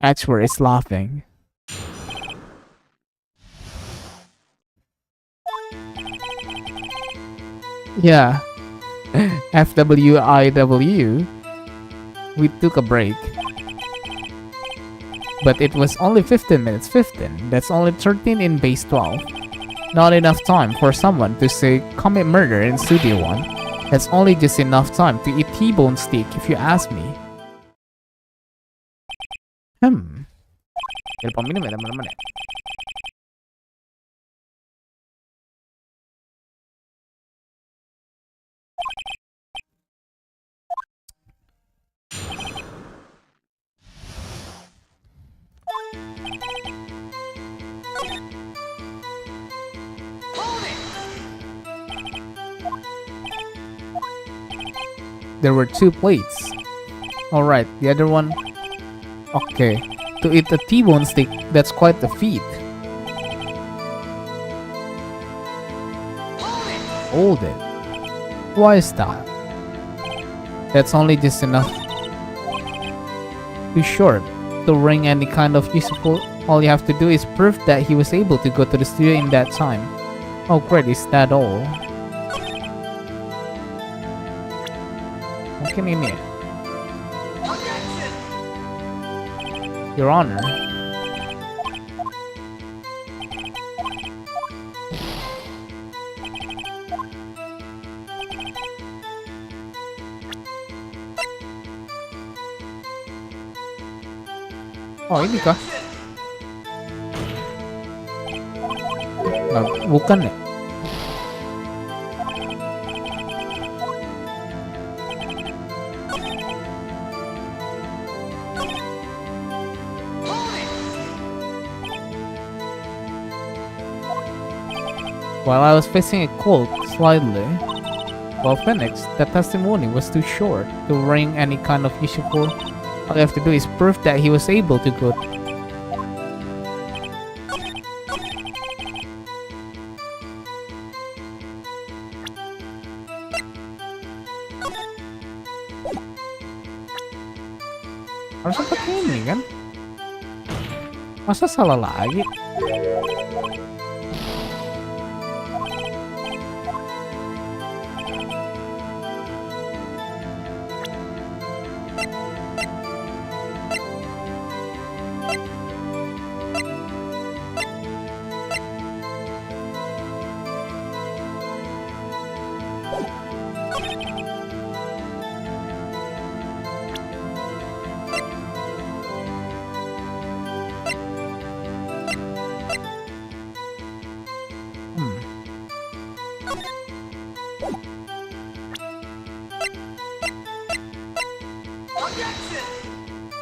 Actuary is laughing. Yeah. FWIW. We took a break. But it was only 15 minutes. 15. That's only 13 in base 12. Not enough time for someone to say commit murder in Studio 1. That's only just enough time to eat T-bone steak if you ask me. Lupa minum ya teman-teman ya. There were 2 plates. Alright, the other one. Okay, to eat a T-bone steak, that's quite a feat. Hold it. Why is that? That's only just enough. Too short to ring any kind of useful. All you have to do is prove that he was able to go to the studio in that time. Oh great, is that all? Mungkin ini ya. Your Honor. Oh ini kah? Nah, bukan ya? While I was facing a cold slightly, well, Phoenix, the testimony was too short to ring any kind of useful. All you have to do is prove that he was able to go. Harusnya pakai ini kan? Masa salah lagi?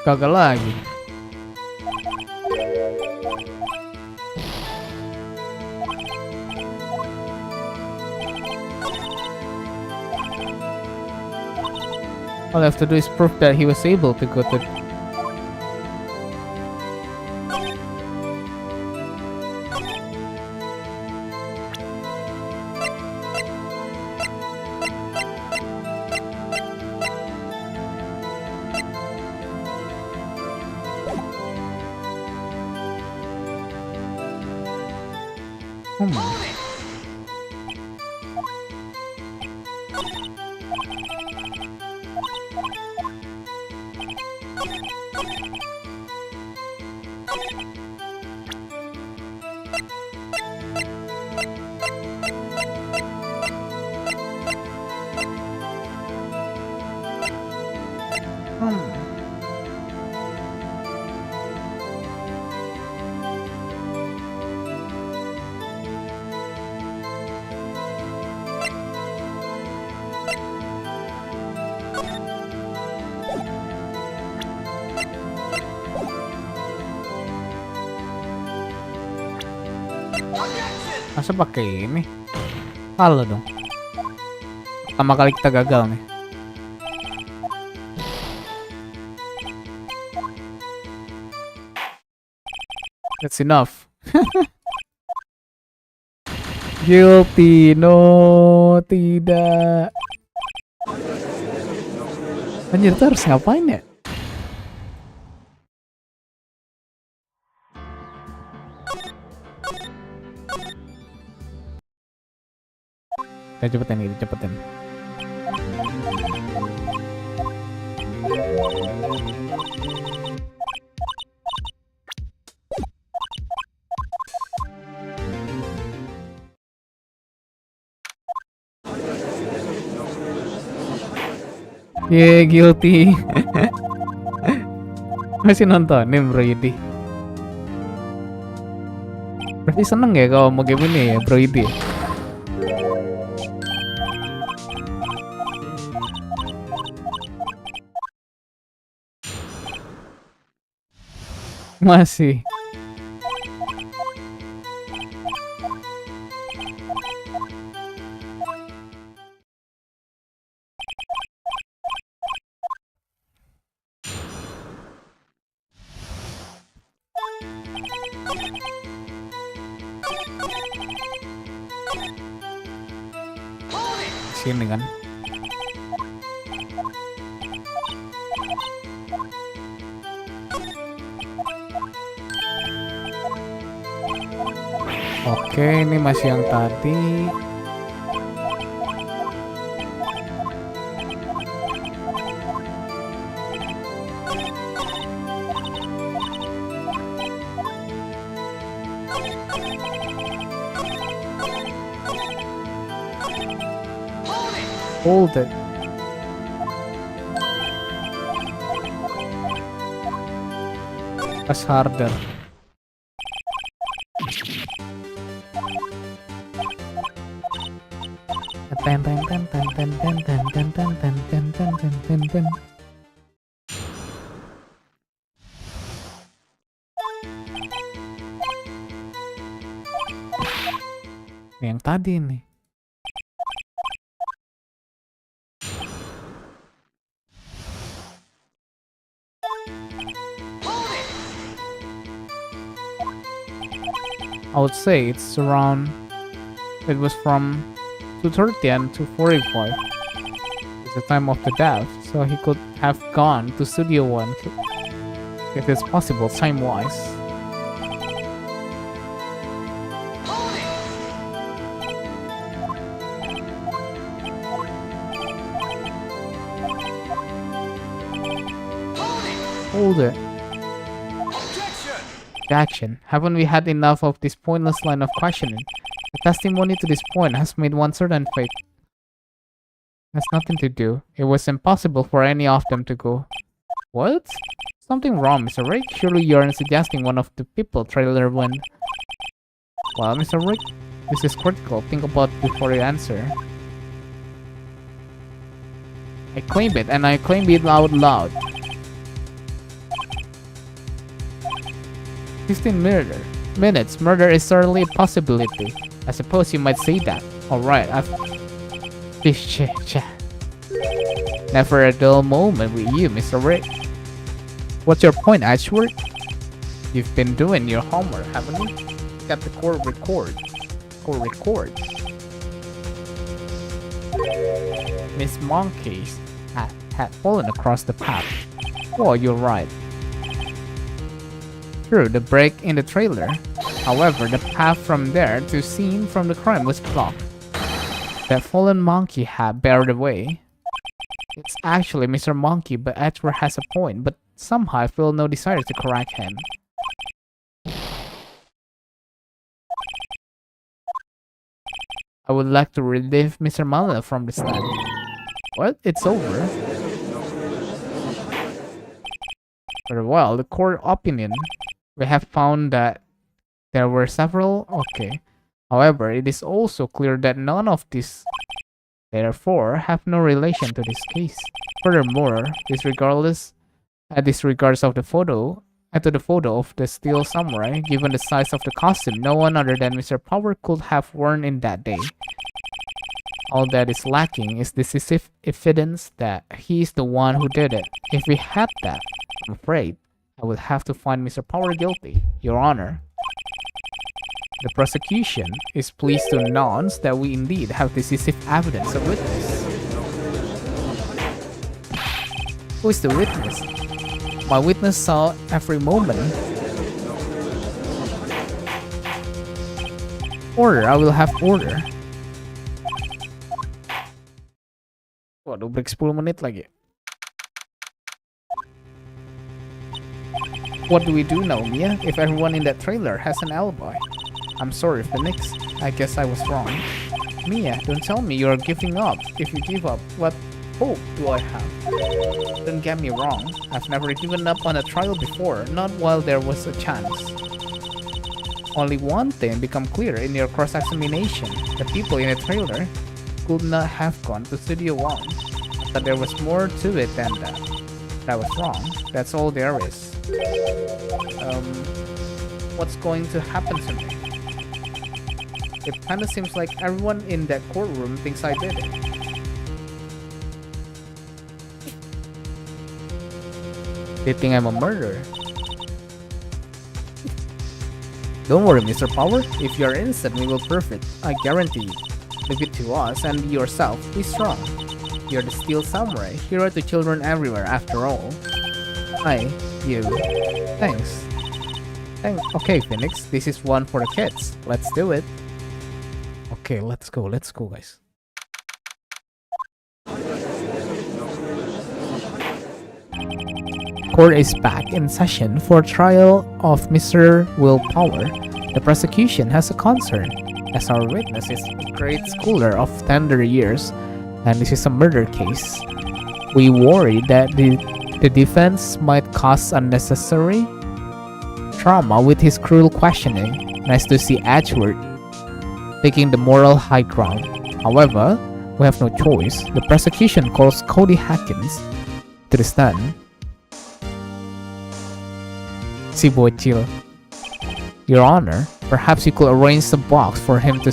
Gagal lagi. All I have to do is prove that he was able to go to. Masa pakai ini? Halo dong. Pertama kali kita gagal nih. That's enough. Guilty, no, tidak. Anjir, kita harus ngapain ya? Kita cepetin. Yeah, guilty. Masih nontonin Bro Yudi. Berarti seneng ya kalau mau game ini ya Bro Yudi. Masih. Sini kan. Oke, ini masih yang tadi. Hold it. Press harder. Yang tadi nih. I would say it's around. It was from 2:30 to 45. It's the time of the death, so he could have gone to Studio One if it's possible time-wise. Hold it. Action. Haven't we had enough of this pointless line of questioning? The testimony to this point has made one certain fate. Has nothing to do. It was impossible for any of them to go. What? Something wrong, Mr. Wright? Surely you aren't suggesting one of the people trailer went. Well, Mr. Wright, this is critical. Think about it before you answer. I claim it, and I claim it out loud. 15 minutes. Murder is certainly a possibility. I suppose you might say that. Alright, I've... Never a dull moment with you, Mr. Wright. What's your point, Ashworth? You've been doing your homework, haven't you? Got the core record. Miss Monkey's hat had fallen across the path. Oh, you're right. True, the break in the trailer However, the path from there to scene from the crime was blocked. That fallen monkey had barred the way. It's actually Mr. Monkey, but Edward has a point, but somehow I feel no desire to correct him. I would like to relieve Mr. Mala from the stand. What? It's over? Very well, the court opinion. We have found that there were several... Okay. However, it is also clear that none of these, therefore, have no relation to this case. Furthermore, disregards of the photo, to the photo of the steel samurai, given the size of the costume, no one other than Mr. Power could have worn in that day. All that is lacking is decisive evidence that he is the one who did it. If we had that, I'm afraid I would have to find Mr. Power guilty, Your Honor. The prosecution is pleased to announce that we indeed have decisive evidence of witness. Who is the witness? My witness saw every moment. Order, I will have order. Waduh, break 10 menit lagi. What do we do now, Mia, if everyone in that trailer has an alibi? I'm sorry, Phoenix. I guess I was wrong. Mia, don't tell me you're giving up. If you give up, what hope do I have? Don't get me wrong. I've never given up on a trial before, not while there was a chance. Only one thing became clear in your cross-examination. The people in the trailer could not have gone to Studio 1. But there was more to it than that. I was wrong. That's all there is. What's going to happen to me? It kinda seems like everyone in that courtroom thinks I did it. They think I'm a murderer. Don't worry, Mr. Power. If you're innocent, we will prove it. I guarantee you. Leave it to us and yourself. Be strong. You're the Steel Samurai, hero to children everywhere after all. You. Thanks. Okay, Phoenix, this is one for the kids. Let's do it. Okay, let's go, guys. Court is back in session for trial of Mr. Willpower. The prosecution has a concern, as our witness is a great scholar of tender years, and this is a murder case. We worry that the defense might cause unnecessary trauma with his cruel questioning. Nice to see Edward taking the moral high ground. However, we have no choice. The prosecution calls Cody Hackins to the stand. Si bocil. Your Honor, perhaps you could arrange the box for him to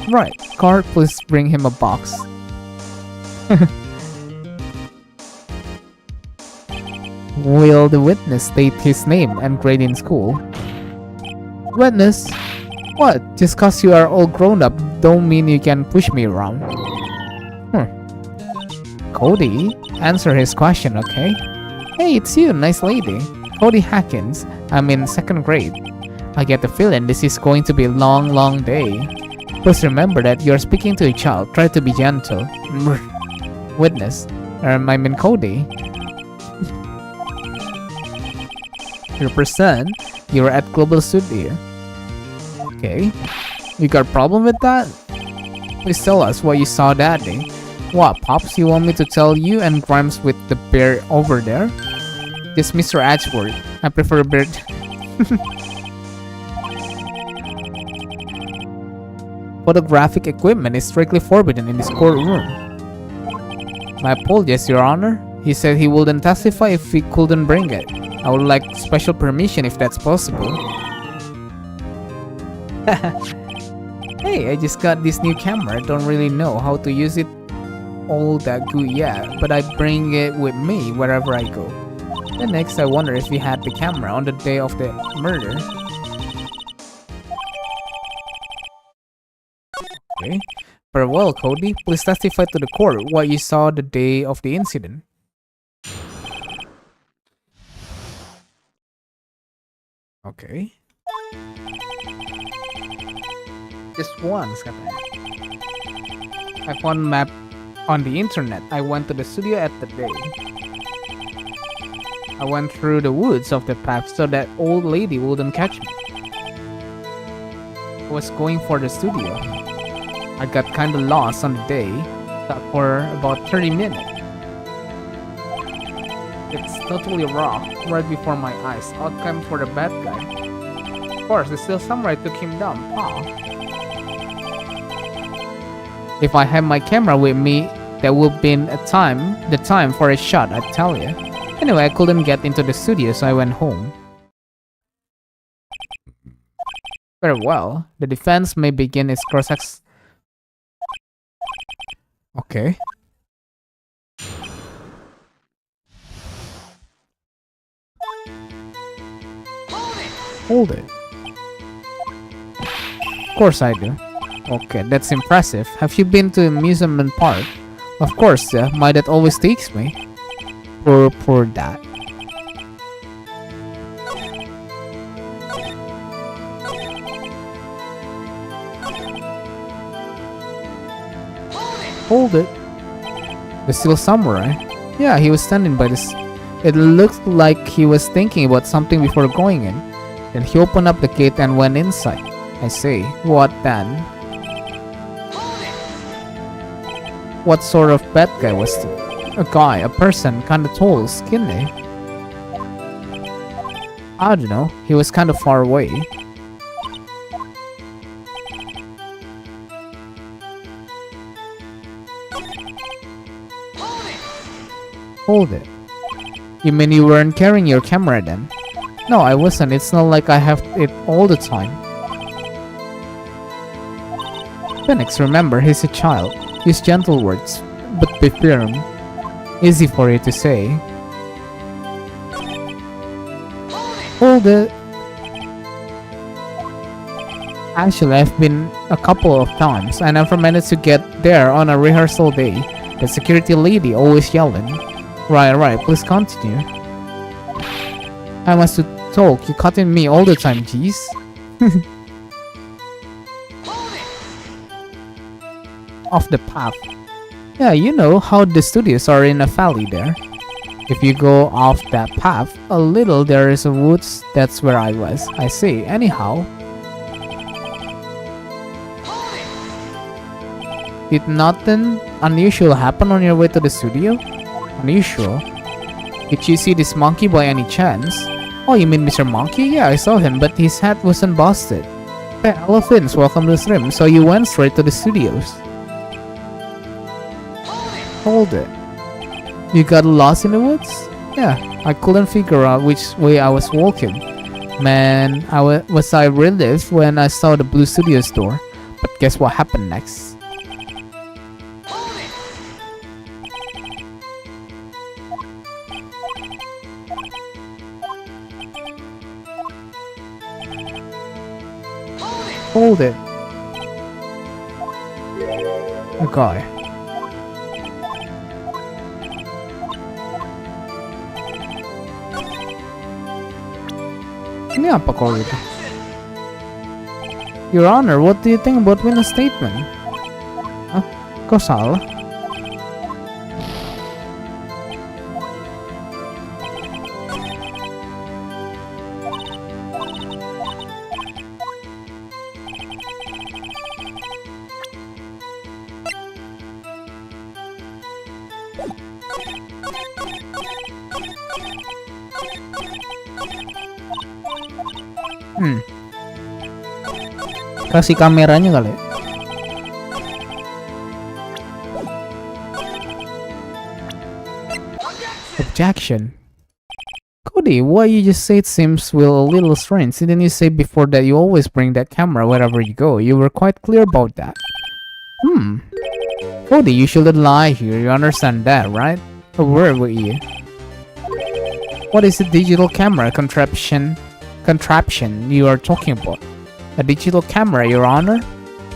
Right, guard, please bring him a box. Will the witness state his name and grade in school? Witness? What? Just cause you are all grown up don't mean you can push me around. Cody, answer his question, okay? Hey, it's you, nice lady. Cody Hackins. I'm in 2nd grade. I get the feeling this is going to be a long, long day. Please remember that you're speaking to a child. Try to be gentle. Witness. I mean Cody. Represent. You're at Global Studio. Okay. You got a problem with that? Please tell us what you saw that day. What, Pops? You want me to tell you and Grimes with the bear over there? This Mr. Edgeworth. I prefer bird. Photographic equipment is strictly forbidden in this courtroom. My apologies, Your Honor. He said he wouldn't testify if we couldn't bring it. I would like special permission if that's possible. Hey, I just got this new camera. Don't really know how to use it all that good yet, but I bring it with me wherever I go. Then next, I wonder if we had the camera on the day of the murder. Okay. Very well, Cody. Please testify to the court what you saw the day of the incident. Okay. Just once, katanya. I found map on the internet. I went to the studio at the day. I went through the woods of the path so that old lady wouldn't catch me. I was going for the studio. I got kinda lost on the day, but for about 30 minutes. It's totally raw, right before my eyes. Outcome for the bad guy. Of course, the still samurai took him down. Paw. If I had my camera with me, there would be the time for a shot, I tell you. Anyway, I couldn't get into the studio, so I went home. Very well. The defense may begin its cross-ex... Okay. Hold it. Of course I do. Okay, that's impressive. Have you been to amusement park? Of course, my dad always takes me. Poor dad. Hold it. The steel samurai? Yeah, he was standing by this. It looked like he was thinking about something before going in. Then he opened up the gate and went inside. I say, what then? What sort of bad guy was he? A guy, a person, kinda tall, skinny. I don't know, he was kinda far away. Hold it. You mean you weren't carrying your camera then? No, I wasn't. It's not like I have it all the time. Phoenix, remember, he's a child. Use gentle words, but be firm. Easy for you to say. Hold it. Actually, I've been a couple of times. I never managed to get there on a rehearsal day. The security lady always yelling. Right, please continue. I must talk, you cutting me all the time, jeez. Off the path. Yeah, you know how the studios are in a valley there. If you go off that path a little, there is a woods. That's where I was. I see. Anyhow, did nothing unusual happen on your way to the studio? Unusual? Did you see this monkey by any chance? Oh, you mean Mr. Monkey? Yeah, I saw him, but his head wasn't busted. Hey, elephants, welcome to the stream. So you went straight to the studios. Hold it. You got lost in the woods? Yeah, I couldn't figure out which way I was walking. Man, I was relieved when I saw the Blue Studios door. But guess what happened next? Hold it. Okay. Ini apa kau gitu? Your Honor, what do you think about witness statement? Hah? Kau salah? Kasih kameranya kali ya. Objection. Cody, what you just said seems a little strange. Didn't you say before that you always bring that camera wherever you go? You were quite clear about that. Cody, you shouldn't lie here. You understand that, right? Where were you? What is a digital camera contraption you are talking about? A digital camera, Your Honor?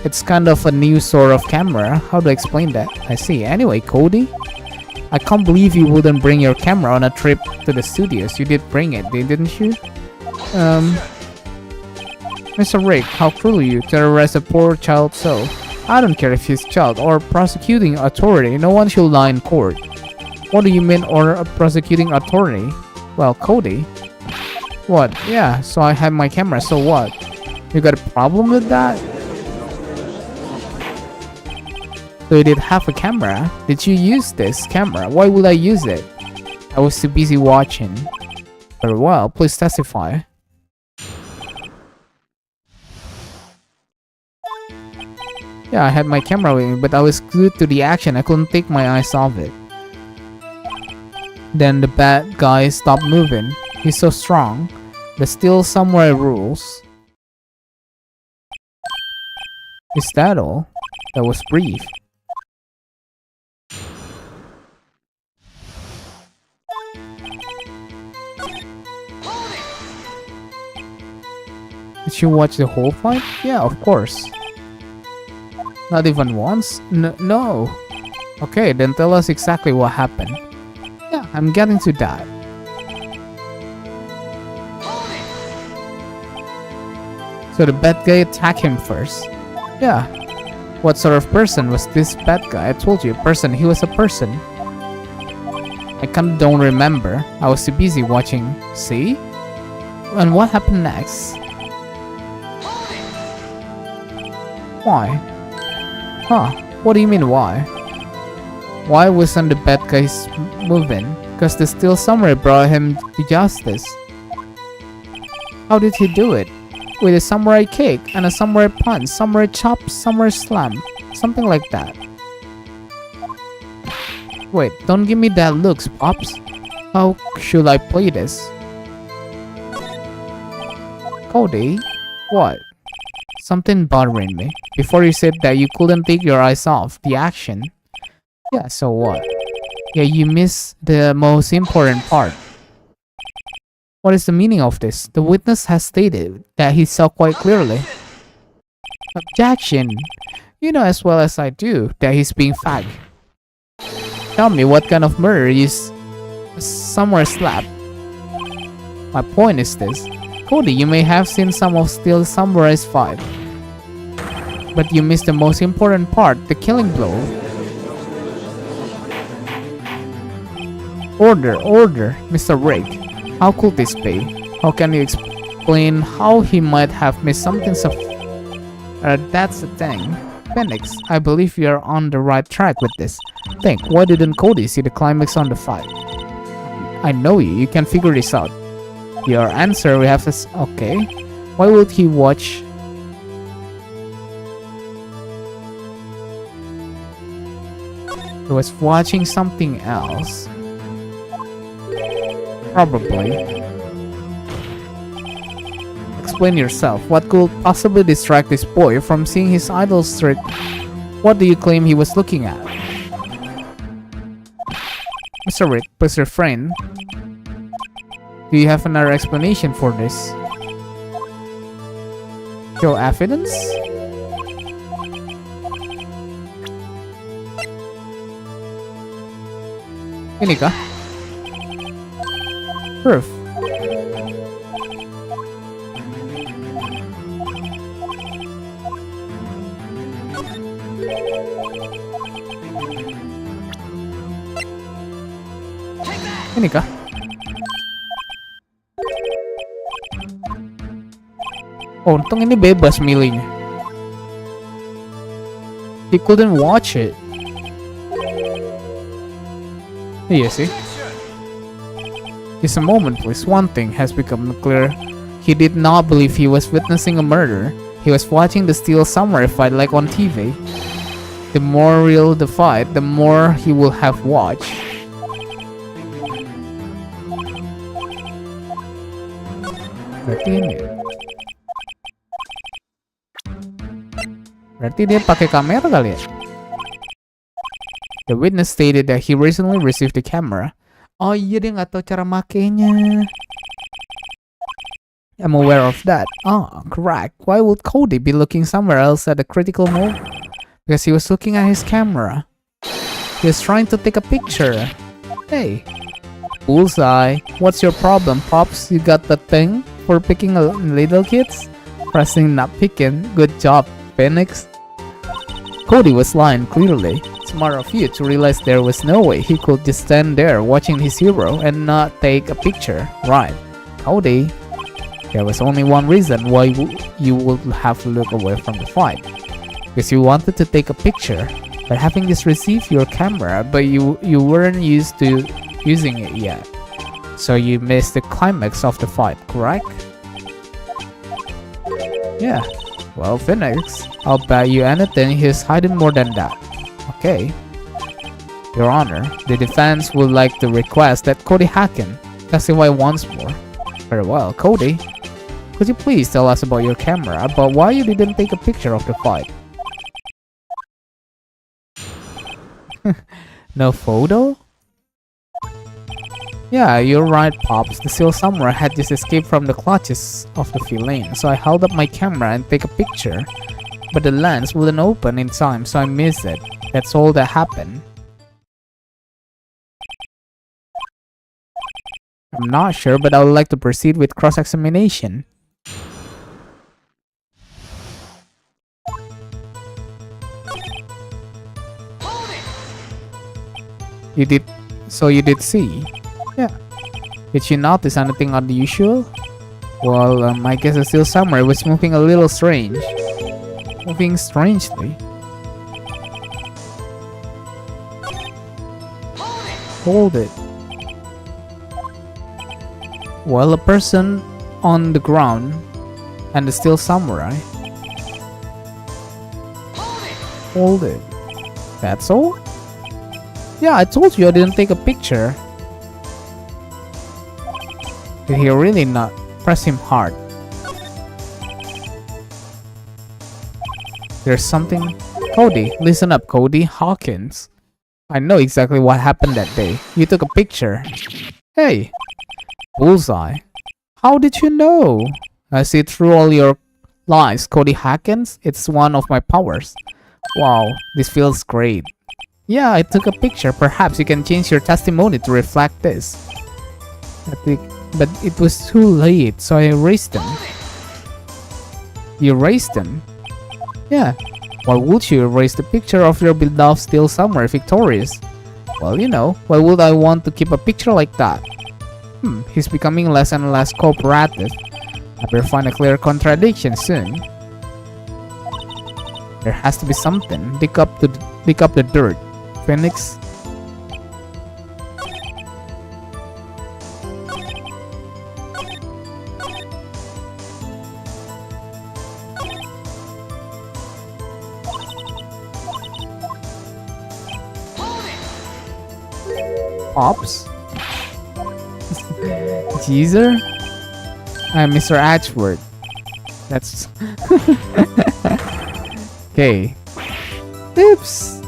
It's kind of a new sort of camera. How to explain that? I see. Anyway, Cody, I can't believe you wouldn't bring your camera on a trip to the studios. You did bring it, didn't you? Mr. Rick, how cruel you terrorize a poor child so. I don't care if he's child or prosecuting authority, no one should lie in court. What do you mean or a prosecuting authority? Well, Cody. What? Yeah, so I have my camera, so what? You got a problem with that? So you did have a camera? Did you use this camera? Why would I use it? I was too busy watching. Very well, please testify. Yeah, I had my camera with me, but I was glued to the action. I couldn't take my eyes off it. Then the bad guy stopped moving. He's so strong. The still samurai rules. Is that all? That was brief. Did you watch the whole fight? Yeah, of course. Not even once? No. Okay, then tell us exactly what happened. Yeah, I'm getting to that. So the bad guy attacked him first. Yeah. What sort of person was this bad guy? I told you, person. He was a person. I don't remember. I was too busy watching. See? And what happened next? Why? Huh? What do you mean why? Why wasn't the bad guy moving? Because the steel samurai brought him to justice. How did he do it? With a samurai kick and a samurai punch, samurai chop, samurai slam, something like that. Wait, don't give me that looks, Pops. How should I play this? Cody? What? Something bothering me. Before you said that you couldn't take your eyes off the action. Yeah, so what? Yeah, you missed the most important part. What is the meaning of this? The witness has stated that he saw quite clearly. Objection! You know as well as I do that he's being fagged. Tell me what kind of murder is somewhere slap. My point is this. Cody, you may have seen some of Steel Samurai's fight. But you missed the most important part, the killing blow. Order, Mr. Rick. How could this be? How can you explain how he might have missed something so... that's the thing. Phoenix, I believe you are on the right track with this. Think, why didn't Cody see the climax on the fight? I know you can figure this out. Your answer we have is... okay. Why would he watch... He was watching something else. Probably. Explain yourself. What could possibly distract this boy from seeing his idol's trick? What do you claim he was looking at? Mr. Rick, please refrain. Do you have another explanation for this? Show evidence? Ini kah? Proof. Ini kah? Oh, untung ini bebas milihnya. He couldn't watch it. Iya sih. Just a moment, please. One thing has become clear. He did not believe he was witnessing a murder. He was watching the Steel Samurai fight like on TV. The more real the fight, the more he will have watched. Berarti dia pakai kamera kali ya? The witness stated that he recently received the camera. Oh iya, dia nggak tahu cara makainya. I'm aware of that. Oh, correct. Why would Cody be looking somewhere else at a critical moment? Because he was looking at his camera. He was trying to take a picture. Hey. Bullseye. What's your problem, Pops? You got the thing for picking little kids? Pressing not picking. Good job, Phoenix. Cody was lying clearly. Smart of you to realize there was no way he could just stand there watching his hero and not take a picture, right? Cody, there was only one reason why you would have to look away from the fight. Because you wanted to take a picture, but having just received your camera, but you weren't used to using it yet. So you missed the climax of the fight, correct? Yeah. Well, Phoenix, I'll bet you anything he's hiding more than that. Okay. Your Honor, the defense would like to request that Cody Hacken testify once more. Very well, Cody. Could you please tell us about your camera, about why you didn't take a picture of the fight? No photo? Yeah, you're right, Pops. The Steel Samurai had just escaped from the clutches of the villain, so I held up my camera and take a picture. But the lens wouldn't open in time, so I missed it. That's all that happened. I'm not sure, but I would like to proceed with cross-examination. You did... So you did see? Yeah. Did you notice anything unusual? Well, I guess the Steel Samurai was moving a little strange. Moving strangely. Hold it. Well, a person on the ground and the Steel Samurai. Hold it. That's all? Yeah, I told you I didn't take a picture. Did he really not? Press him hard. There's something... Cody, listen up, Cody Hawkins. I know exactly what happened that day. You took a picture. Hey! Bullseye. How did you know? I see through all your lies, Cody Hawkins. It's one of my powers. Wow, this feels great. Yeah, I took a picture. Perhaps you can change your testimony to reflect this. But it was too late, so I erased them. You erased them? Yeah. Why would you erase the picture of your beloved Steel Samurai victorious? Well, you know, why would I want to keep a picture like that? He's becoming less and less cooperative. I better find a clear contradiction soon. There has to be something. Dig up the dirt. Phoenix. Pops? Teaser? I'm Mr. Ashford. That's... Okay. Oops!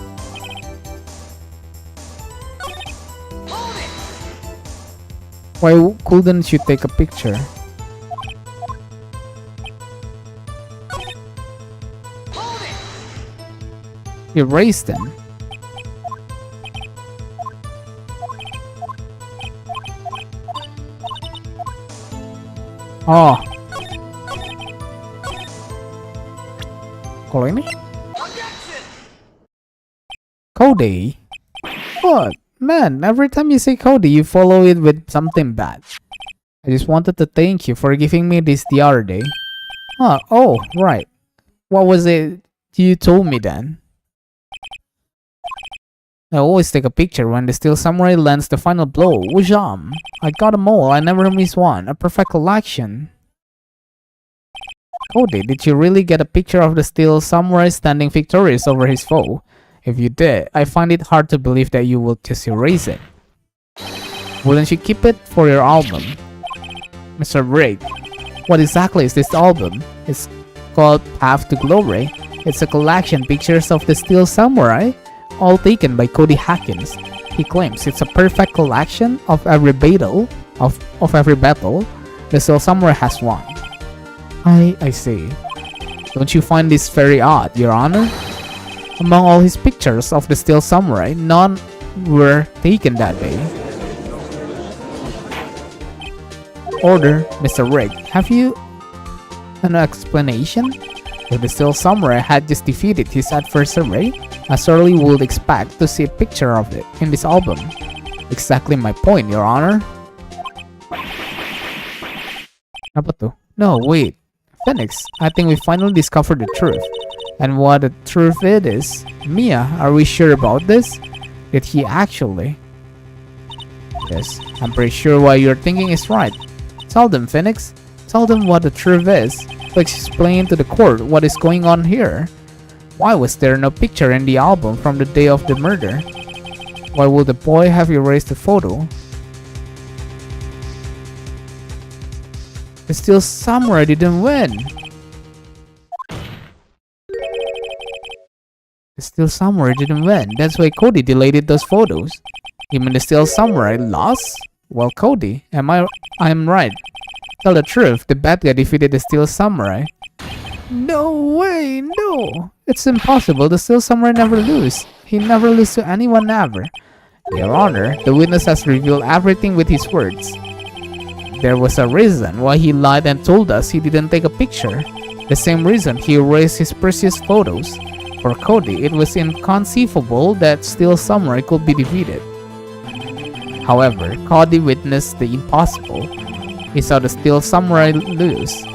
Why couldn't you take a picture? Erase them. Oh. Kalau ini? Cody? What? Man, every time you say Cody, you follow it with something bad. I just wanted to thank you for giving me this the other day. Oh, right. What was it you told me then? I always take a picture when the Steel Samurai lands the final blow. Wujam! I got them all, I never miss one. A perfect collection. Cody, did you really get a picture of the Steel Samurai standing victorious over his foe? If you did, I find it hard to believe that you will just erase it. Wouldn't you keep it for your album? Mr. Wright, what exactly is this album? It's called Path to Glory. It's a collection pictures of the Steel Samurai, all taken by Cody Hawkins. He claims it's a perfect collection of every battle, the Steel Samurai has won. I see. Don't you find this very odd, Your Honor? Among all his pictures of the Steel Samurai, none were taken that day. Order, Mr. Wright. Have you An explanation? If the Steel Samurai had just defeated his adversary, I certainly would expect to see a picture of it in this album. Exactly my point, Your Honor. Apa tuh? No, wait. Phoenix, I think we finally discovered the truth. And what the truth it is, Mia, are we sure about this? Did he actually? Yes, I'm pretty sure what you're thinking is right. Tell them, Phoenix. Tell them what the truth is. Let's explain to the court what is going on here. Why was there no picture in the album from the day of the murder? Why would the boy have erased the photo? The Steel Samurai didn't win. The Steel Samurai didn't win. That's why Cody deleted those photos. Even the Steel Samurai lost? Well, Cody, I'm right. Tell the truth, the bad guy defeated the Steel Samurai. No way, no. It's impossible. The Steel Samurai never lose. He never lose to anyone ever. Your Honor, the witness has revealed everything with his words. There was a reason why he lied and told us he didn't take a picture. The same reason he erased his precious photos. For Cody, it was inconceivable that Steel Samurai could be defeated. However, Cody witnessed the impossible. He saw the Steel Samurai lose.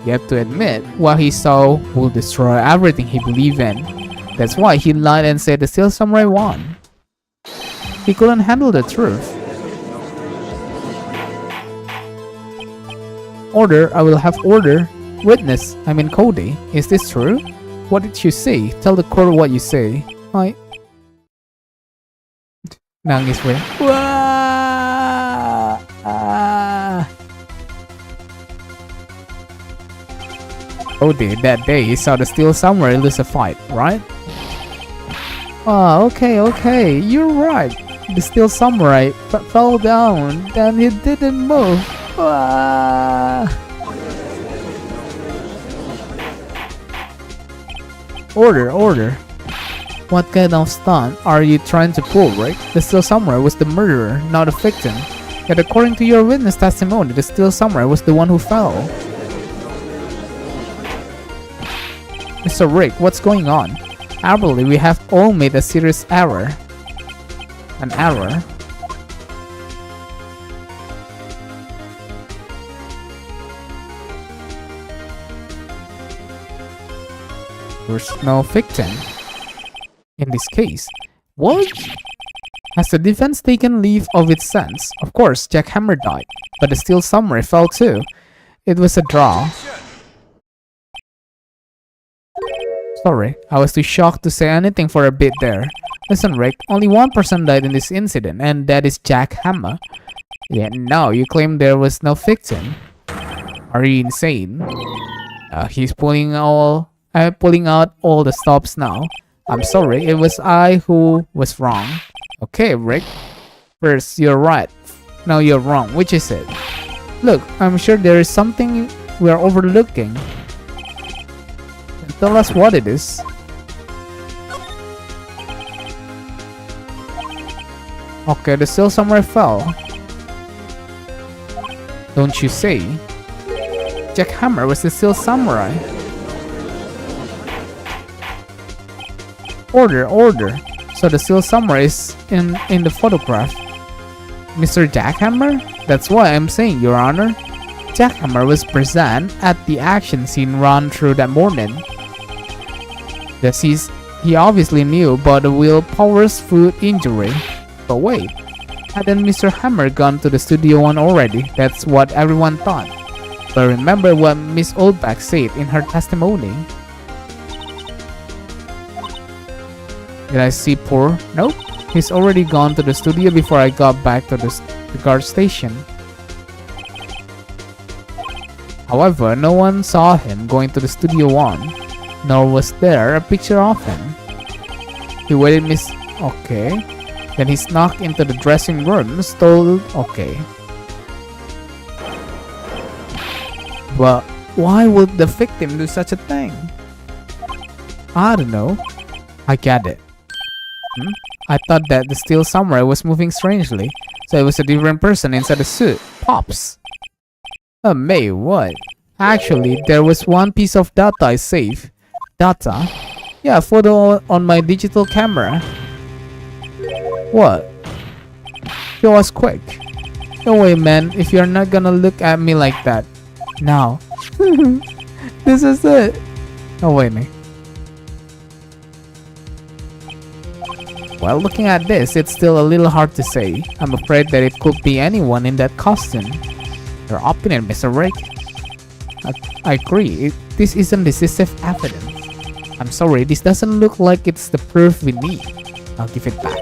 Yet to admit, what he saw will destroy everything he believed in. That's why he lied and said the Steel Samurai won. He couldn't handle the truth. Order, I will have order. Witness, Cody, is this true? What did you say? Tell the court what you say. Nangis gue. Wah! Cody, that day he saw the Steel Samurai lose a fight, right? Okay, you're right. The Steel Samurai fell down, then he didn't move. Order. What kind of stunt are you trying to pull, Rick? The Steel Samurai was the murderer, not a victim. Yet according to your witness testimony, the Steel Samurai was the one who fell. Mr. Rick, what's going on? Apparently, we have all made a serious error. An error? There's no victim. In this case, what? Has the defense taken leave of its sense? Of course, Jack Hammer died, but the Steel Samurai fell too. It was a draw. Sorry, I was too shocked to say anything for a bit there. Listen, Rick, only one person died in this incident, and that is Jack Hammer. Yet now you claim there was no victim. Are you insane? He's pulling out all the stops now. I'm sorry, it was I who was wrong. Okay, Rick. First, you're right. Now you're wrong. Which is it? Look, I'm sure there is something we're overlooking. Tell us what it is. Okay, the Steel Samurai fell. Don't you say? Jack Hammer was the Steel Samurai. Order. So the Steel Samurai is in the photograph. Mr. Jackhammer? That's why I'm saying, Your Honor. Jackhammer was present at the action scene run through that morning. He obviously knew about the Will Powers' foot injury. But wait, hadn't Mr. Hammer gone to the Studio One already? That's what everyone thought. But remember what Miss Oldback said in her testimony. Did I see poor? Nope. He's already gone to the studio before I got back to the guard station. However, no one saw him going to the Studio One, nor was there a picture of him. He waited Okay. Then he snuck into the dressing room, stole... Okay. But why would the victim do such a thing? I don't know. I get it. I thought that the Steel Samurai was moving strangely, so it was a different person inside the suit. Pops! May, what? Actually, there was one piece of data I saved. Data? Yeah, a photo on my digital camera. What? Show us quick. No way, man, if you're not gonna look at me like that. Now. This is it. Oh, wait, Nick. While looking at this, it's still a little hard to say. I'm afraid that it could be anyone in that costume. Your opinion, Mr. Wright? I agree. This isn't decisive evidence. I'm sorry, this doesn't look like it's the proof we need. I'll give it back.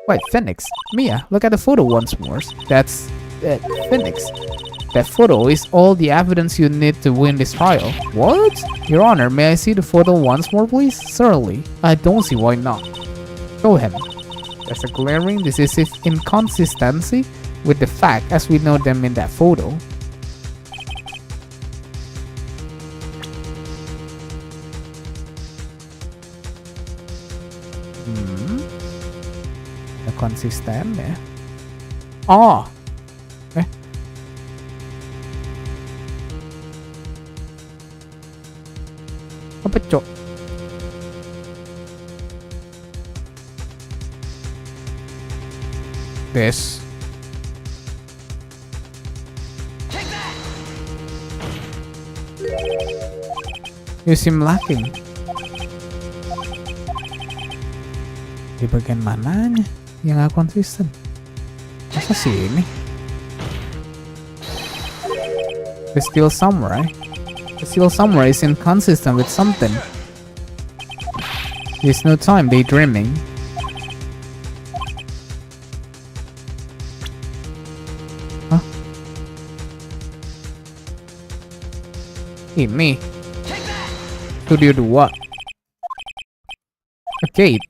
Wait, Phoenix. Mia, look at the photo once more. That's Phoenix. That photo is all the evidence you need to win this trial. What? Your Honor, may I see the photo once more, please? Certainly. I don't see why not. Go ahead. There's a glaring decisive inconsistency with the fact as we know them in that photo. Konsisten ya. Oh. Apa cok? This. You seem lacking. Di bagian mananya yang gak konsisten? Masa sini? The steel samurai. The steel samurai is inconsistent with something. There's no time daydreaming. Hah? Ini Studio 2. A gate.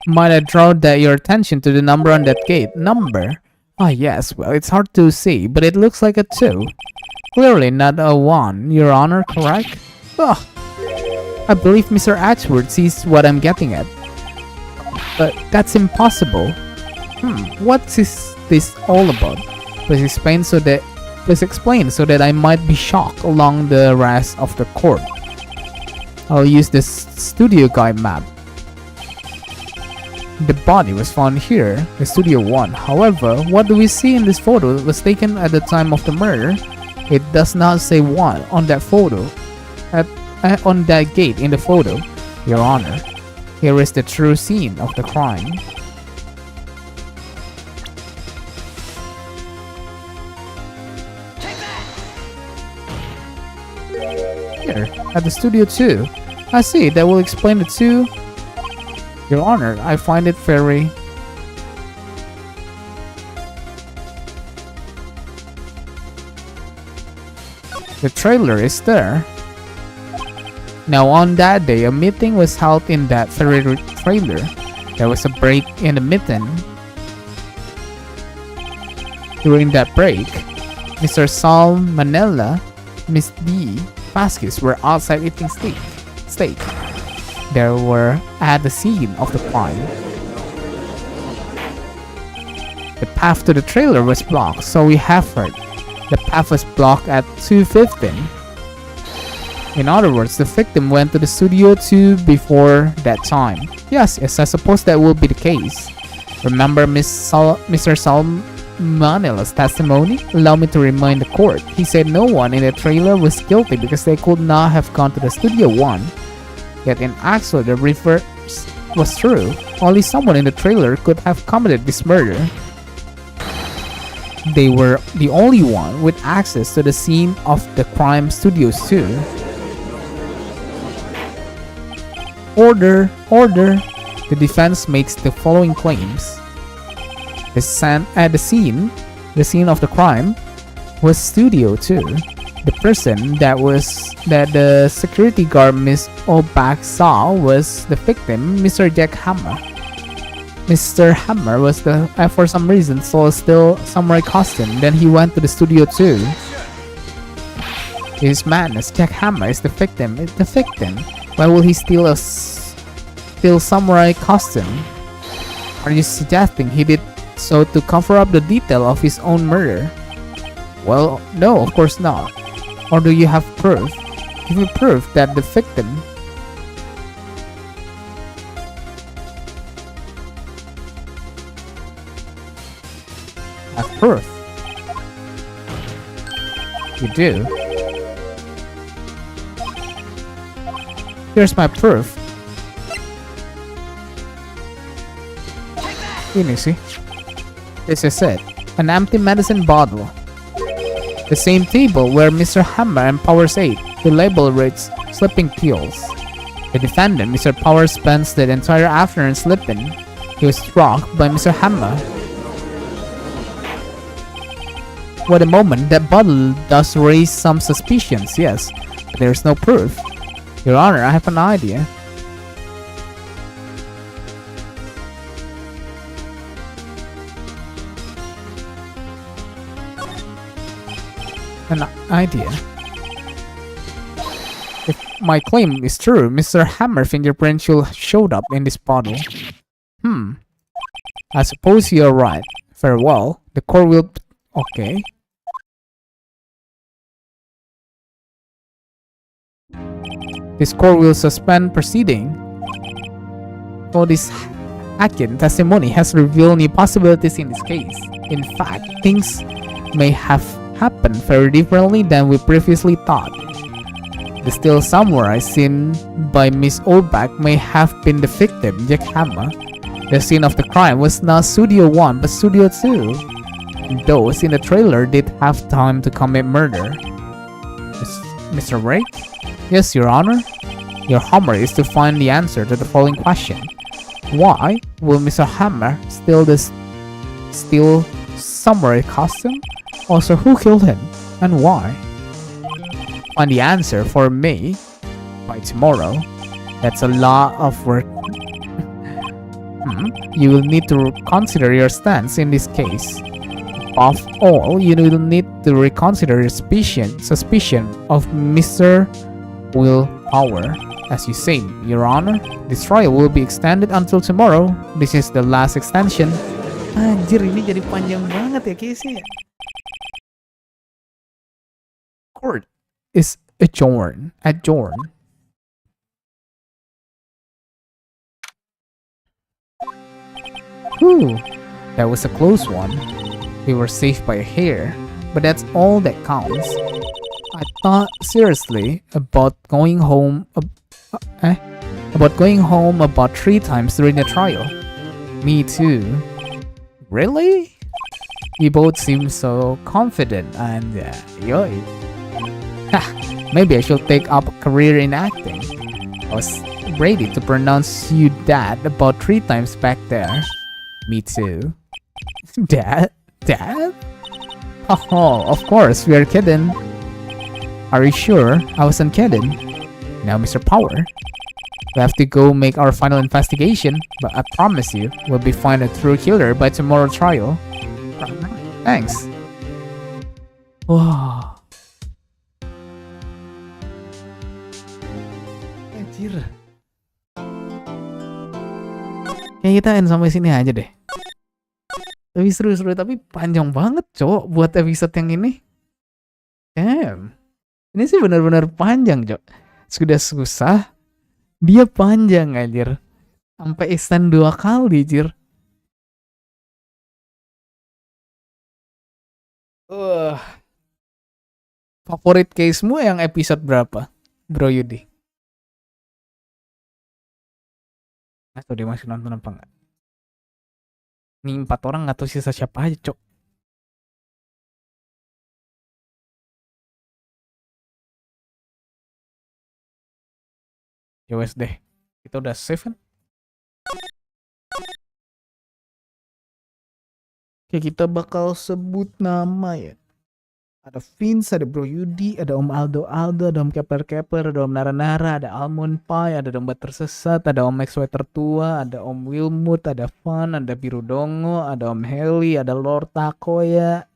Might I draw your attention to the number on that gate? Number? Ah yes, well it's hard to see, but it looks like a 2. Clearly not a 1, Your Honor, correct? Ugh. I believe Mr. Ashworth sees what I'm getting at. But that's impossible. What is this all about? Please explain so that I might be shocked along the rest of the court. I'll use this studio guide map. The body was found here, the Studio 1. However, what do we see in this photo was taken at the time of the murder. It does not say 1 on that photo, on that gate in the photo, Your Honor. Here is the true scene of the crime. Here, at the Studio 2. I see, that will explain the 2. Your Honor, I find it very... The trailer is there. Now on that day, a meeting was held in that very trailer. There was a break in the meeting. During that break, Mr. Sal Manella, Miss D. Vasquez were outside eating steak. They were at the scene of the crime. The path to the trailer was blocked, so we have heard. The path was blocked at 2:15. In other words, the victim went to the Studio 2 before that time. Yes, I suppose that will be the case. Remember Mr. Salmonella's testimony? Allow me to remind the court. He said no one in the trailer was guilty because they could not have gone to the Studio 1. Yet in actual, the reverse was true. Only someone in the trailer could have committed this murder. They were the only one with access to the scene of the crime, Studios 2. Order! The defense makes the following claims. The scene of the crime was Studio 2. The person that the security guard Miss Obak saw was the victim, Mr. Jack Hammer. Mr. Hammer was for some reason saw a steel samurai costume. Then he went to the Studio 2. His madness. Jack Hammer is the victim. Why will he steal a steel samurai costume? Are you suggesting he did so to cover up the detail of his own murder? Well, no, of course not. Or do you have proof? Give me proof that the victim have proof. You do. Here's my proof. Ini sih. This is it. An empty medicine bottle. The same table where Mr. Hammer and Powers ate. The label reads sleeping pills. The defendant, Mr. Powers, spends the entire afternoon sleeping. He was struck by Mr. Hammer. What a moment, that bottle does raise some suspicions, yes, but there's no proof. Your Honor, I have an idea. An idea? If my claim is true, Mr. Hammer fingerprint showed up in this bottle. I suppose you're right. Very well. The court will... Okay. This court will suspend proceeding. So this akan testimony has revealed new possibilities in this case. In fact, things may have happened very differently than we previously thought. The still samurai seen by Miss Oldback may have been the victim, Jack Hammer. The scene of the crime was not Studio 1 but Studio 2. Those in the trailer did have time to commit murder. Mr. Wright? Yes, Your Honor. Your homework is to find the answer to the following question. Why will Mr. Hammer steal this samurai costume? Also, who killed him and why? Find the answer for me by tomorrow. That's a lot of work. You will need to consider your stance in this case. Above all, you will need to reconsider your suspicion of Mr. Willpower. As you say, Your Honor, this trial will be extended until tomorrow. This is the last extension. Anjir, ini jadi panjang banget ya case-nya. Court is adjourned. Whew, that was a close one. We were saved by a hair, but that's all that counts. I thought seriously about going home about 3 times during the trial. Me too. Really? You both seem so confident and maybe I should take up a career in acting. I was ready to pronounce you dad about 3 times back there. Me too. Dad? Dad? Oh, of course, we are kidding. Are you sure I wasn't kidding? Now, Mr. Power, we have to go make our final investigation, but I promise you, we'll be find a true killer by tomorrow's trial. Thanks. Wow. Anjir. Kayak kita end sampai sini aja deh. Tapi seru-seru, tapi panjang banget cok buat episode yang ini. Damn. Ini sih benar-benar panjang cok. Sudah susah, dia panjang anjir. Sampai extend 2 kali jir. Favorit case-mu yang episode berapa, Bro Yudi? Atau dia masih nonton apa enggak? Nih 4 orang atau sisa siapa aja cok. Ya wes deh, kita udah save kan? Oke, kita bakal sebut nama ya. Ada Vince, ada Bro Yudi, ada Om Aldo, ada Om Keper, ada Om Nara, ada Almond Pie, ada Domba Tersesat, ada Om Max Sweater Tua, ada Om Wilmut, ada Fun, ada Biru Dongo, ada Om Heli, ada Lord Takoya,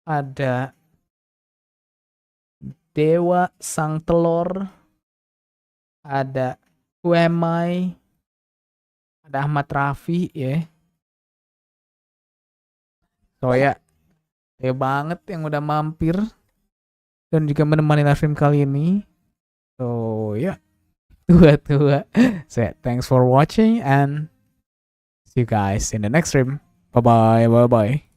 ada Dewa Sang Telur, ada Who Am I, ada Ahmad Rafi ya. So ya banget yang udah mampir. dan juga menemani live stream kali ini. So yeah, tua. So thanks for watching and see you guys in the next stream. Bye bye.